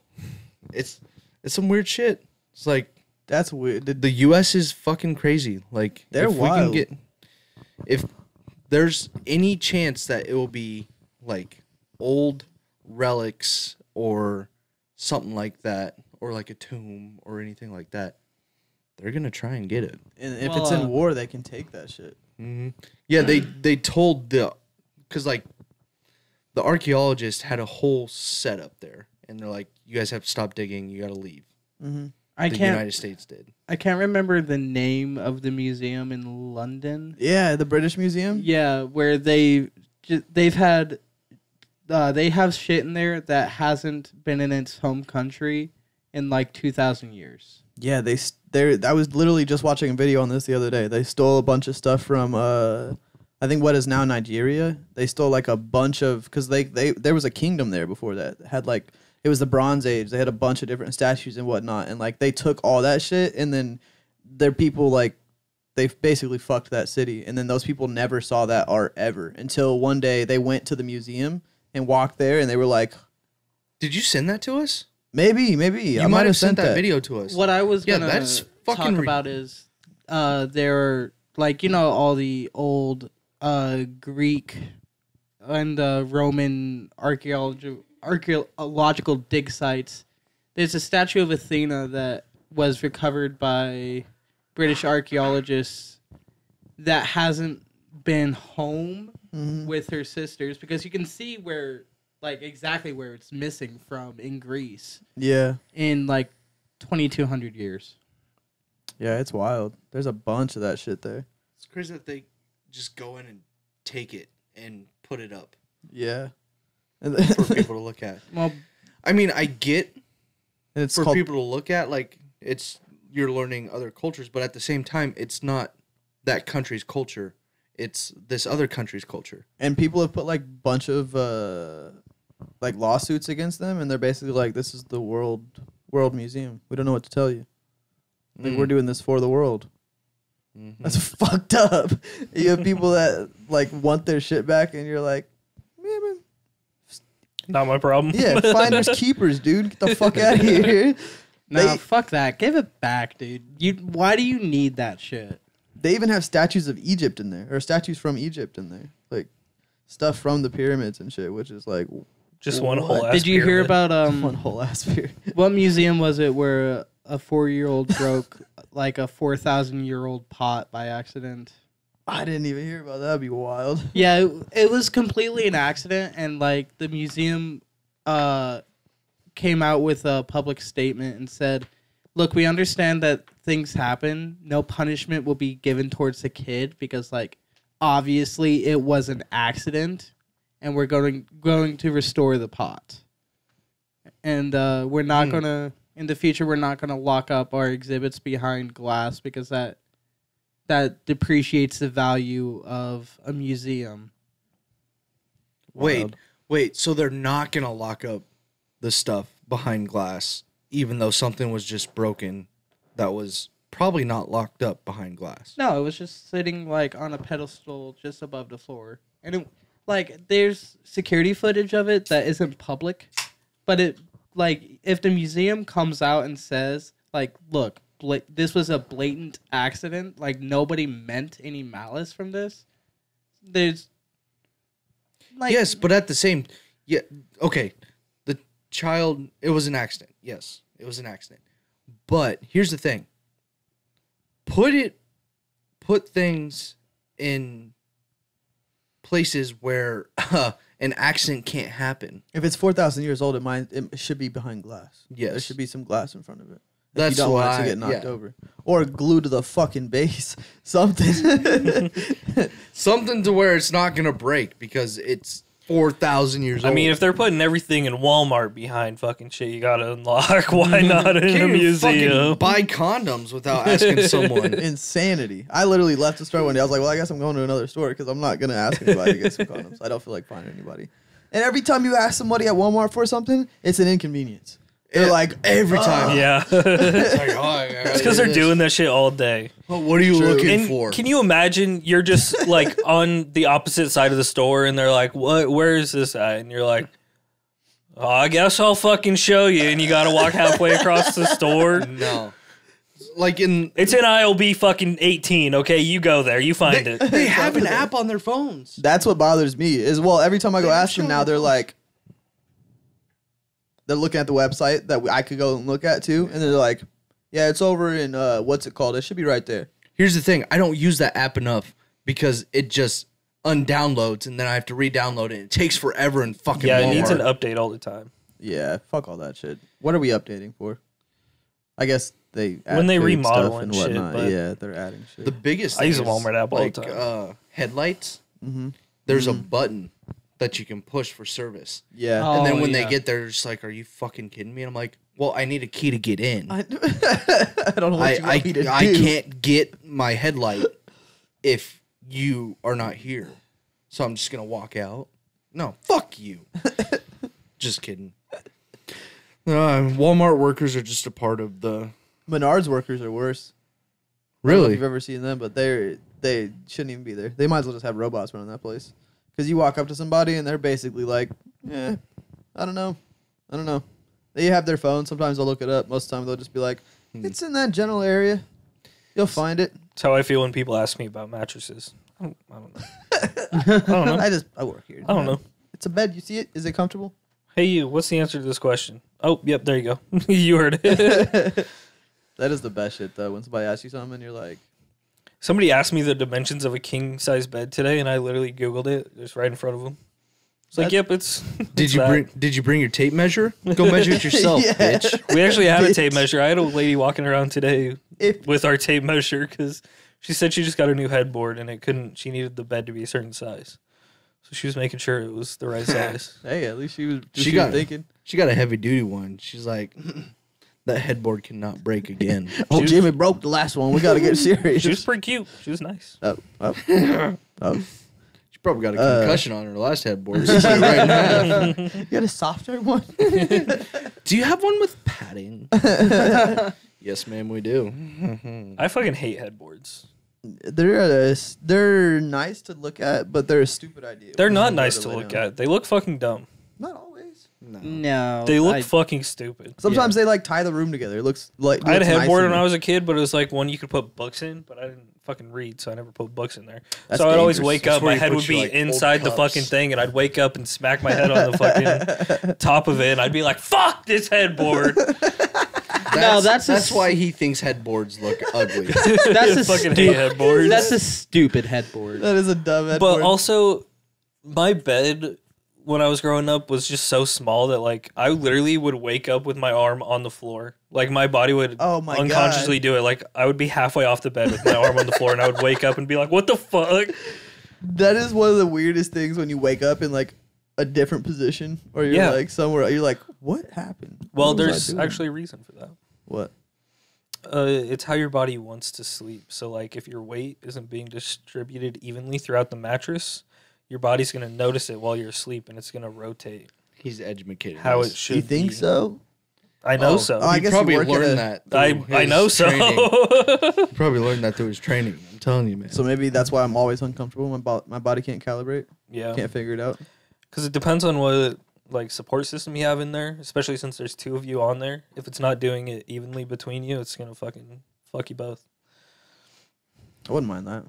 it's some weird shit. It's like That's weird. Did the U.S. is fucking crazy. Like They're wild. If there's any chance that it will be like old relics or something like that, or like a tomb or anything like that, they're gonna try and get it. and if Well, it's in war, they can take that shit. Mm-hmm. Yeah, they told because like the archaeologist had a whole setup there, and they're like, you guys have to stop digging. You got to leave. Mm-hmm. I The can't United States did. I can't remember the name of the museum in London. Yeah, the British Museum. Yeah, where they've had they have shit in there that hasn't been in its home country in like 2,000 years. Yeah, I was literally just watching a video on this the other day. They stole a bunch of stuff from I think what is now Nigeria. They stole like a bunch of because there was a kingdom there before that had like it was the Bronze Age. They had a bunch of different statues and whatnot, and like they took all that shit and then their people like they basically fucked that city, and then those people never saw that art ever until one day they went to the museum and walked there and they were like, Did you send that to us? maybe You might have sent that video to us. What I was Yeah, gonna that's talk fucking about is there are like all the old Greek and Roman archaeological dig sites. There's a statue of Athena that was recovered by British archaeologists that hasn't been home Mhm. with her sisters because you can see where like exactly where it's missing from in Greece yeah. in like 2,200 years. Yeah, it's wild. There's a bunch of that shit there. It's crazy that they just go in and take it and put it up Yeah. And for people to look at. Well, I mean, I get it's for called, people to look at, like you're learning other cultures, but at the same time, it's not that country's culture. It's this other country's culture. and people have put like bunch of like lawsuits against them, and they're basically like, "This is the world museum. We don't know what to tell you. Like we're doing this for the world." Mhm. That's fucked up. You have people that like want their shit back, and you're like, "Yeah, man, Not my problem. Yeah, finders keepers, dude. Get the fuck out of here. Nah, They- fuck that. Give it back, dude. Why do you need that shit? They even have statues of Egypt in there, or statues from Egypt in there, like stuff from the pyramids and shit, which is like Just one what? whole ass Did you hear pyramid. about one whole ass pyramid. what museum was it where a 4-year-old broke like a 4,000-year-old pot by accident? I didn't even hear about that. That'd be wild. Yeah, it was completely an accident, and like the museum came out with a public statement and said, "Look, we understand that things happen. No punishment will be given towards the kid because, like, obviously it was an accident, and we're going to restore the pot. And we're not gonna in the future. We're not gonna lock up our exhibits behind glass because that depreciates the value of a museum." Wait. So they're not gonna lock up the stuff behind glass, even though something was just broken that was probably not locked up behind glass. No, it was just sitting like on a pedestal just above the floor, and it, like there's security footage of it that isn't public, but it like if the museum comes out and says like, look, this was a blatant accident, like nobody meant any malice from this. There's like Yes, but at the same, yeah, okay. The child, it was an accident. Yes, it was an accident. But here's the thing. Put things in places where an accident can't happen. If it's 4,000 years old, it should be behind glass. Yes. There should be some glass in front of it. If That's you don't want it why- to get knocked yeah. over. Or glued to the fucking base. Something. Something to where it's not gonna break because it's 4,000 years old. I mean, if they're putting everything in Walmart behind fucking shit, you gotta unlock. Why not in a Can't even fucking museum? buy condoms without asking someone. Insanity. I literally left the store one day. I was like, well, I guess I'm going to another store because I'm not going to ask anybody to get some condoms. I don't feel like finding anybody. And every time you ask somebody at Walmart for something, it's an inconvenience. They're like, every time. Yeah, It's like, oh, I gotta it's because do they're this. doing that shit all day. Oh, what are you True. looking And for? can you imagine you're just like on the opposite side of the store and they're like, "What? Where is this at?" And you're like, "Oh, I guess I'll fucking show you." And you gotta walk halfway across the store. No. Like in It's in aisle B fucking 18. Okay, you go there. You find it. they have an app on their phones. that's what bothers me is, well, every time I go They ask them show now, you they're those. like, they're looking at the website that I could go and look at too. And they're like, yeah, it's over in, what's it called? It should be right there. Here's the thing, I don't use that app enough because it just undownloads and then I have to re-download it. It takes forever and fucking Yeah, it Walmart. needs an update all the time. Yeah, fuck all that shit. What are we updating for? I guess they When they fake remodel stuff and shit, but- yeah, they're adding shit. The biggest I thing use the is, Walmart app all the like, time. Headlights. Mhm. There's a button that you can push for service. Yeah, Oh, And then when yeah. they get there, they're just like, "Are you fucking kidding me?" And I'm like, "Well, I need a key to get in. I don't know what you want me to I do. can't get my headlight if you are not here. So I'm just gonna walk out. No, fuck you. Just kidding. Walmart workers are just a part of the. Menards workers are worse. I don't know if Really? you've ever seen them, but they shouldn't even be there. They might as well just have robots running that place. Because you walk up to somebody and they're basically like, I don't know. They have their phone. Sometimes they'll look it up. Most of the time they'll just be like, it's in that general area. You'll find it. That's how I feel when people ask me about mattresses. I don't know. I don't know. I work here. I don't know. It's a bed. You see it? Is it comfortable? Hey, you. What's the answer to this question? Oh, yep. There you go. You heard it. That is the best shit though. When somebody asks you something and you're like, Somebody asked me the dimensions of a king size bed today, and I literally Googled it just right in front of them. It's like, That- yep, it's. Did it's you that. bring your tape measure? Go measure it yourself, Yeah. bitch. We actually have a Bitch. tape measure. I had a lady walking around today if with our tape measure because she said she just got a new headboard and it couldn't. She needed the bed to be a certain size, so she was making sure it was the right size. hey, at least she was She was got- thinking. She got a heavy duty one. She's like, that headboard cannot break again. Oh, was- Jimmy broke the last one. We got to get serious. She was pretty cute. She was nice. Oh. She probably got a concussion on her last headboard. You Right now. got a softer one? Do you have one with padding? Yes, ma'am, we do. I fucking hate headboards. They're nice to look at, but they're a stupid idea. They're when not you go nice to lay look down. at. They look fucking dumb. Not always. No. They look fucking stupid. Sometimes they like tie the room together. It looks like I had a looks nice headboard to when me. I was a kid, but it was like one you could put books in, but I didn't fucking read, so I never put books in there. That's so I'd always dangerous. wake That's up, where my you head put would your, be like, old inside the cups. fucking thing, and I'd wake up and smack my head on the fucking top of it, and I'd be like, fuck this headboard. That's why he thinks headboards look ugly. That's a fucking hate headboards. That's a stupid headboard. That is a dumb headboard. But also, my bed when I was growing up was just so small that like I literally would wake up with my arm on the floor. Like my body would Oh my unconsciously do it. Like I would be halfway off the bed with my arm on the floor, and I would wake up and be like, "What the fuck?" That is one of the weirdest things when you wake up in like a different position or you're Yeah. like somewhere. You're like, what happened? Well, What was I there's doing? actually a reason for that. What? It's how your body wants to sleep. So like if your weight isn't being distributed evenly throughout the mattress, your body's gonna notice it while you're asleep, and it's gonna rotate He's educated. how us. it should. You think be. so? I know Oh, so. I He guess you probably work at learned a- that. I through know his so. training. He probably learned that through his training. I'm telling you, man. So maybe that's why I'm always uncomfortable. My body can't calibrate. Yeah. Can't figure it out. Because it depends on what like support system you have in there, especially since there's two of you on there. If it's not doing it evenly between you, it's gonna fucking fuck you both. I wouldn't mind that.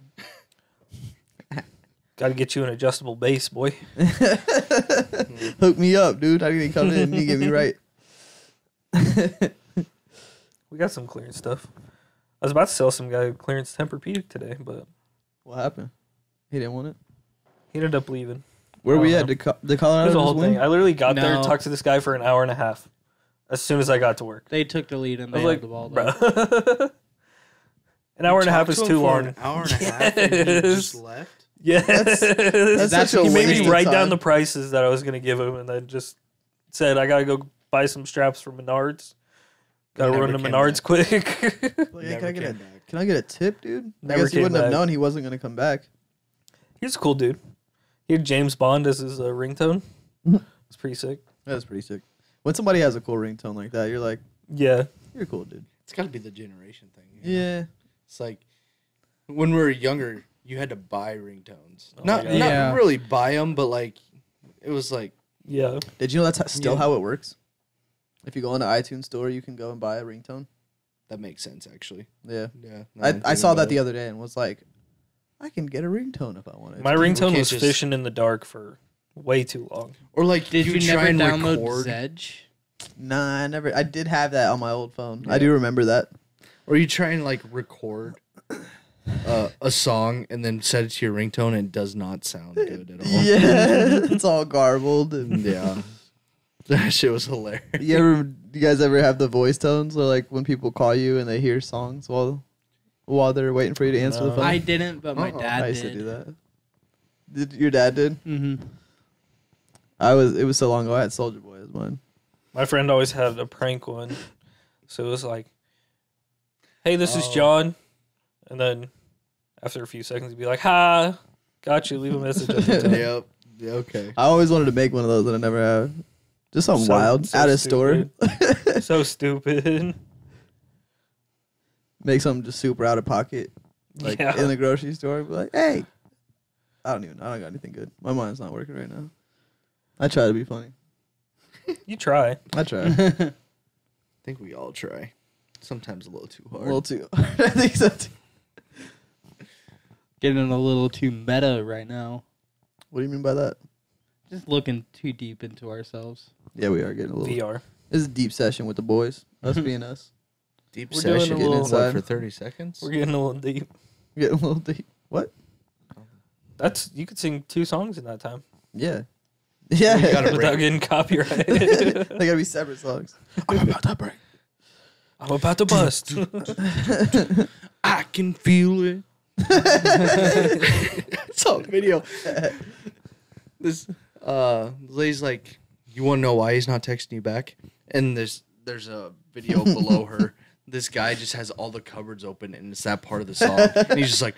Got to get you an adjustable base, boy. Hook me up, dude. I need to come in and you get me right. We got some clearance stuff. I was about to sell some guy clearance Tempur-Pedic today, but What happened? He didn't want it. he ended up leaving. Where I we don't at? know. The Colorado There's a whole just win? thing. I literally got there, No. talked to this guy for an hour and a half. As soon as I got to work, They took the lead and I they was had like, the ball. bro. though. An hour and a half Talked is to him too for long. An hour and a half, and he Yes. just left. Yes. That's such a he made waste me of write down time. the prices that I was gonna give him, and then just said I gotta go buy some straps from Menards. Gotta Never run to came Menards back. quick. Like, hey, Never came back. can I get a tip, dude? I Never guess he came wouldn't have back. known he wasn't going to come back. He's a cool dude. He had James Bond as his ringtone. It's pretty sick. That's pretty sick. When somebody has a cool ringtone like that, you're like, Yeah. you're a cool dude. It's got to be the generation thing. you know? Yeah. It's like when we were younger, you had to buy ringtones. Oh my not God. Yeah. not really buy them, but like it was like Yeah. Did you know that's still Yeah. how it works? If you go into iTunes store, you can go and buy a ringtone. that makes sense actually. Yeah. Yeah, I saw that the other day and was like, I can get a ringtone if I wanted. My to. ringtone can't was just- fishing in the dark for way too long. Or like Did you try never and download record, Zedge? Nah, I never. I did have that on my old phone. I Yeah. do remember that. or you try and like record a song and then set it to your ringtone and it does not sound good at all. Yeah, it's all garbled. And Yeah. That shit was hilarious. you guys ever have the voice tones, or like when people call you and they hear songs while they're waiting for you to answer the No. phone? I didn't, but my Uh-oh. dad I used did. to do that. Did your dad did? Mm-hmm. It was so long ago. I had Soldier Boy as mine. My friend always had a prank one. So it was like, hey, this is Oh. John. And then after a few seconds, he'd be like, ha, got you. Leave a message at the tone. Yep. Yeah, okay. I always wanted to make one of those, and I never have. Just something So- wild, so out of store. So stupid. Make something just super out of pocket, like Yeah. in the grocery store. Be like, hey, I don't got anything good. My mind's not working right now. I try to be funny. You try. I try. I think we all try. Sometimes a little too A hard. little too. I think so too. Getting a little too meta right now. What do you mean by that? Just looking too deep into ourselves. Yeah, we are getting a little. VR. This is a deep session with the boys. Us being us. Deep We're doing a session. little- What, inside. for 30 seconds? We're getting a little deep. Getting a little deep. What? That's you could sing 2 songs in that time Yeah. Yeah. We gotta without break. getting copyrighted. They gotta be separate songs. I'm about to break. I'm about to bust. I can feel it. It's on video. This lady's like, you want to know why he's not texting you back? And there's a video below her. This guy just has all the cupboards open, and it's that part of the song. And he's just like,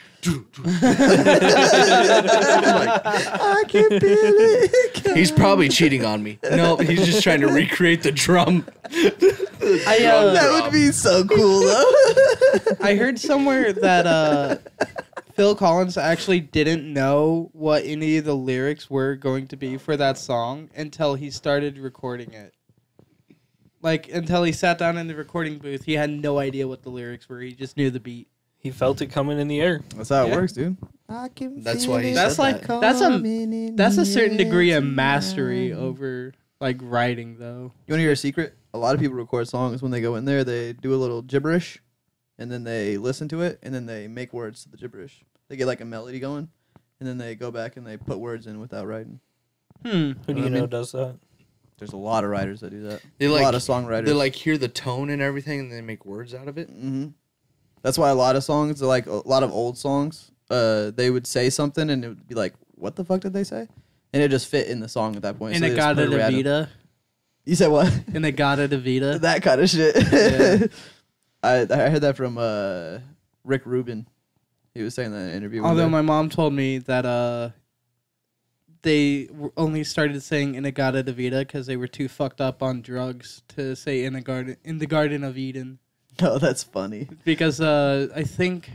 I can feel it. he's probably cheating on me. No, he's just trying to recreate the drum. That would be so cool, though. I heard somewhere that Phil Collins actually didn't know what any of the lyrics were going to be for that song until he started recording it. Like, until he sat down in the recording booth, he had no idea what the lyrics were. He just knew the beat. He felt it coming in the air. That's how it Yeah. works, dude. That's why he That's said like that. that's a certain degree of mastery over like writing, though. You want to hear a secret? A lot of people record songs when they go in there. They do a little gibberish, and then they listen to it, and then they make words to the gibberish. They get like a melody going, and then they go back and they put words in without writing. Hmm. Who do you I know mean- does that? There's a lot of writers that do that. They A like lot of songwriters. they like hear the tone and everything, and they make words out of it. hmm That's why a lot of songs, like a lot of old songs, they would say something, and it would be like, "What the fuck did they say?" And it just fit in the song at that point. And so it they just got put it a random- Vita. You said what? And it got it a Vita. That kind of shit. Yeah. I heard that from Rick Rubin. He was saying that in an interview. one Although day. my mom told me that only started saying "Inagata Davida" because they were too fucked up on drugs to say "in the Garden of Eden." Oh, that's funny. Because I think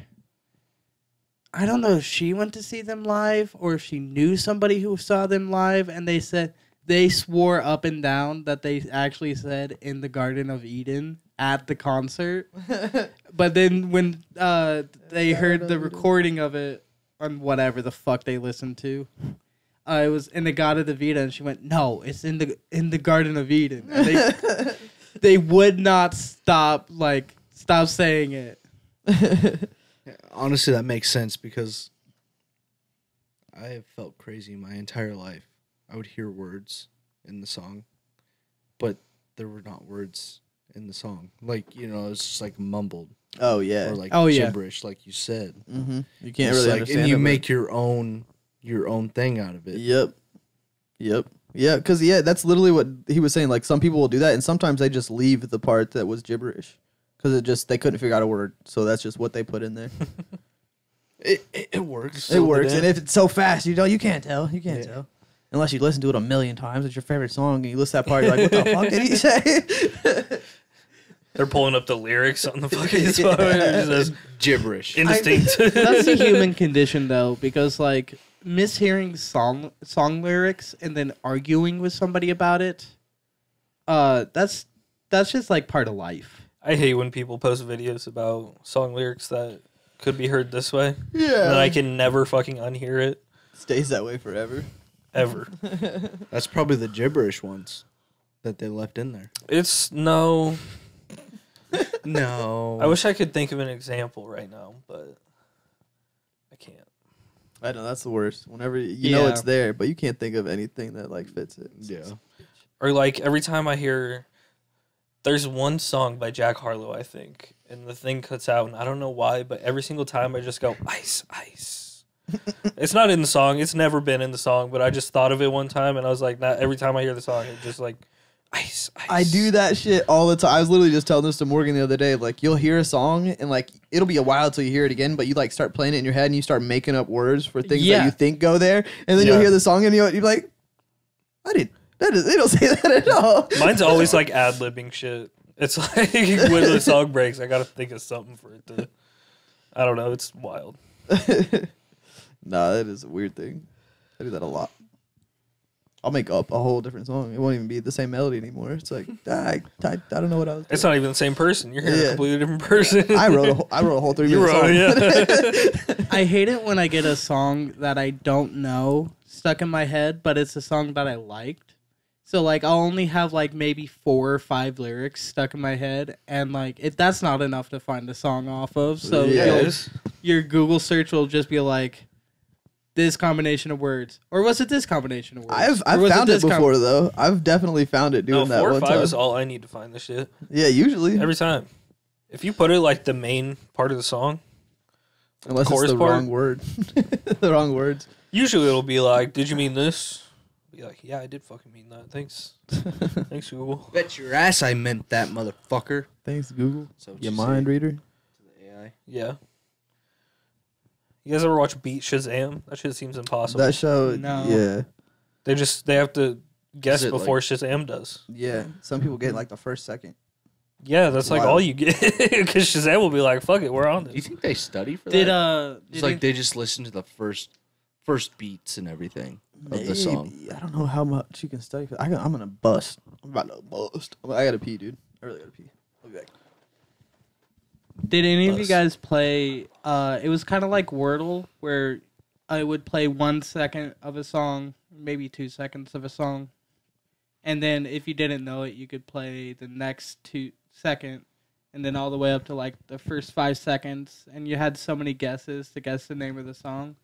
I don't know if she went to see them live or if she knew somebody who saw them live, and they swore up and down that they actually said "in the Garden of Eden" at the concert. But then when they heard the recording of it on whatever the fuck they listened to, it was in the Garden of Eden, and she went, "No, it's in the Garden of Eden." And they would not stop saying it. Honestly, that makes sense because I have felt crazy my entire life. I would hear words in the song, but there were not words in the song. Like, it's just like mumbled Oh yeah. or like Oh, yeah. gibberish, like you said. Mm-hmm. You can't It's really like, understand. and you it, but- make your own thing out of it. Yep. Yeah, because that's literally what he was saying. Like some people will do that, and sometimes they just leave the part that was gibberish because they couldn't figure out a word, so that's just what they put in there. It works. It works, and if it's so fast, you can't tell. You can't tell unless you listen to it a million times. It's your favorite song, and you listen to that part. You're like, what the fuck did he say? They're pulling up the lyrics on the fucking spot. It just says gibberish. indistinct. That's the human condition, though, because like mishearing song lyrics and then arguing with somebody about it, that's just like part of life. I hate when people post videos about song lyrics that could be heard this way. Yeah. And I can never fucking unhear it Stays that way forever. ever. That's probably the gibberish ones that they left in there. It's no. No. I wish I could think of an example right now, but I can't. I know that's the worst. Whenever you know Yeah. it's there, but you can't think of anything that like fits it. Yeah. Or like every time I hear, there's one song by Jack Harlow, I think, and the thing cuts out, and I don't know why, but every single time I just go ice, ice. It's not in the song. It's never been in the song, but I just thought of it one time, and I was like, nah, every time I hear the song, it's just like ice, ice. I do that shit all the time. I was literally just telling this to Morgan the other day. Like, you'll hear a song and like it'll be a while till you hear it again, but you like start playing it in your head and you start making up words for things Yeah. that you think go there, and then Yeah. you'll hear the song and you're like, they don't say that at all. Mine's always like ad libbing shit. It's like when the song breaks, I gotta think of something for it to. I don't know. It's wild. Nah, that is a weird thing. I do that a lot. I'll make up a whole different song. It won't even be the same melody anymore. It's like I don't know what I was. It's not even the same person. You're hearing Yeah. a completely different person. I wrote a whole 3 You minute wrote, song. yeah. I hate it when I get a song that I don't know stuck in my head, but it's a song that I liked. So like I'll only have like maybe 4 or 5 lyrics stuck in my head, and like that's not enough to find a song off of. So Yeah. your Google search will just be like this combination of words, or was it this combination of words? I've Or was found it this before though. I've definitely found it No, doing that 4 or one 5 time. is all I need to find this shit. Yeah, usually. Every time. If you put it like the main part of the song, Unless it's chorus the part? wrong word. The wrong words. usually it'll be like, "Did you mean this?" Be like, "Yeah, I did fucking mean that. Thanks, thanks Google." Bet your ass I meant that, motherfucker. Thanks, Google. So You mind reader? the AI. Yeah. You guys ever watch Beat Shazam? That shit seems impossible. That show. No. Yeah. They have to guess Is it before like- Shazam does. Yeah. Some people get like the first second. Yeah, that's like Wow. all you get. Because Shazam will be like, "Fuck it, we're on Do you this." think they study for Did that? It's did like it- they just listen to the first beats and everything of the song. Maybe. I don't know how much you can study. I'm gonna bust. I'm about to bust. I gotta pee, dude. I really gotta pee. I'll be back. Did any of you Us. guys play? It was kind of like Wordle, where I would play 1 second of a song, maybe 2 seconds of a song, and then if you didn't know it, you could play the next 2 second, and then all the way up to like the first 5 seconds, and you had so many guesses to guess the name of the song.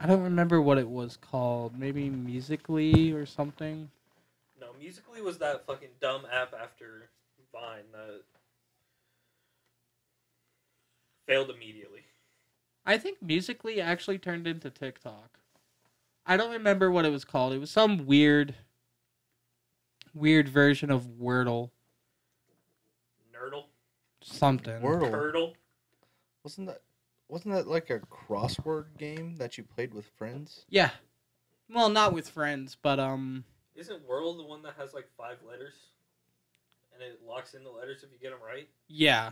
I don't remember what it was called. Maybe Musically or something. No, Musically was that fucking dumb app after Vine that failed immediately. I think Musically actually turned into TikTok. I don't remember what it was called. It was some weird version of Wordle. Nerdle, Something. Wordle. Turtle. Wasn't that like a crossword game that you played with friends? Yeah. Well, not with friends, but Isn't Wordle the one that has like 5 letters, and it locks in the letters if you get them right? yeah.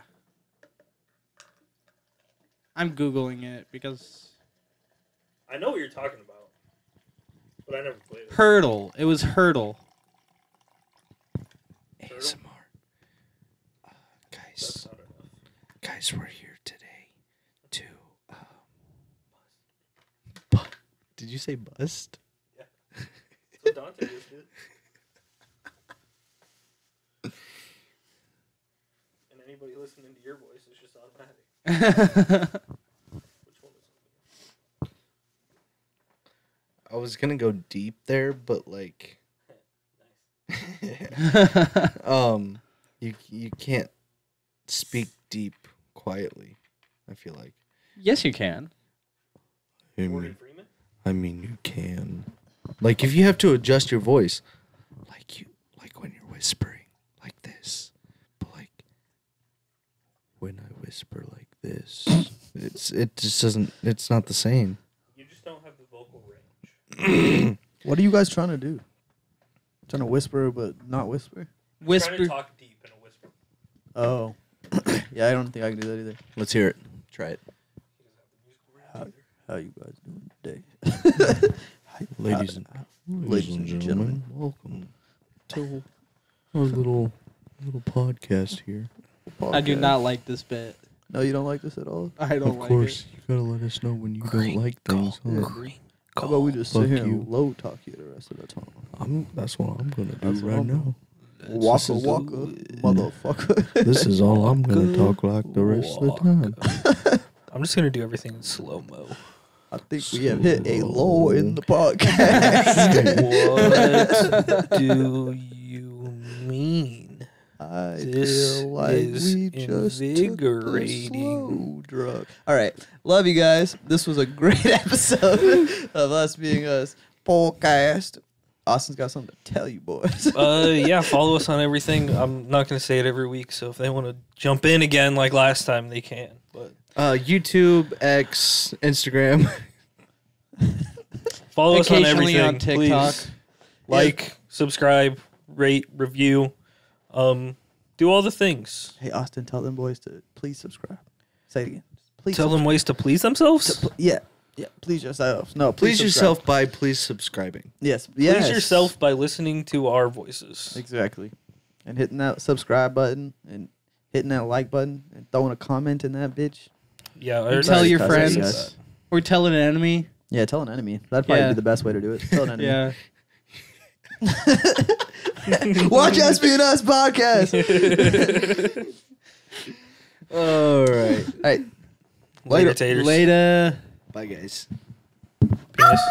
I'm Googling it because I know what you're talking about, but I never played it. Hurdle. It was Hurdle. Turtle? ASMR. That's not enough. Guys, we're here today to Did you say bust? That's what Dante just did. And anybody listening to your voice is just automatic. Which one is I was gonna go deep there, but like, it? you can't speak deep quietly. I feel like. Yes, you can. Morgan Freeman? I mean, you can. Like, if you have to adjust your voice, like when you're whispering like this, but like when I whisper like this, it just doesn't. It's not the same. You just don't have the vocal range. What are you guys trying to do? Trying to whisper but not whisper? Trying to Whisper. talk deep in a whisper. Oh. Yeah, I don't think I can do that either. Let's hear it. Try it, How you guys doing today? ladies and gentlemen. Welcome to our little podcast here. I do not like this bit. No, you don't like this at all? I don't Of like course, it. you gotta let us know when you don't like things. Huh? How about we just sit Fuck here you. and low talk you the rest of the time? That's what I'm gonna do That's what right I'm now. Waka waka, motherfucker. This is all I'm gonna talk like the rest of the time. I'm just gonna do everything in slow mo. I think we have hit a low in the podcast. What do you mean? I This feel like is we just took the invigorating. slow drug. All right, love you guys. This was a great episode of us being us podcast. Austin's got something to tell you, boys. Yeah, follow us on everything. I'm not gonna say it every week, so if they want to jump in again like last time, they can. But YouTube, X, Instagram. follow us on Occasionally everything. on TikTok. Please. Like, subscribe, rate, review. Do all the things. Hey, Austin, tell them boys to please subscribe. Say it again. Please Tell them ways to please themselves. Yeah, please yourself. No, Please subscribe. yourself by please subscribing. Yes, Please yourself by listening to our voices. Exactly. And hitting that subscribe button and hitting that like button and throwing a comment in that bitch. Yeah, I And already tell your cuss said at you friends. guys. Or tell an enemy. Yeah, tell an enemy. That'd probably Yeah. be the best way to do it. Tell an enemy. Yeah. Watch us being us podcast. All right. All right. Later, taters. Later. Bye, guys. Penis.